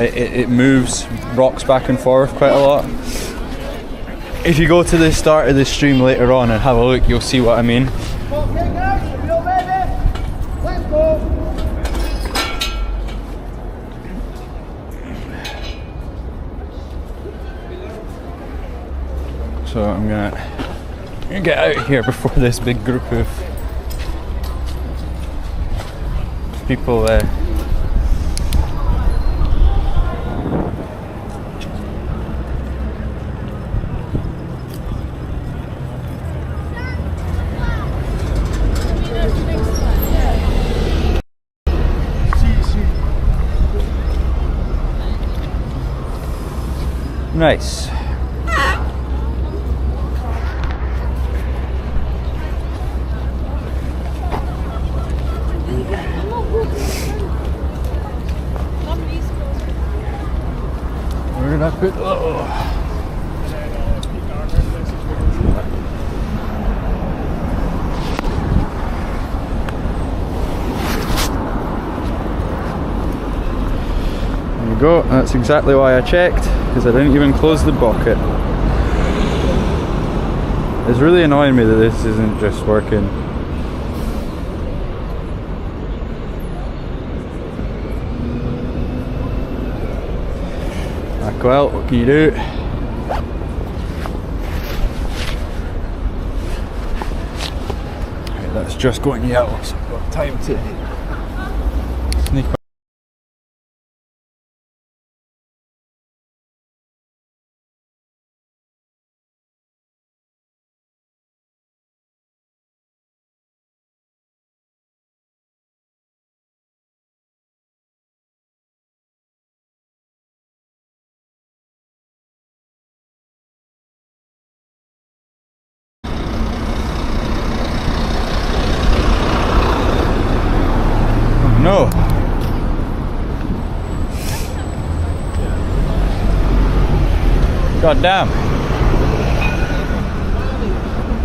it moves, rocks back and forth quite a lot. If you go to the start of the stream later on and have a look, you'll see what I mean. So I'm gonna get out of here before this big group of people nice. Where did I put? Oh. There you go. That's exactly why I checked, because I didn't even close the bucket. It's really annoying me that this isn't just working. Well, what can you do? Right, that's just going yellow, so I've got time to sneak on. No. God damn.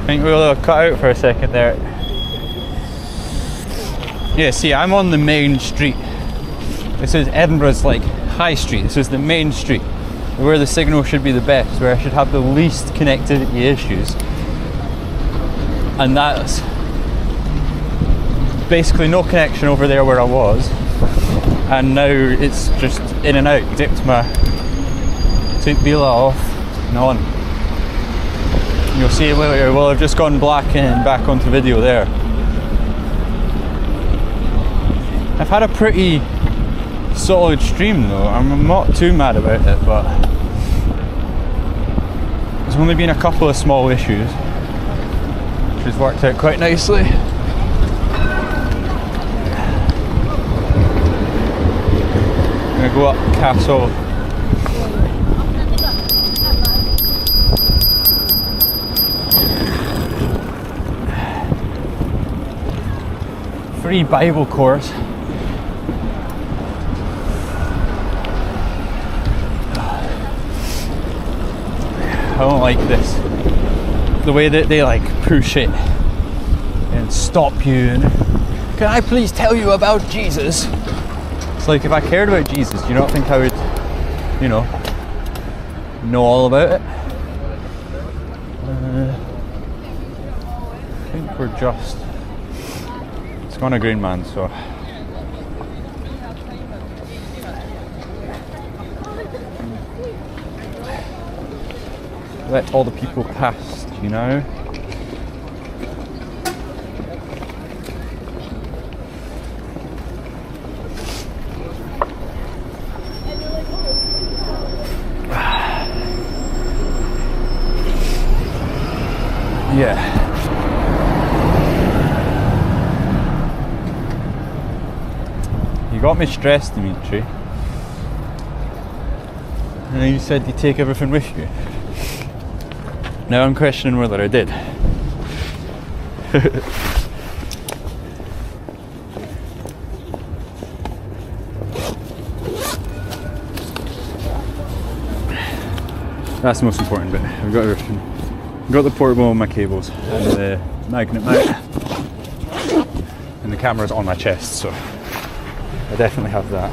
I think we'll cut out for a second there. Yeah, see, I'm on the main street. This is Edinburgh's like high street. This is the main street, where the signal should be the best, where I should have the least connectivity issues. And that's basically no connection over there where I was, and now it's just in and out. Dipped my took Bila off and on. You'll see it later. Well, I've just gone black and back onto video there. I've had a pretty solid stream though. I'm not too mad about it, but there's only been a couple of small issues, which has worked out quite nicely. Go up Castle. Free Bible course. I don't like this. The way that they like push it and stop you and can I please tell you about Jesus? It's like if I cared about Jesus, do you not think I would, you know all about it? I think we're just, it's gone a green man, so. Let all the people past, you know? Yeah. You got me stressed, Dimitri. And you said you take everything with you. Now I'm questioning whether I did. That's the most important bit. I've got everything. I've got the portable and my cables and the magnet mount. And the camera's on my chest, so I definitely have that.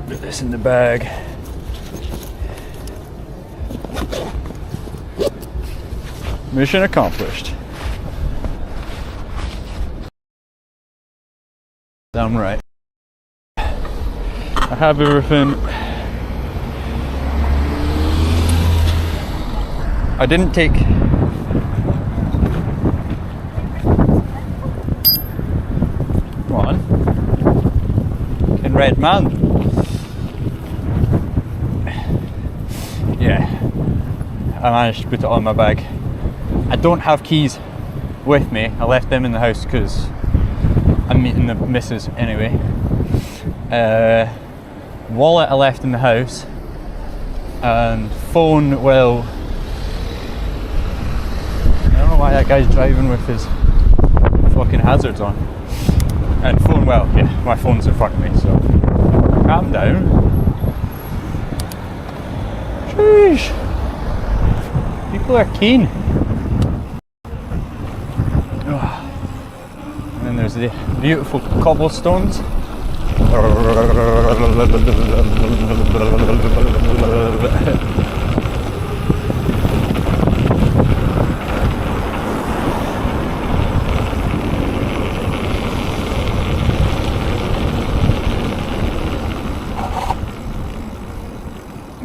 Put this in the bag. Mission accomplished. Damn right. I have everything. I didn't take in red man. Yeah, I managed to put it on my bag. I don't have keys with me. I left them in the house because I'm meeting the missus anyway. Wallet I left in the house, and phone, well, I don't know why that guy's driving with his fucking hazards on. And phone, well, yeah, my phone's in front of me, so calm down. Sheesh. People are keen. And then there's the beautiful cobblestones.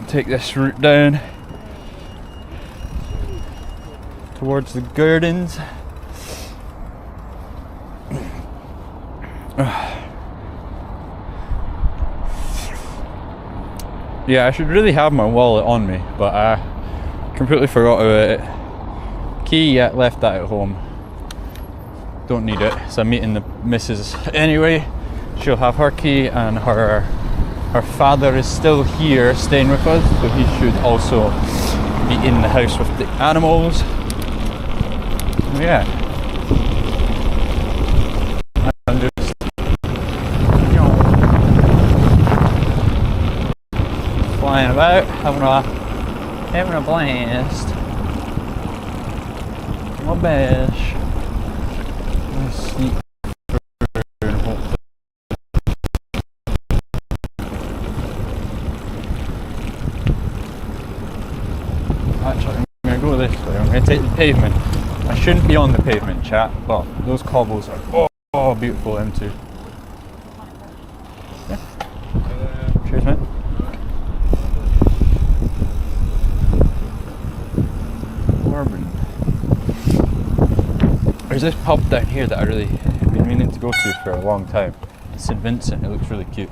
Take this route down towards the gardens. Yeah, I should really have my wallet on me, but I completely forgot about it. Key, yeah, left that at home. Don't need it, so I'm meeting the missus anyway. She'll have her key, and her father is still here staying with us, so he should also be in the house with the animals. Yeah. I'm just, flying about, having a blast. My bash. Let's sneak through and hope. Actually, I'm going to go this way. I'm going to take the pavement. I shouldn't be on the pavement, chat, but those cobbles are oh beautiful, them too. Yeah. Cheers, mate. There's this pub down here that I really have been meaning to go to for a long time. It's St Vincent. It looks really cute.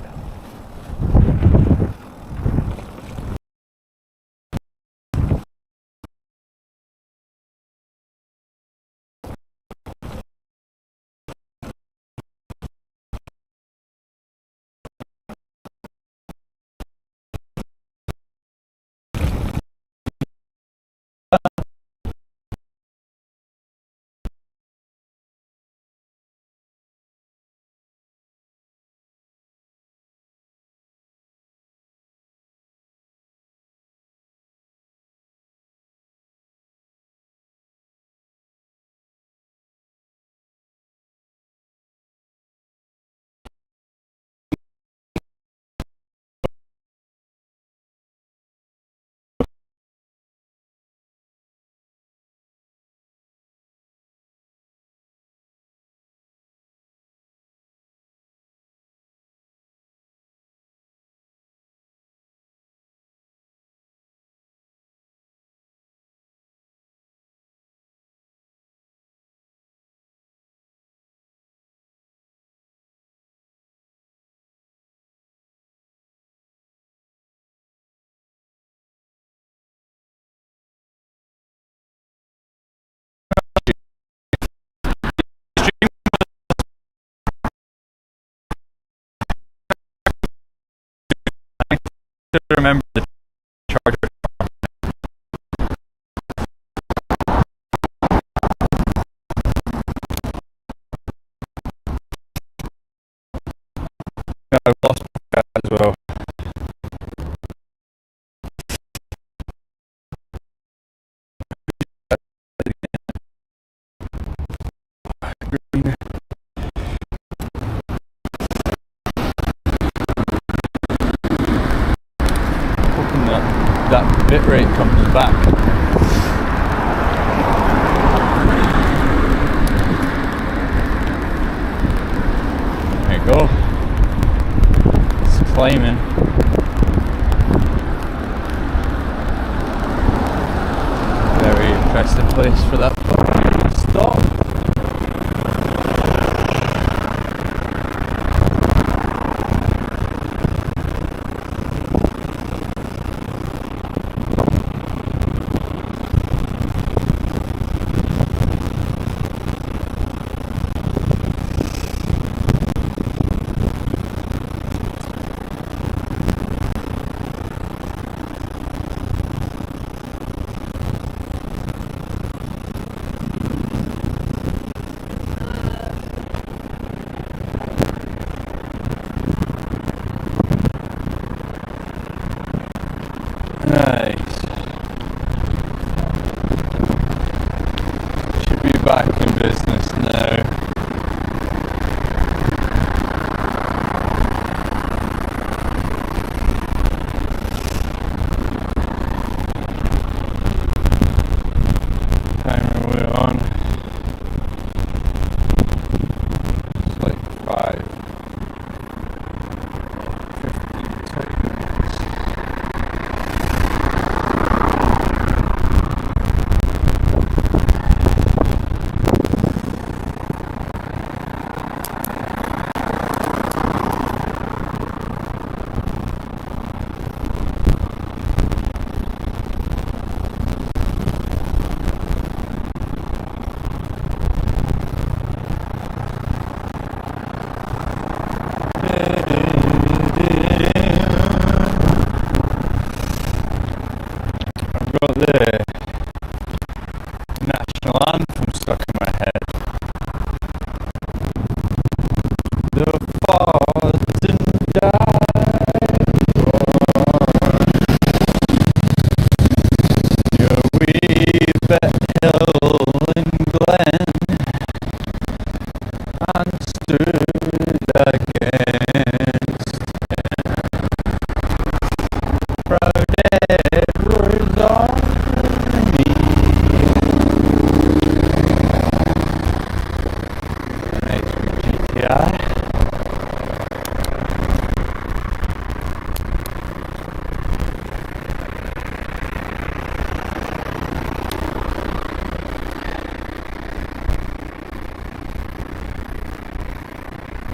I've lost that as well. Hoping that bit rate comes back. There you go. It's climbing. Very interesting place for that fucking stop. Nice. Should be back in business now. Timer way on. It's like 5:15 seconds. Got the national anthem stuck in my head. The fought and died for your wee bit hill and glen, and stood against proud Edward's army. Nice with GTI.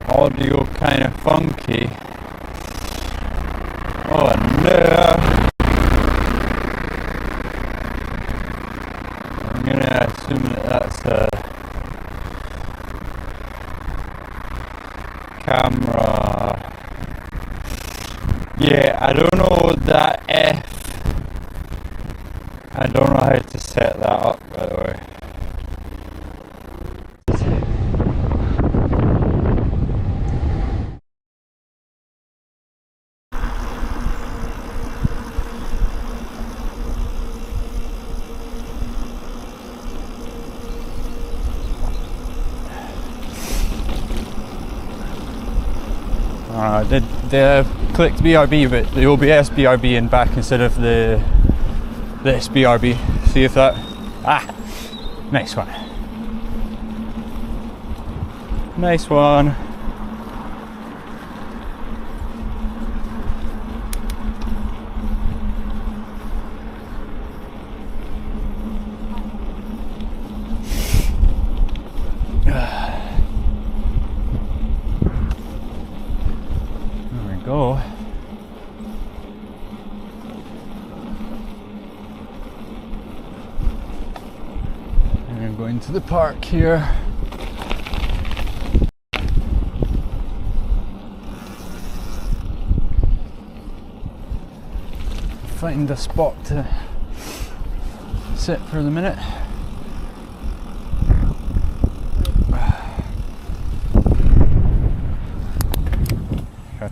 Audio kind of funky. Oh no! I'm gonna assume that that's a camera. Yeah, I don't know that F. I don't know how to set that up, by the way. They clicked BRB, but the OBS BRB and back instead of this BRB. See if that. Nice one. Nice one. Go. And I'm going to the park here. Find a spot to sit for the minute.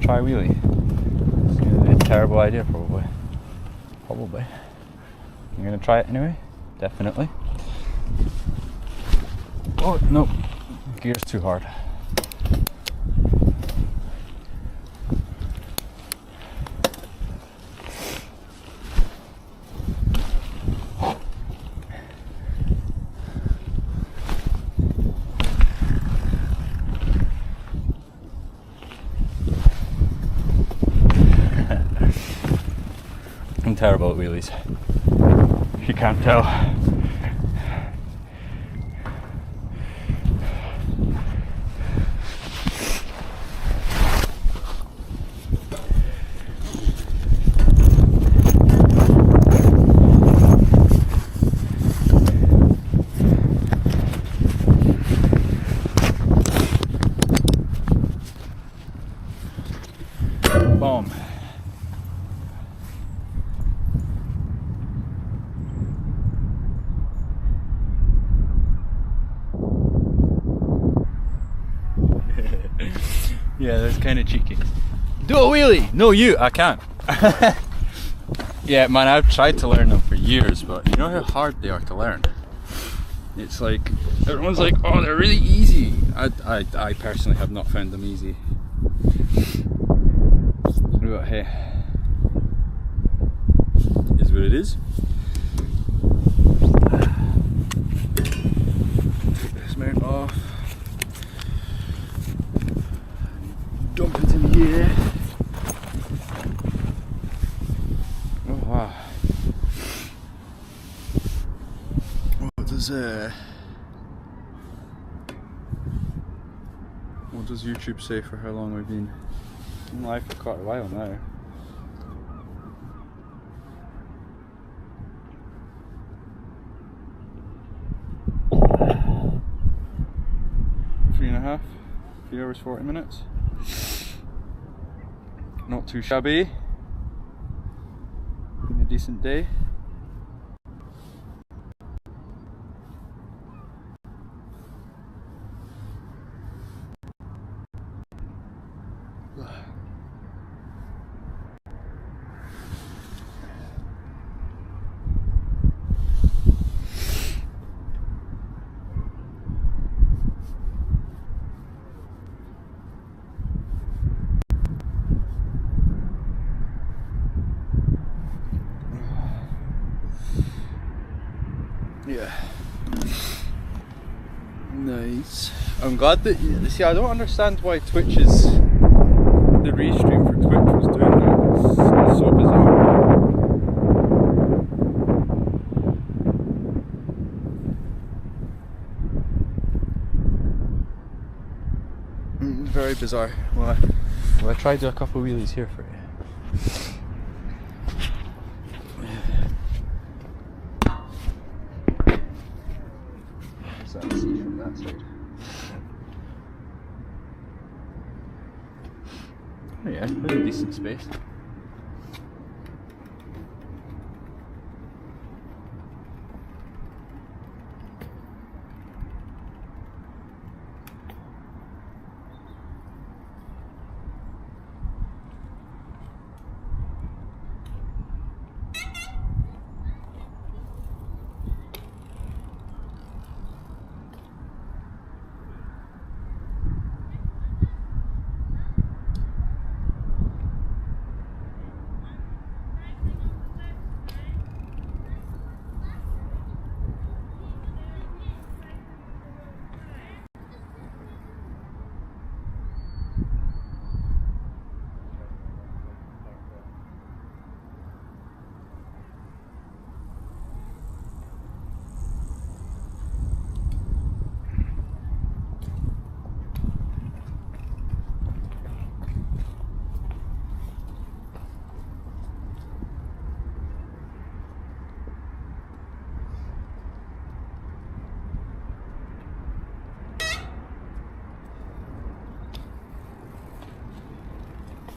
try a wheelie. It's gonna be a terrible idea, probably. I'm gonna try it anyway, definitely. Oh, no, gear's too hard. I'm terrible at wheelies, if you can't tell. Boom. Yeah, that's kind of cheeky. Do a wheelie! No, you! I can't. Yeah, man, I've tried to learn them for years, but you know how hard they are to learn? It's like, everyone's like, oh, they're really easy. I personally have not found them easy. But hey, is what it is. Take this mount off. Dump it in the air. Oh wow. What does YouTube say for how long we've been live for quite a while now? Three and a half, 3 hours 40 minutes. Not too shabby. Been a decent day. Yeah. Nice. I'm glad that, see, I don't understand why Twitch's, the restream for Twitch was doing that. It's so bizarre. Very bizarre. Well, I tried to do a couple of wheelies here for you. So see from that side. Oh yeah, really decent space.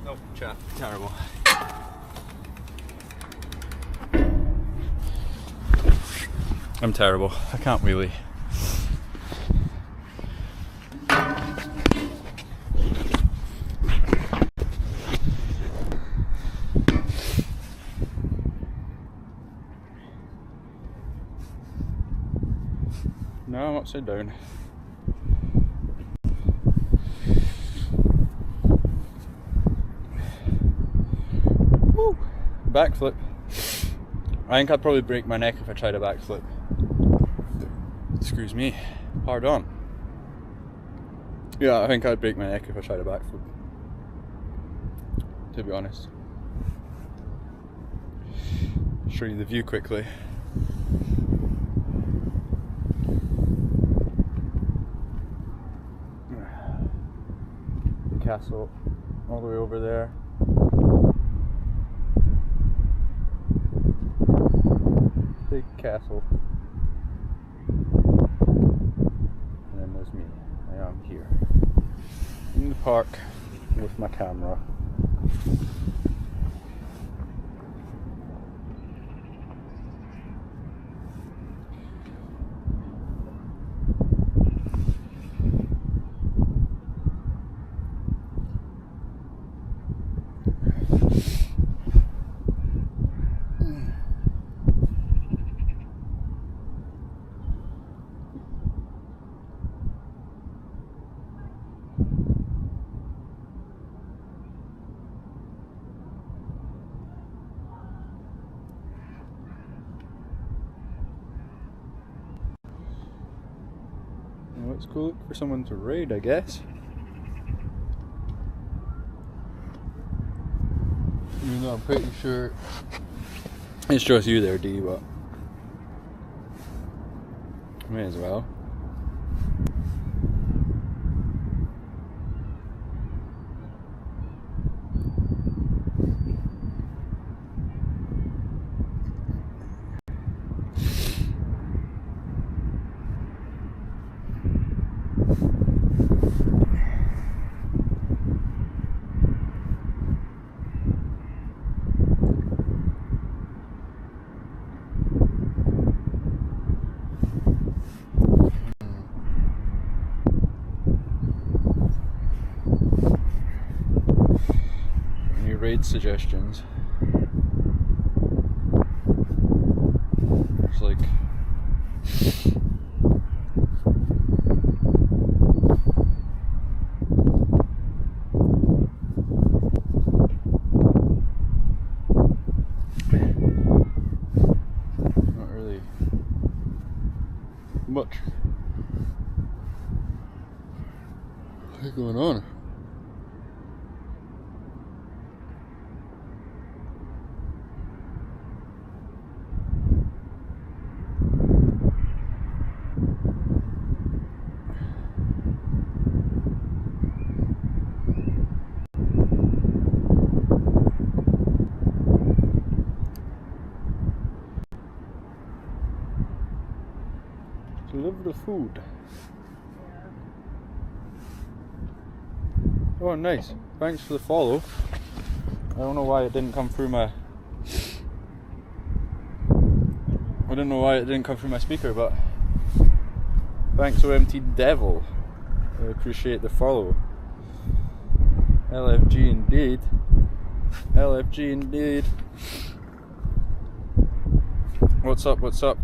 Nope, chat. Terrible. I'm terrible. I can't wheelie. upside down. Woo! Backflip. I think I'd probably break my neck if I tried a backflip. Excuse me. Pardon. Yeah, I think I'd break my neck if I tried a backflip. To be honest. Show you the view quickly. Castle all the way over there. Big castle. And then there's me. I am here in the park with my camera. Let's go look for someone to raid, I guess. Even though I'm pretty sure it's just you there, D, but may as well. Raid suggestions. It's like not really much going on. Love the food. Oh, nice. Thanks for the follow. I don't know why it didn't come through my... I don't know why it didn't come through my speaker, but thanks, OMT Devil. I appreciate the follow. LFG indeed. LFG indeed. What's up? What's up?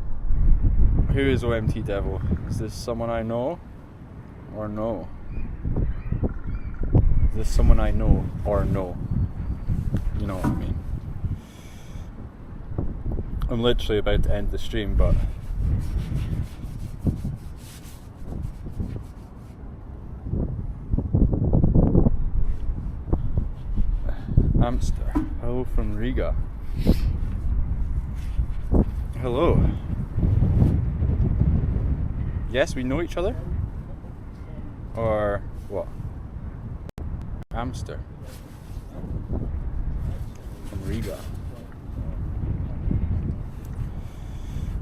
Who is OMT Devil? Is this someone I know? Or no? Is this someone I know or no? You know what I mean. I'm literally about to end the stream, but Amster. Hello from Riga. Hello. Yes, we know each other? Or what? Amster. From Riga.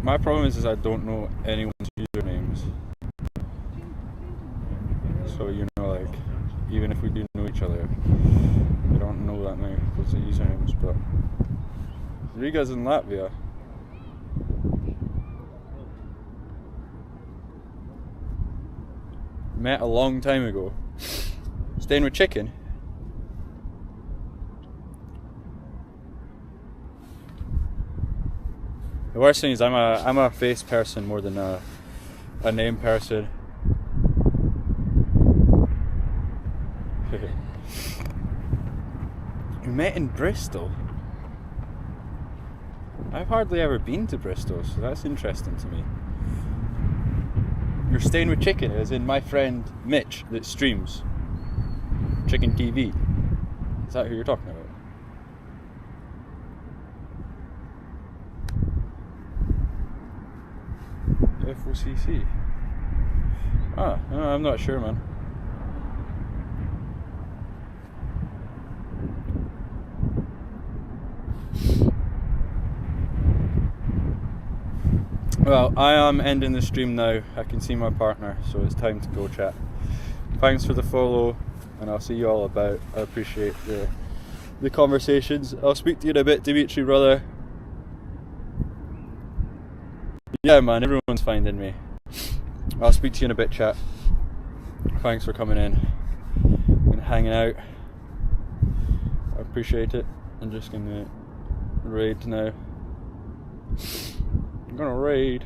My problem is I don't know anyone's usernames. So, you know, like, even if we do know each other, we don't know that many people's usernames, but Riga's in Latvia. Met a long time ago. Staying with chicken. The worst thing is I'm a face person more than a a name person. We met in Bristol. I've hardly ever been to Bristol, so that's interesting to me. You're staying with Chicken, as in my friend Mitch that streams Chicken TV. Is that who you're talking about? FOCC. Ah, no, I'm not sure, man. Well, I am ending the stream now. I can see my partner, so it's time to go, chat. Thanks for the follow, and I'll see you all about. I appreciate the conversations. I'll speak to you in a bit, Dimitri, brother. Yeah, man, everyone's finding me. I'll speak to you in a bit, chat. Thanks for coming in and hanging out. I appreciate it. I'm just gonna raid now. I'm gonna raid.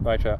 Bye, chat.